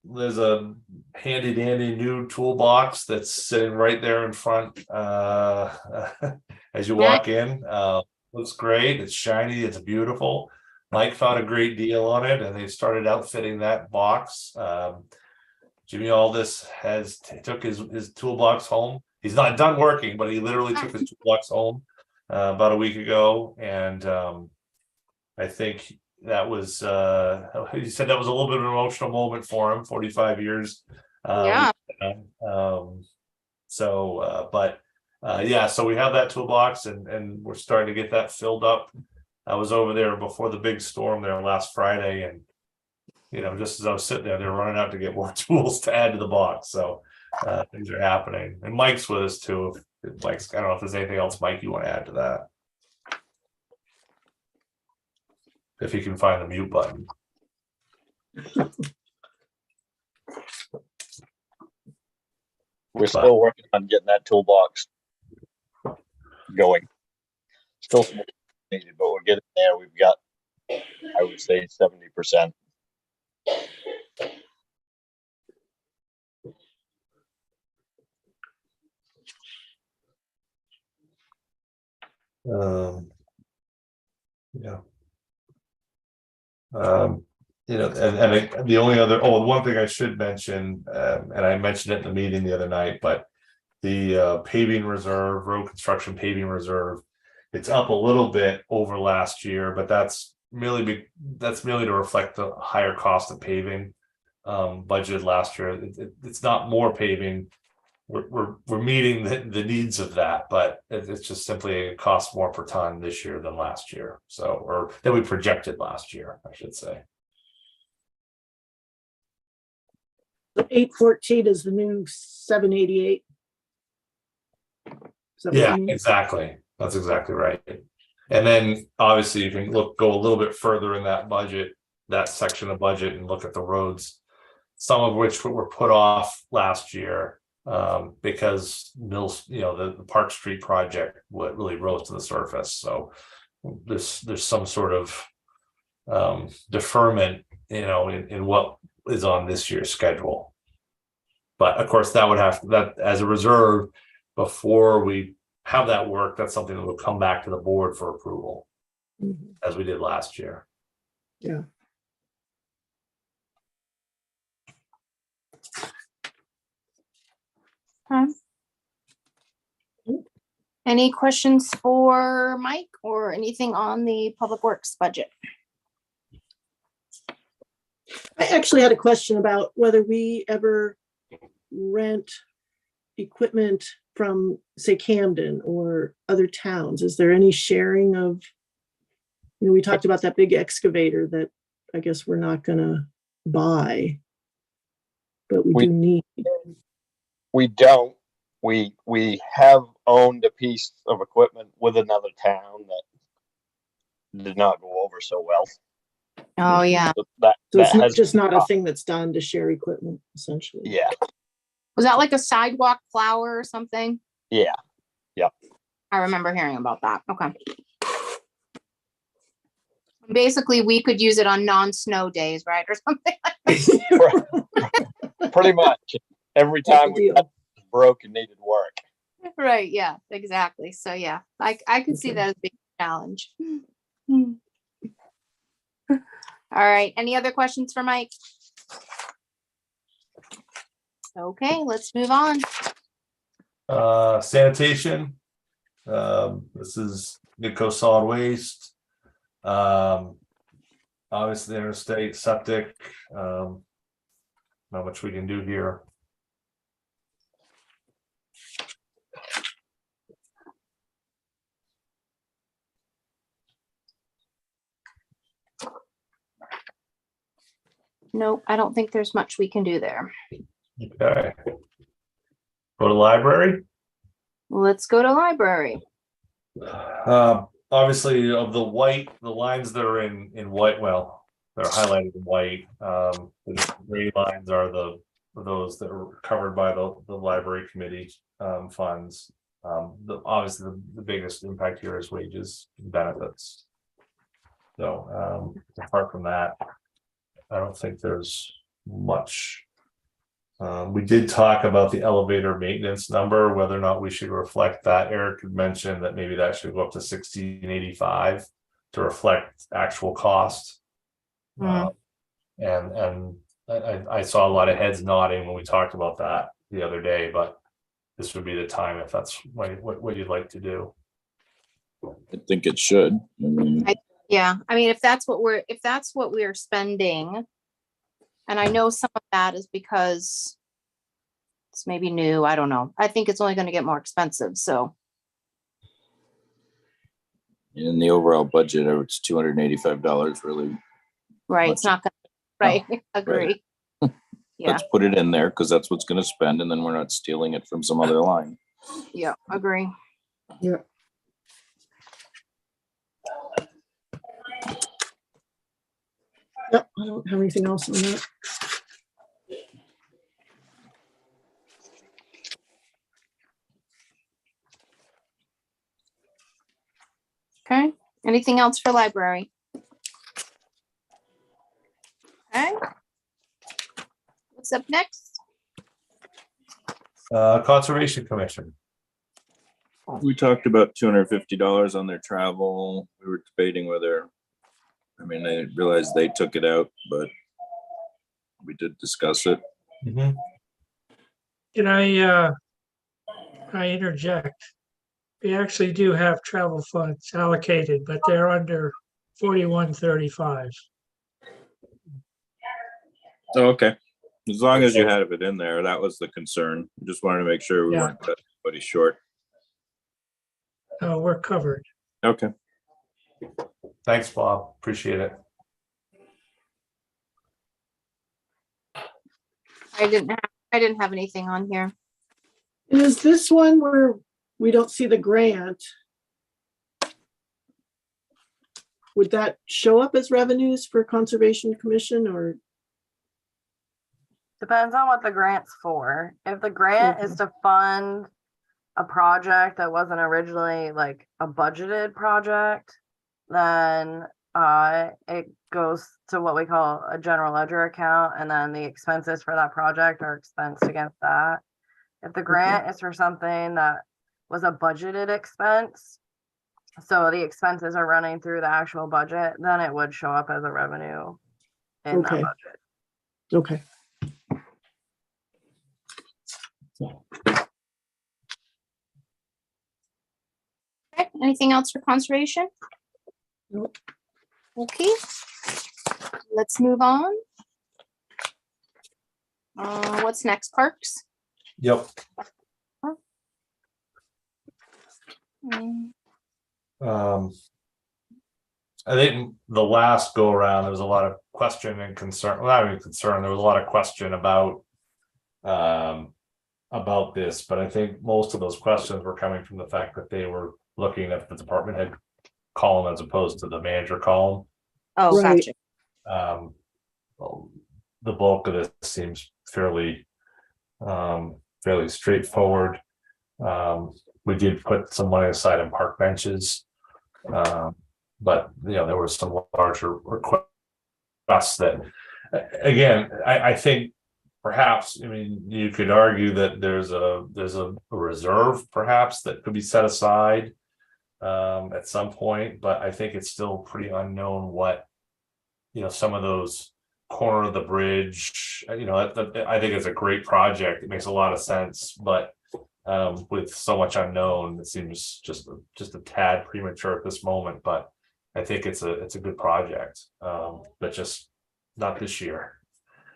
there's a handy dandy new toolbox that's sitting right there in front as you walk in. Looks great. It's shiny. It's beautiful. Mike found a great deal on it, and they started outfitting that box. Jimmy Aldis took his toolbox home. He's not done working, but he literally took his toolbox home about a week ago, and I think that was he said that was a little bit of an emotional moment for him. 45 years. Yeah. Yeah, so we have that toolbox, and we're starting to get that filled up. I was over there before the big storm there last Friday, and you know, just as I was sitting there, they're running out to get more tools to add to the box. So things are happening, and Mike's with us too. Mike's, I don't know if there's anything else, Mike, you want to add to that. If you can find the mute button. We're still working on getting that toolbox going. Still some needed, but we're getting there. We've got, I would say, 70%. Yeah. You know, and the only other, one thing I should mention, and I mentioned it in the meeting the other night, but the paving reserve, road construction paving reserve, it's up a little bit over last year, but that's merely to reflect the higher cost of paving budgeted last year. It's not more paving. We're meeting the needs of that, but it's just simply it costs more per ton this year than last year. So, or than we projected last year, I should say. The 814 is the new 788. Is that what you Yeah, mean? exactly. That's exactly right. And then obviously you can go a little bit further in that budget, that section of budget, and look at the roads, some of which were put off last year because Mills, the Park Street project, what really rose to the surface. So there's some sort of deferment, in what is on this year's schedule. But of course, that would have that as a reserve before we have that work. That's something that will come back to the board for approval, as we did last year. Yeah. Any questions for Mike or anything on the Public Works budget? I actually had a question about whether we ever rent equipment from, say, Camden or other towns. Is there any sharing of, we talked about that big excavator that I guess we're not gonna buy, but we do need. We don't. We have owned a piece of equipment with another town that did not go over so well. Oh, yeah. So it's not, just not a thing that's done to share equipment, essentially. Yeah. Was that like a sidewalk plower or something? Yeah. Yep. I remember hearing about that. Okay. Basically, we could use it on non-snow days, right? Or something. Pretty much. Every time we broke and needed work. Right. Yeah, exactly. So yeah, I can see that as a big challenge. All right. Any other questions for Mike? Okay, let's move on. Sanitation. This is Midco Solid Waste. Obviously interstate septic. Not much we can do here. Nope, I don't think there's much we can do there. Okay. Go to library. Let's go to library. Obviously of the lines that are in white, well, they're highlighted in white. The gray lines are those that are covered by the library committee funds. Obviously the biggest impact here is wages and benefits. So apart from that, I don't think there's much. We did talk about the elevator maintenance number, whether or not we should reflect that. Eric had mentioned that maybe that should go up to 1685 to reflect actual cost. And I saw a lot of heads nodding when we talked about that the other day, but this would be the time if that's what you'd like to do. I think it should. Yeah, I mean, if that's what we're spending, and I know some of that is because it's maybe new, I don't know. I think it's only going to get more expensive, so. In the overall budget, it's $285 really. Right, much. it's not gonna, right, agree. Yeah, Let's put it in there because that's what's going to spend, and then we're not stealing it from some other line. yeah, agree. Yeah. Yep, I don't have anything else on that. Okay, anything else for library? Okay. What's up next? Conservation Commission. We talked about $250 on their travel. We were debating whether, I realized they took it out, but we did discuss it. Can I interject? We actually do have travel funds allocated, but they're under 4135. Oh, okay. As long as you had it in there, that was the concern. Just wanted to make sure we weren't cutting anybody short. We're covered. Okay. Thanks, Bob. Appreciate it. I didn't have anything on here. Is this one where we don't see the grant, would that show up as revenues for Conservation Commission or? Depends on what the grant's for. If the grant is to fund a project that wasn't originally like a budgeted project, then it goes to what we call a general ledger account, and then the expenses for that project are expensed against that. If the grant is for something that was a budgeted expense, so the expenses are running through the actual budget, then it would show up as a revenue in that Okay. budget. Okay. Okay, anything else for conservation? Nope. Okay, let's move on. What's next? Parks? Yep. Mm, I think the last go around, there was a lot of question and concern, well, not even concern, there was a lot of question about this, but I think most of those questions were coming from the fact that they were looking at the department head column as opposed to the manager column. Oh, Right. gotcha. Well, the bulk of this seems fairly straightforward. We did put some money aside in park benches. But there was some larger requests that, again, I think perhaps, I mean, you could argue that there's a reserve perhaps that could be set aside at some point, but I think it's still pretty unknown what, some of those corner of the bridge, I think it's a great project. It makes a lot of sense, but with so much unknown, it seems just a tad premature at this moment, but I think it's a good project, but just not this year.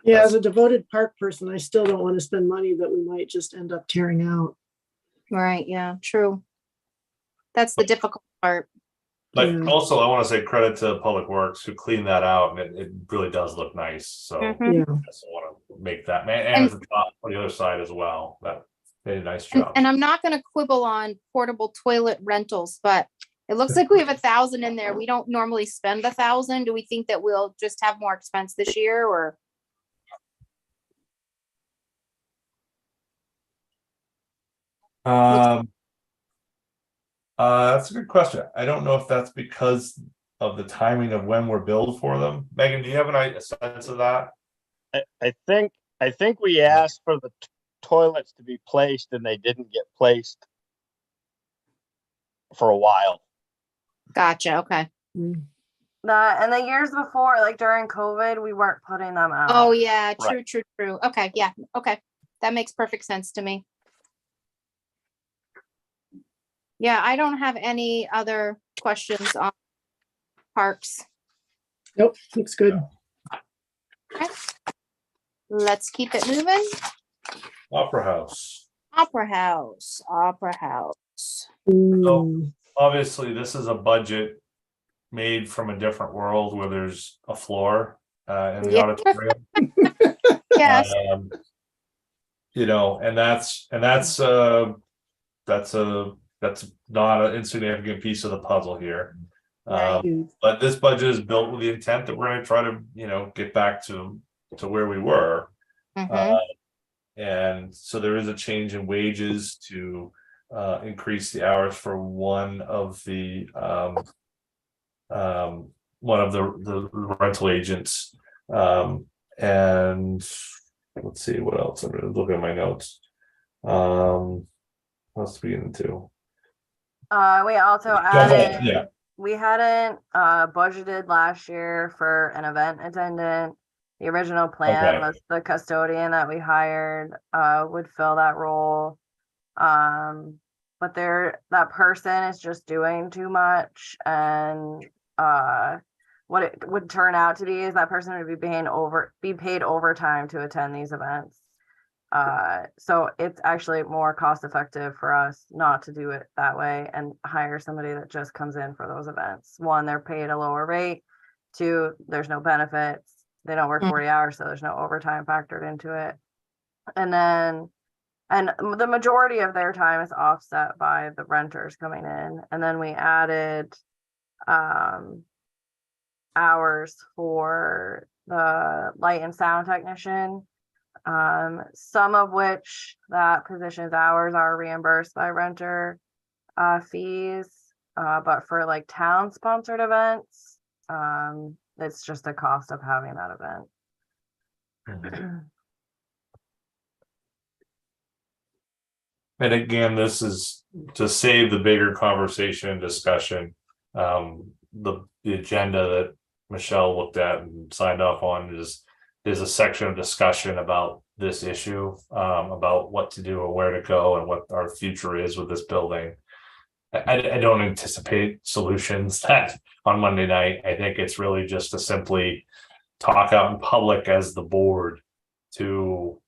Yeah, as a devoted park person, I still don't want to spend money that we might just end up tearing out. Right, yeah, true. That's the difficult part. But Yeah. also, I want to say credit to Public Works who cleaned that out, and it really does look nice. So Mhm. Yeah. I just want to make that, and at the top on the other side as well. That they did a nice job. And I'm not gonna quibble on portable toilet rentals, but it looks like we have 1,000 in there. We don't normally spend 1,000. Do we think that we'll just have more expense this year, or? That's a good question. I don't know if that's because of the timing of when we're billed for them. Megan, do you have a sense of that? I think we asked for the toilets to be placed and they didn't get placed for a while. Gotcha, okay. Mm. And the years before, like during COVID, we weren't putting them out. Oh, yeah, true, Right. true. Okay, yeah, okay. That makes perfect sense to me. Yeah, I don't have any other questions on parks. Nope, looks good. Okay. Let's keep it moving. Opera House. Opera House. Mm. Obviously, this is a budget made from a different world where there's a floor in the Yeah. auditorium. Yes, And that's not an insignificant piece of the puzzle here. Right. But this budget is built with the intent that we're going to try to, get back to where we were. Mhm. And so there is a change in wages to increase the hours for one of the rental agents. And let's see what else. I'm going to look at my notes. What's to be into? We also added, Yeah. we hadn't budgeted last year for an event attendant. The original plan Okay. was the custodian that we hired would fill that role. But that person is just doing too much, and what it would turn out to be is that person would be paid overtime to attend these events. So it's actually more cost effective for us not to do it that way and hire somebody that just comes in for those events. One, they're paid a lower rate. Two, there's no benefits. They don't work 40 hours, so there's no overtime factored into it. And then And the majority of their time is offset by the renters coming in. And then we added hours for the light and sound technician, some of which that position's hours are reimbursed by renter fees, but for like town sponsored events, it's just a cost of having that event. And again, this is to save the bigger conversation and discussion. The agenda that Michelle looked at and signed off on is a section of discussion about this issue, about what to do or where to go and what our future is with this building. I don't anticipate solutions that on Monday night. I think it's really just to simply talk out in public as the board to,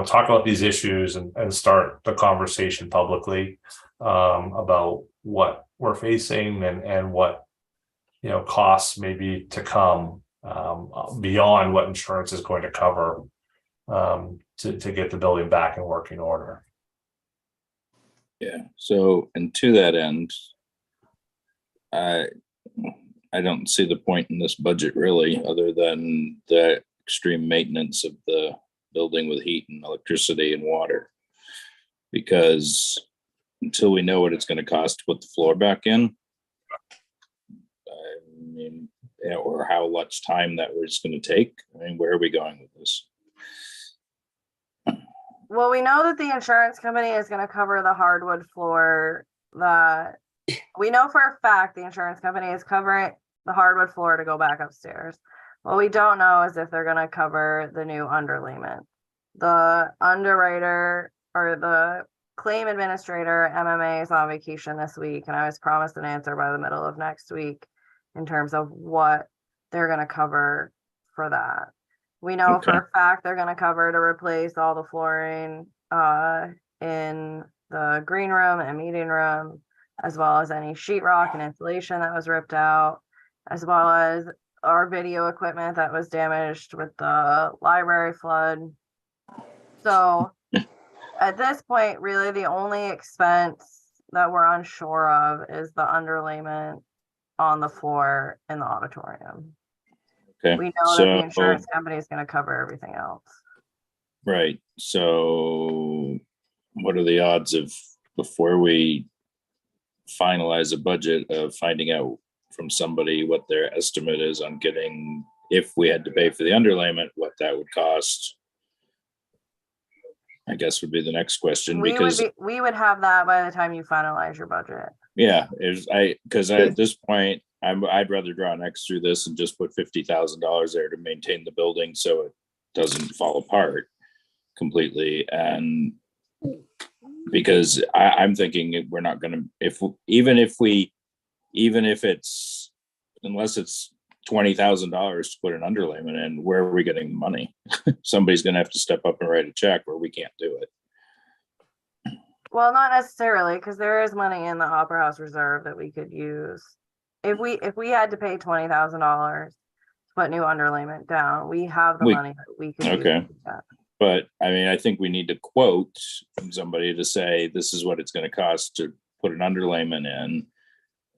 talk about these issues and start the conversation publicly about what we're facing and what, costs may be to come beyond what insurance is going to cover to get the building back in working order. Yeah, so, and to that end, I don't see the point in this budget really, other than the extreme maintenance of the building with heat and electricity and water. Because until we know what it's going to cost to put the floor back in, or how much time that was going to take, where are we going with this? Well, we know that the insurance company is going to cover the hardwood floor. We know for a fact the insurance company is covering the hardwood floor to go back upstairs. What we don't know is if they're going to cover the new underlayment. The underwriter or the claim administrator, MMA, is on vacation this week, and I was promised an answer by the middle of next week in terms of what they're going to cover for that. We know for a fact they're going to cover to replace all the flooring in the green room and meeting room, as well as any sheetrock and insulation that was ripped out, as well as our video equipment that was damaged with the library flood. So at this point, really the only expense that we're unsure of is the underlayment on the floor in the auditorium. Okay. We know that the insurance company is going to cover everything else. Right. So what are the odds of, before we finalize a budget, of finding out from somebody what their estimate is on getting, if we had to pay for the underlayment, what that would cost? I guess would be the next question, because we would have that by the time you finalize your budget. yeah, because at this point, I'd rather draw an X through this and just put $50,000 there to maintain the building so it doesn't fall apart completely. And because I'm thinking we're not going to, even if it's, unless it's $20,000 to put an underlayment in, where are we getting the money? Somebody's going to have to step up and write a check, or we can't do it. Well, not necessarily, because there is money in the Opera House reserve that we could use. If we had to pay $20,000 to put new underlayment down, we have the money that we could use. Okay. But I think we need to quote from somebody to say, this is what it's going to cost to put an underlayment in,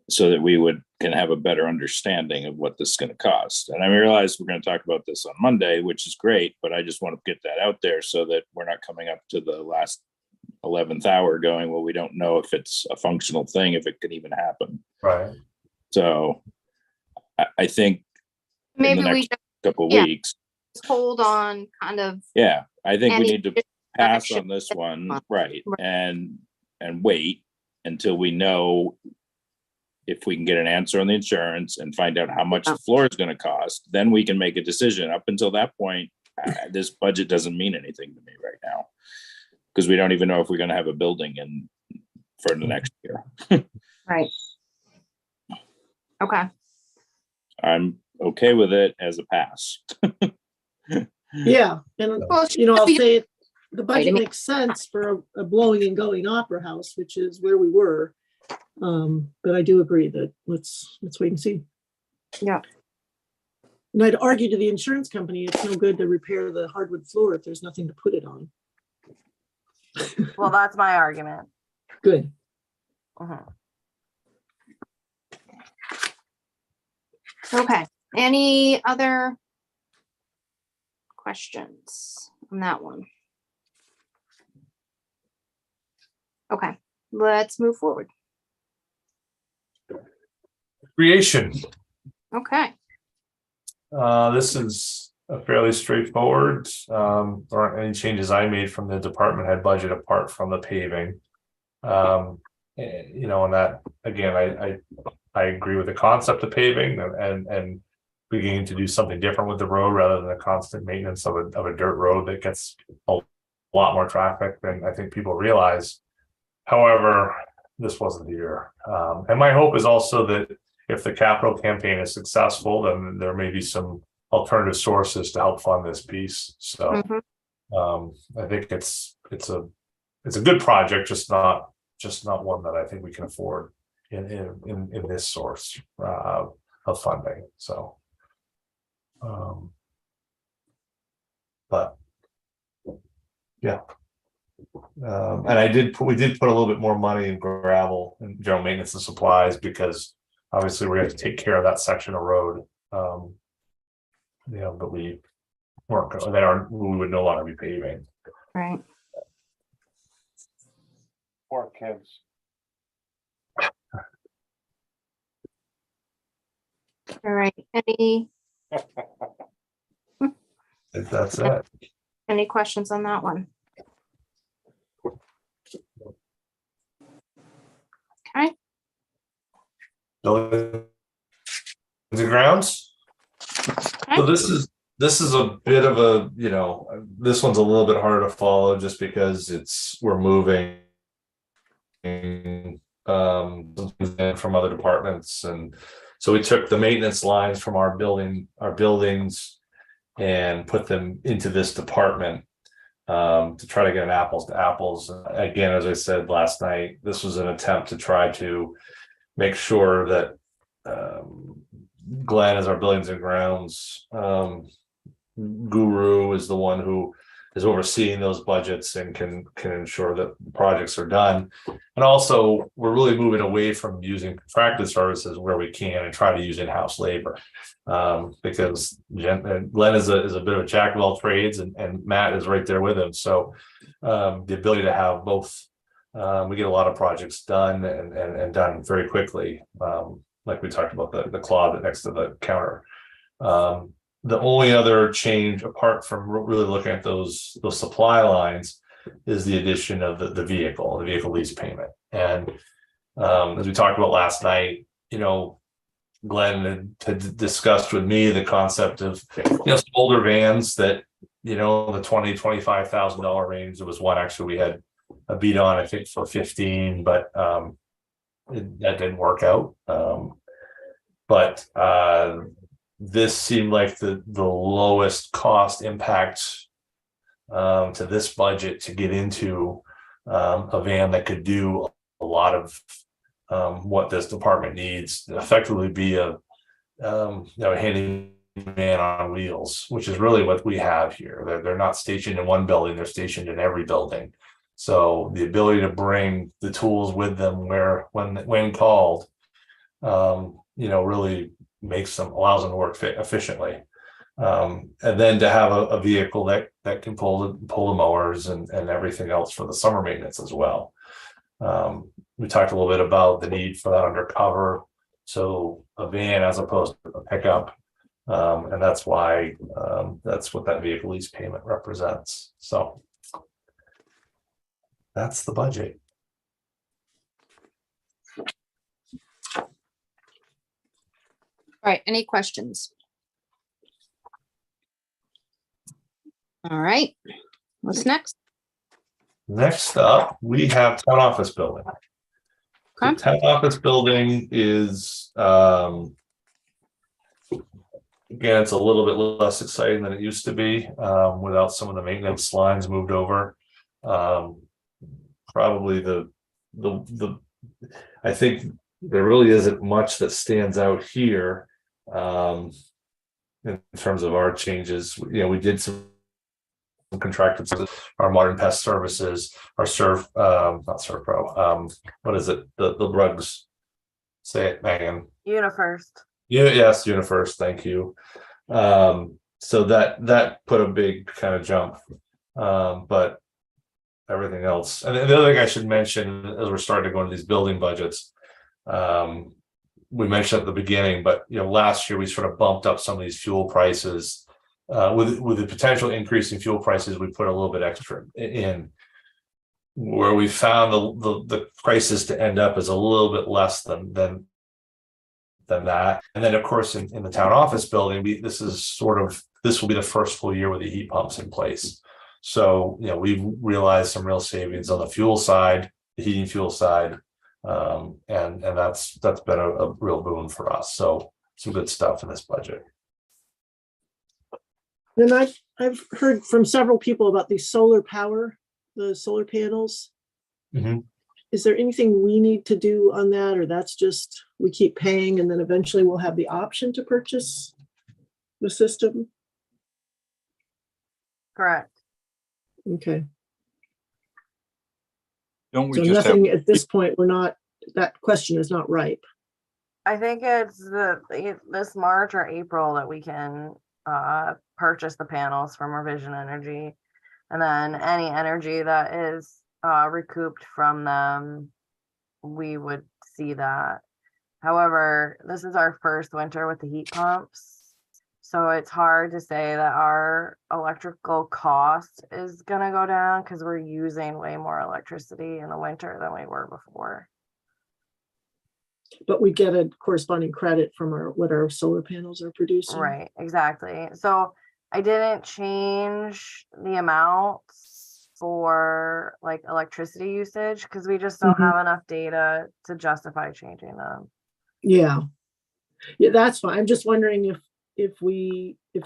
so that we can have a better understanding of what this is going to cost. And I realize we're going to talk about this on Monday, which is great, but I just want to get that out there so that we're not coming up to the last 11th hour going, well, we don't know if it's a functional thing, if it can even happen. Right. So I think maybe in the next couple of weeks, hold on kind of. Yeah, I think we need to pass on this one, right, and wait until we know if we can get an answer on the insurance and find out how much the floor is going to cost. Then we can make a decision. Up until that point, this budget doesn't mean anything to me right now, because we don't even know if we're going to have a building for the next year. Right. Okay. I'm okay with it as a pass. Yeah, and I'll say the budget makes sense for a blowing and going opera house, which is where we were. But I do agree that let's wait and see. Yeah. And I'd argue to the insurance company, it's no good to repair the hardwood floor if there's nothing to put it on. Well, that's my argument. Good. Mhm. Okay, any other questions on that one? Okay, let's move forward. Creation. Okay, This is a fairly straightforward. There aren't any changes I made from the department head budget apart from the paving. You know, and that, again, I agree with the concept of paving and beginning to do something different with the road rather than the constant maintenance of a dirt road that gets a lot more traffic than I think people realize. However, this wasn't the year. And my hope is also that if the capital campaign is successful, then there may be some alternative sources to help fund this piece. So I think it's a good project, just not one that I think we can afford in this source of funding. So but yeah. And we did put a little bit more money in gravel and general maintenance and supplies because obviously we're going to take care of that section of road. You know, but we would no longer be paving. right. Poor kids. All right, That's it. any questions on that one? Okay, Buildings and grounds. So this is a bit of a, you know, this one's a little bit harder to follow just because we're moving from other departments, and so we took the maintenance lines from our buildings and put them into this department to try to get an apples to apples. Again, as I said last night, this was an attempt to try to make sure that Glenn, as our buildings and grounds guru, is the one who is overseeing those budgets and can ensure that the projects are done. And also, we're really moving away from using contracted services where we can and try to use in-house labor, because Glenn is a bit of a jack of all trades, and Matt is right there with him. So the ability to have both, we get a lot of projects done and done very quickly, like we talked about the closet next to the counter. The only other change, apart from really looking at those supply lines, is the addition of the vehicle lease payment. And as we talked about last night, you know, Glenn had discussed with me the concept of, you know, some older vans that, you know, the $20,000-$25,000 range. There was one actually we had a beat on, I think, for 15, but that didn't work out. But this seemed like the lowest cost impact to this budget to get into a van that could do a lot of what this department needs, effectively be a handyman on wheels, which is really what we have here. They're not stationed in one building, they're stationed in every building. So the ability to bring the tools with them when called, really allows them to work efficiently. And then to have a vehicle that can pull the mowers and everything else for the summer maintenance as well. We talked a little bit about the need for that undercover, so a van as opposed to a pickup, and that's why that's what that vehicle lease payment represents. So that's the budget. all right, any questions? All right, what's next? Next up, we have town office building. Okay. The town office building is, again, it's a little bit less exciting than it used to be without some of the maintenance lines moved over. Probably I think there really isn't much that stands out here in terms of our changes. You know, we did some contracted services, our modern pest services, our serve, not ServPro, what is it? The rugs. Say it, Megan. UniFirst. Yeah, yes, UniFirst, thank you. So that put a big kind of jump. But everything else, and the other thing I should mention as we're starting to go into these building budgets, we mentioned at the beginning, but last year we sort of bumped up some of these fuel prices. With the potential increase in fuel prices, we put a little bit extra in, where we found the prices to end up is a little bit less than that. And then of course in the town office building, this will be the first full year with the heat pumps in place. So we've realized some real savings on the fuel side, the heating fuel side, and that's been a real boon for us. So some good stuff in this budget. Then I've heard from several people about the solar power, the solar panels. Mm-hmm. Is there anything we need to do on that, or that's just we keep paying and then eventually we'll have the option to purchase the system? Correct. Okay. Don't we So just have, nothing at this point, that question is not ripe. I think it's this March or April that we can purchase the panels from Revision Energy, and then any energy that is recouped from them, we would see that. However, this is our first winter with the heat pumps, so it's hard to say that our electrical cost is gonna go down because we're using way more electricity in the winter than we were before. But we get a corresponding credit from what our solar panels are producing. Right, exactly. So I didn't change the amounts for like electricity usage because we just don't have enough data to justify changing them. Yeah, that's fine. I'm just wondering if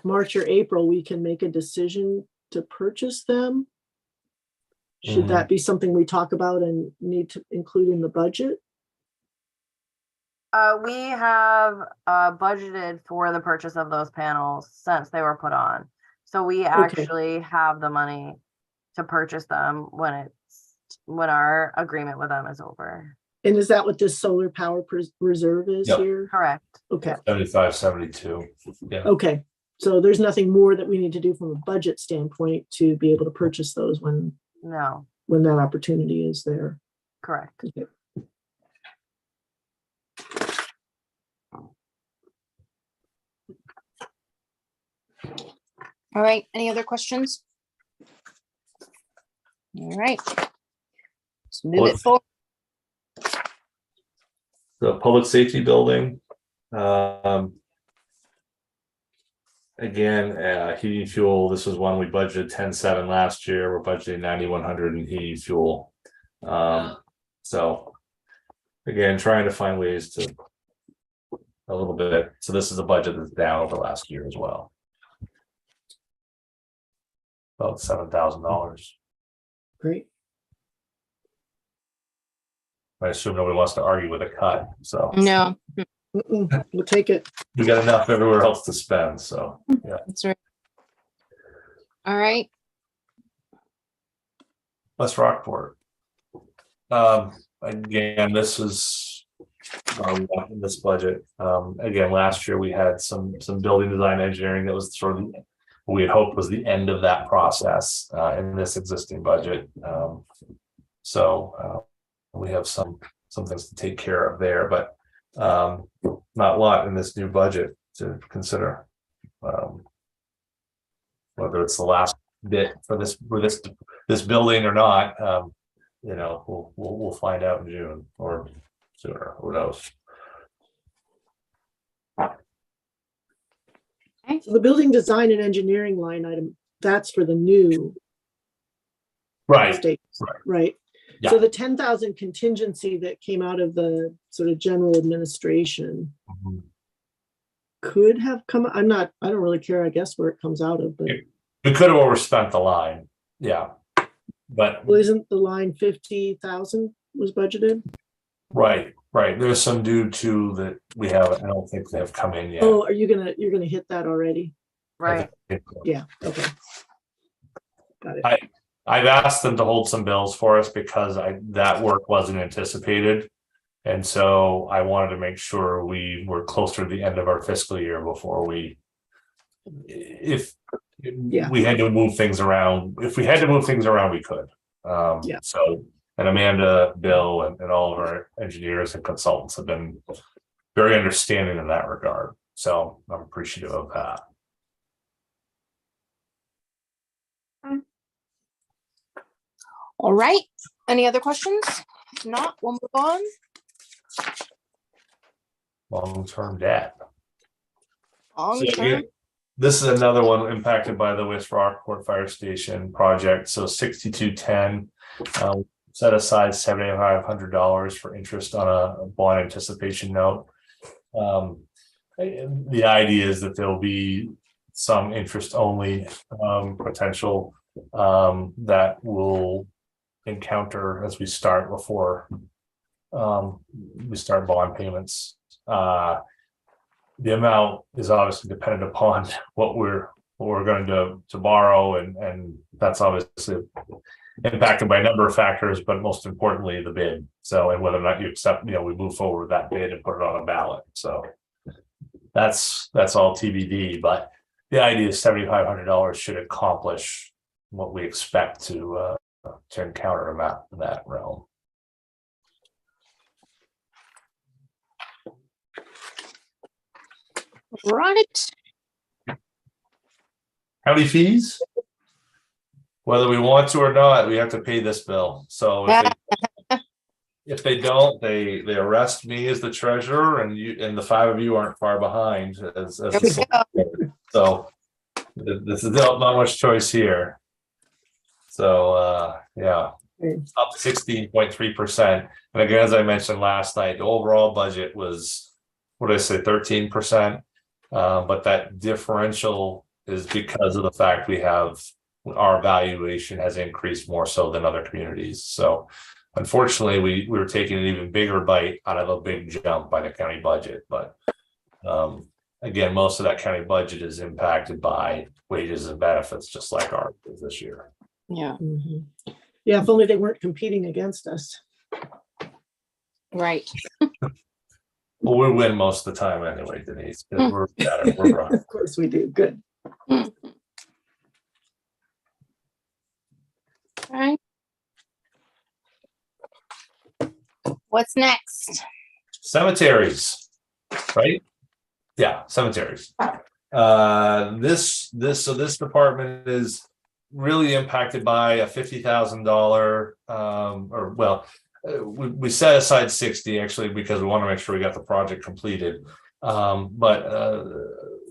March or April, we can make a decision to purchase them. Should that be something we talk about and need to include in the budget? We have budgeted for the purchase of those panels since they were put on. So we actually have the money to purchase them when our agreement with them is over. And is that what this solar power reserve is here? Correct. Okay. 75, 72. Yeah. Okay. So there's nothing more that we need to do from a budget standpoint to be able to purchase those when that opportunity is there. Correct. Okay. All right, any other questions? All right. Let's move it forward. The public safety building. Again, heating fuel, this was one we budgeted 10.7 last year. We're budgeting 9,100 in heating fuel. So again, trying to find ways to a little bit. So this is a budget that's down over last year as well. About $7,000. Great. I assume nobody wants to argue with a cut, so. No. We'll take it. We got enough everywhere else to spend, so, yeah. That's right. All right. West Rockport. Again, this is in this budget. Again, last year we had some building design engineering that was sort of we had hoped was the end of that process in this existing budget. So we have some things to take care of there, but not a lot in this new budget to consider. Whether it's the last bit for this building or not, we'll find out in June or sooner. Who knows? So the building design and engineering line item, that's for the new state, right? Yeah. So the 10,000 contingency that came out of the sort of general administration could have come. I don't really care, I guess, where it comes out of, but we could have overspent the line. Yeah. But isn't the line 50,000 was budgeted? Right. There's some due to that we haven't. I don't think they have come in yet. Oh, you're gonna hit that already? Right. Yeah. Okay. Got it. I've asked them to hold some bills for us because that work wasn't anticipated. And so I wanted to make sure we were closer to the end of our fiscal year before if we had to move things around, we could. So, and Amanda, Bill, and all of our engineers and consultants have been very understanding in that regard. So I'm appreciative of that. All right. Any other questions? If not, we'll move on. Long-term debt. Long So term. again, this is another one impacted by the West Rockport Fire Station project. So 6210 set aside $7,500 for interest on a bond anticipation note. The idea is that there'll be some interest only potential that will encounter as we start before we start bond payments. The amount is obviously dependent upon what we're going to borrow, and that's obviously impacted by a number of factors, but most importantly the bid. So, and whether or not you accept, we move forward with that bid and put it on a ballot. So that's all TBD, but the idea is $7,500 should accomplish what we expect to encounter in that realm. Right. County fees, whether we want to or not, we have to pay this bill. So if they don't, they arrest me as the treasurer, and the five of you aren't far behind as so this is not much choice here. So yeah, it's up 16.3%. And again, as I mentioned last night, the overall budget was, what did I say, 13%. But that differential is because of the fact our valuation has increased more so than other communities. So unfortunately, we were taking an even bigger bite out of a big jump by the county budget. But again, most of that county budget is impacted by wages and benefits, just like ours is this year. Yeah. Mm-hmm. Yeah, if only they weren't competing against us. Right. Well, we win most of the time anyway, Denise. We're better. We're right. Of course we do. Good. All right. What's next? Cemeteries, right? Yeah, cemeteries. This department is really impacted by a $50,000 we set aside 60 actually because we want to make sure we got the project completed. But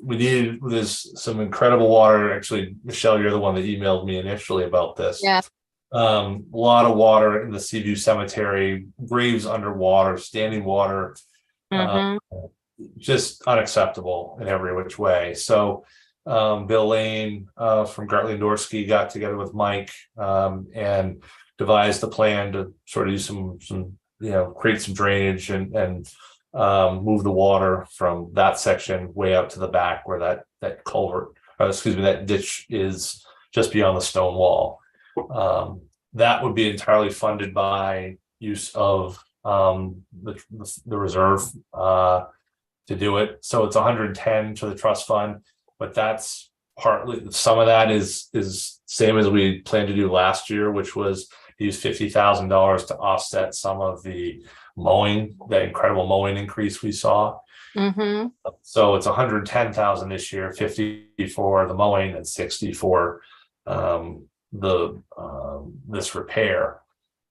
there's some incredible water. Actually, Michelle, you're the one that emailed me initially about this. Yeah. A lot of water in the Seaview Cemetery, graves underwater, standing water, just unacceptable in every which way. So Bill Lane from Gartley and Dorsey got together with Mike and devised a plan to sort of do some create some drainage and move the water from that section way out to the back where that culvert, that ditch is just beyond the stone wall. That would be entirely funded by use of the reserve to do it. So it's 110 to the trust fund, but that's partly, some of that is same as we planned to do last year, which was use $50,000 to offset some of the incredible mowing increase we saw. Mm-hmm. So it's 110,000 this year, 50 for the mowing and 60 for this repair.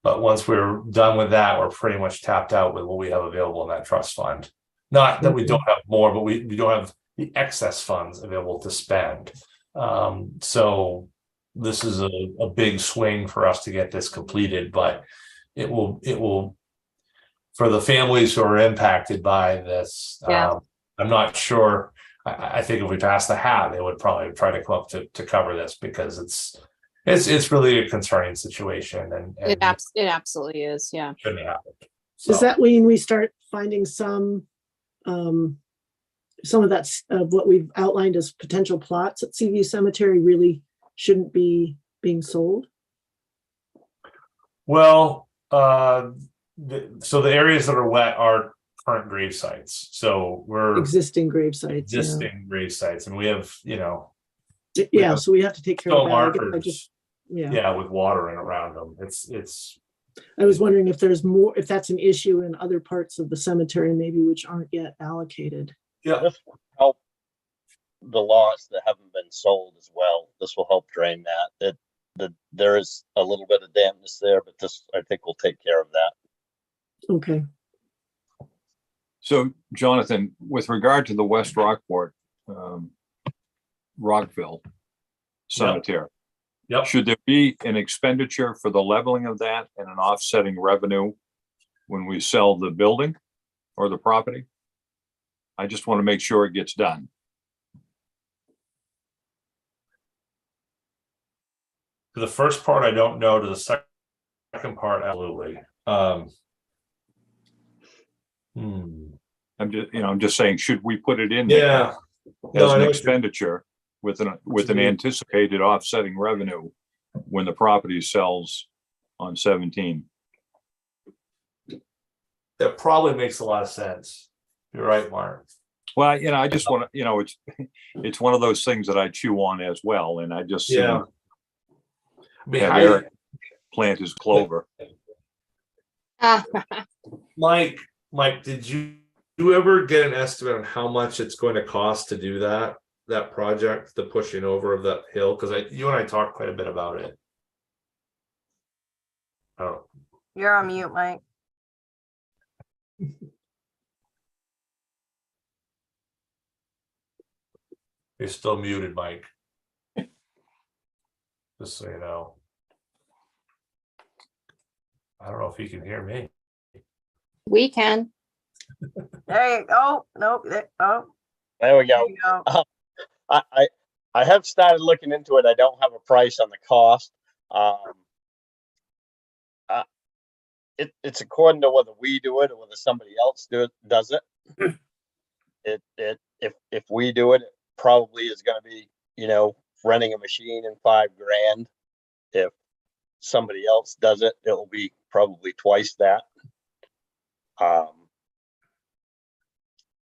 But once we're done with that, we're pretty much tapped out with what we have available in that trust fund. Not that we don't have more, but we don't have the excess funds available to spend. So this is a big swing for us to get this completed, but it will for the families who are impacted by this. I'm not sure. I think if we pass the hat, they would probably try to come up to cover this because it's really a concerning situation, and it absolutely is. Yeah. Shouldn't happen. So. Does that mean we start finding some of that what we've outlined as potential plots at Seaview Cemetery really shouldn't be being sold? Well, so the areas that are wet are current grave sites. So we're Existing grave sites, yeah. existing grave sites, and we have, Yeah, so we have to take care of stone that. I guess I markers. just, yeah. Yeah, with water in around them. It's. I was wondering if there's more, if that's an issue in other parts of the cemetery, maybe which aren't yet allocated. Yeah. This will help the lots that haven't been sold as well. This will help drain that. There is a little bit of dampness there, but this, I think, will take care of that. Okay. So Jonathan, with regard to the West Rockport, Rockville Cemetery, Yep. should there be an expenditure for the leveling of that and an offsetting revenue when we sell the building or the property? I just want to make sure it gets done. To the first part, I don't know. To the second part, absolutely. I'm just saying, should we put it in Yeah. there as I an know expenditure with an anticipated offsetting revenue when the property sells on 17? That probably makes a lot of sense. You're right, Mark. Well, I just want to, it's one of those things that I chew on as well, and I just Yeah. have Eric plant his clover. Mike, did you ever get an estimate on how much it's going to cost to do that project, the pushing over of that hill? Because you and I talked quite a bit about it. Oh, You're on mute, Mike. you're still muted, Mike. Just so you know. I don't know if you can hear me. We can. There you go. Nope. Oh, There we there go. you go. I have started looking into it. I don't have a price on the cost. It's according to whether we do it or whether somebody else does it. If we do it, it probably is going to be, renting a machine in $5,000. If somebody else does it, it will be probably twice that.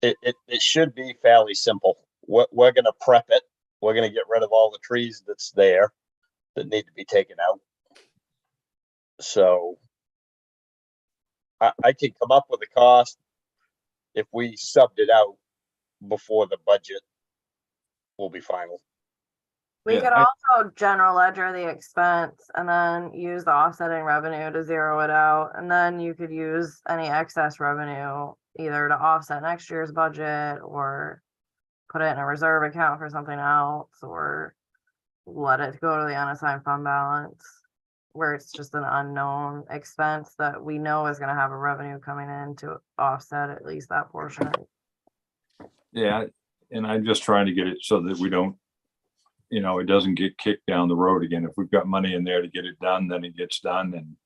It should be fairly simple. We're going to prep it. We're going to get rid of all the trees that's there that need to be taken out. So I can come up with a cost if we subbed it out before the budget will be final. We Yeah, could also general ledger the expense and then use the offsetting revenue to zero it out. And then you could use any excess revenue either to offset next year's budget or put it in a reserve account for something else, or let it go to the unassigned fund balance where it's just an unknown expense that we know is going to have a revenue coming in to offset at least that portion. Yeah, and I'm just trying to get it so that we don't, it doesn't get kicked down the road again. If we've got money in there to get it done, then it gets done, and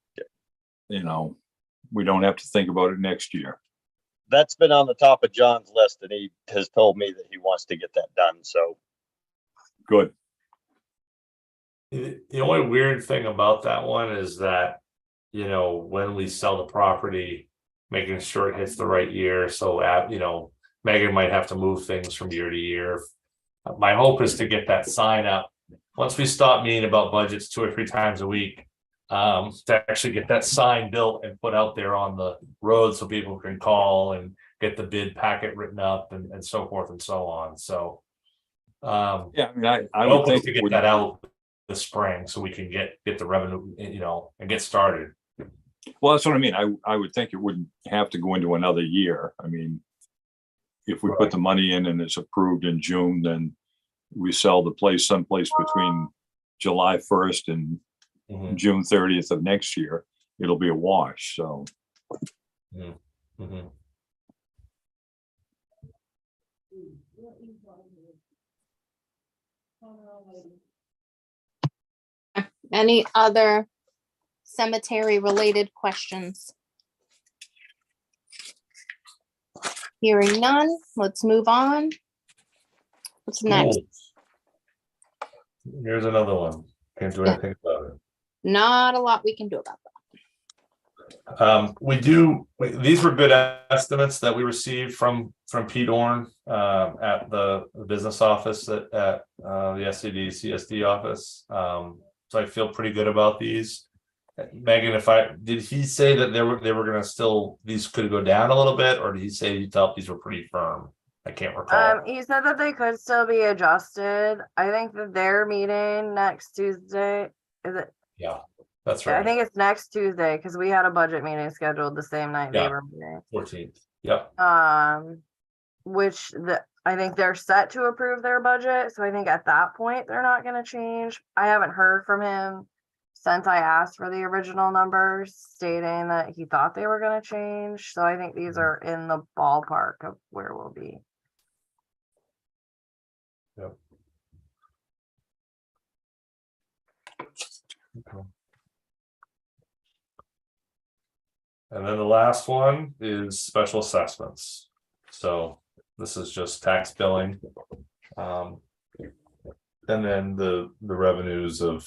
we don't have to think about it next year. That's been on the top of John's list, and he has told me that he wants to get that done. So good. The only weird thing about that one is that, when we sell the property, making sure it hits the right year. So, Megan might have to move things from year to year. My hope is to get that sign up once we stop meeting about budgets 2 or 3 times a week, to actually get that sign built and put out there on the road so people can call and get the bid packet written up and so forth and so on. So, Yeah, I hope would is think to get that out this spring so we can get the revenue, and get started. Well, that's what I mean. I would think it wouldn't have to go into another year. I mean, if we put the money in and it's approved in June, then we sell the place someplace between July 1st and June 30th of next year. It'll be a wash. So. Any other cemetery related questions? Hearing none, let's move on. What's next? Here's another one. Can't do Yeah. anything about it. Not a lot we can do about that. These were good estimates that we received from Pete Orn at the business office at the SCD CSD office. So I feel pretty good about these. Megan, did he say that they were gonna still, these could go down a little bit, or did he say he felt these were pretty firm? I can't recall. He said that they could still be adjusted. I think that their meeting next Tuesday, is it? Yeah, that's Yeah, right. I think it's next Tuesday, because we had a budget meeting scheduled the same night they Yeah. were meeting. 14th. Yep. Which I think they're set to approve their budget, so I think at that point, they're not gonna change. I haven't heard from him since I asked for the original numbers, stating that he thought they were gonna change, so I think these are in the ballpark of where we'll be. Yep. Okay. And then the last one is special assessments. So this is just tax billing. And then the revenues of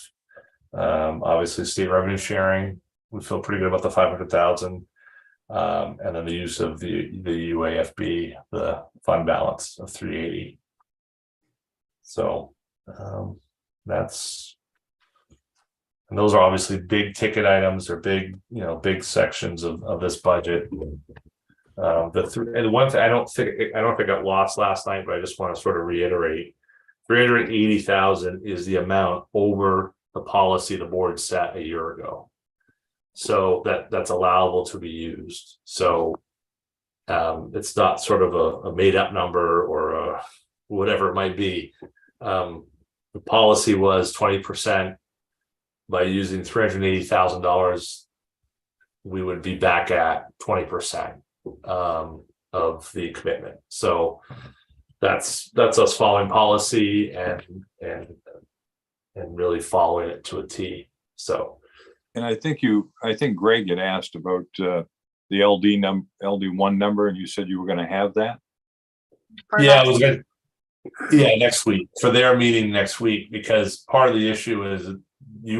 obviously state revenue sharing. We feel pretty good about the 500,000. And then the use of the UAFB, the fund balance of 380. So and those are obviously big ticket items or big, big sections of this budget. And the one thing I don't think it got lost last night, but I just want to sort of reiterate, 380,000 is the amount over the policy the board set a year ago. So that's allowable to be used. So it's not sort of a made up number or whatever it might be. The policy was 20%. By using $380,000, we would be back at 20% of the commitment. So that's us following policy and really following it to a T. So, and I think Greg had asked about the LD1 number, and you said you were going to have that. Yeah, I was gonna. Yeah, next week for their meeting next week, because part of the issue is we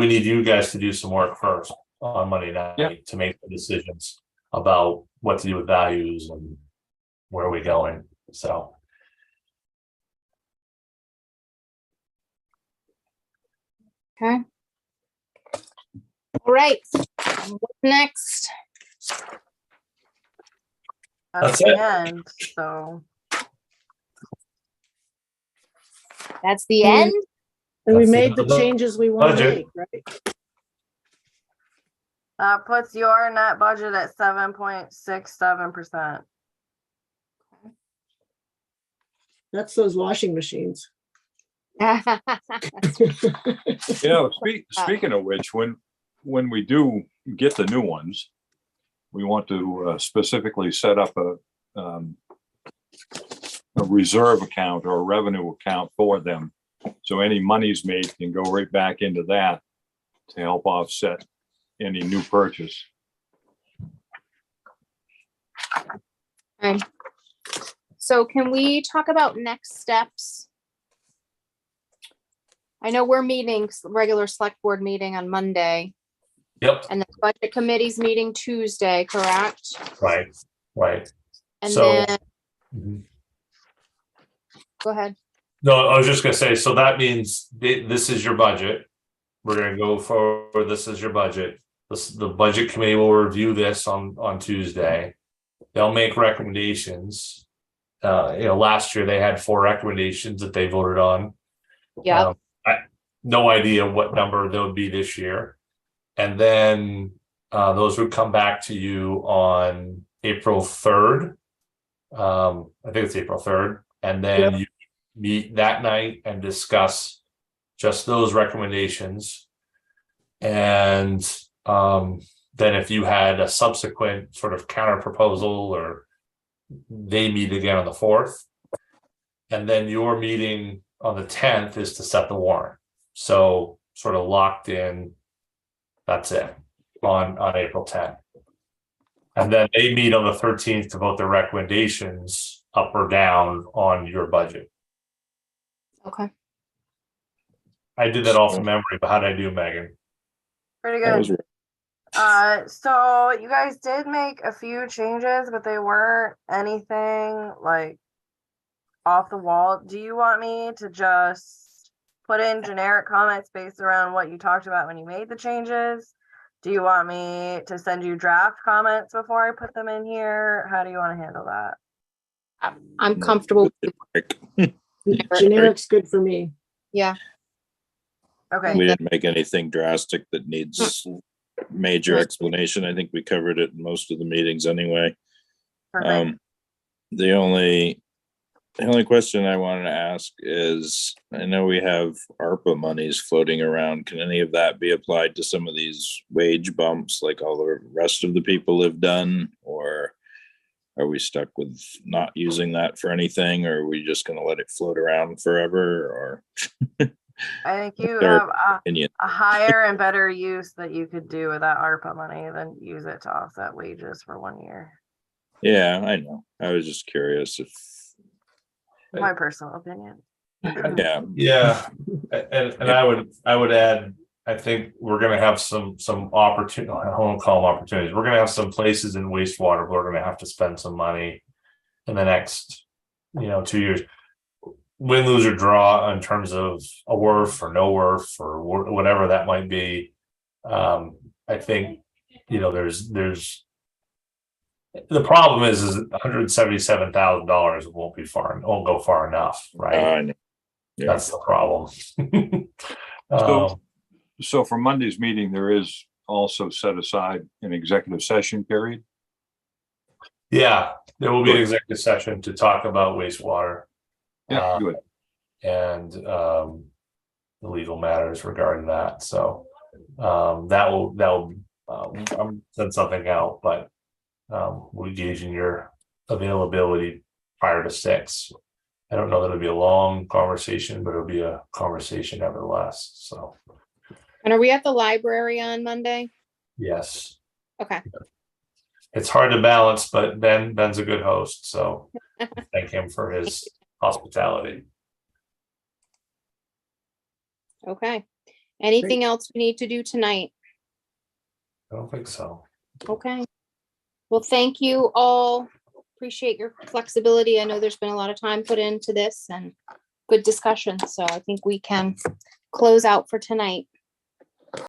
need you guys to do some work first on Monday night to make the decisions about what to do with values and where are we going. So. Okay. All right. What's next? That's the it. end, so. That's the end. And we That's made the the changes we want to budget. make, right? That puts your net budget at 7.67%. That's those washing machines. Speaking of which, when we do get the new ones, we want to specifically set up a reserve account or a revenue account for them. So any monies made can go right back into that to help offset any new purchase. Okay. So can we talk about next steps? I know we're meeting regular select board meeting on Monday. Yep. And the budget committee's meeting Tuesday, correct? Right. And So. then Mhm. go ahead. No, I was just gonna say, so that means this is your budget. We're gonna go forward, this is your budget. The budget committee will review this on Tuesday. They'll make recommendations. Last year they had 4 recommendations that they voted on. Yeah. No idea what number there would be this year. And then those would come back to you on April 3rd. I think it's April 3rd. And then you meet that night and discuss just those recommendations. And then if you had a subsequent sort of counter proposal, or they meet again on the 4th. And then your meeting on the 10th is to set the warrant. So sort of locked in, that's it, on April 10th. And then they meet on the 13th to vote their recommendations up or down on your budget. Okay. I did that all from memory, but how did I do, Megan? Pretty That was good. So you guys did make a few changes, but they weren't anything like off the wall. Do you want me to just put in generic comments based around what you talked about when you made the changes? Do you want me to send you draft comments before I put them in here? How do you want to handle that? I'm comfortable. Generic's good for me. Yeah. Okay. We didn't make anything drastic that needs major explanation. I think we covered it in most of the meetings anyway. Perfect. The only question I wanted to ask is, I know we have ARPA monies floating around. Can any of that be applied to some of these wage bumps like all the rest of the people have done? Or are we stuck with not using that for anything? Or are we just going to let it float around forever? Or I think you their have opinion? a higher and better use that you could do with that ARPA money than use it to offset wages for 1 year. Yeah, I know. I was just curious if, My personal opinion. yeah, And I would add, I think we're gonna have some opportunity, I won't call them opportunities. We're gonna have some places in wastewater, we're gonna have to spend some money in the next, 2 years. Win, lose, or draw in terms of a worth or no worth or whatever that might be. I think, there's the problem is $177,000 won't go far enough, right? Yeah. That's the problem. So for Monday's meeting, there is also set aside an executive session period. Yeah, there will be an executive session to talk about wastewater. Yeah, good. And the legal matters regarding that. So that will send something out, but we're gauging your availability prior to 6. I don't know that it'll be a long conversation, but it'll be a conversation nevertheless. So. And are we at the library on Monday? Yes. Okay. It's hard to balance, but Ben's a good host, so thank him for his hospitality. Okay. Anything else we need to do tonight? I don't think so. Okay. Well, thank you all. Appreciate your flexibility. I know there's been a lot of time put into this and good discussion. So I think we can close out for tonight.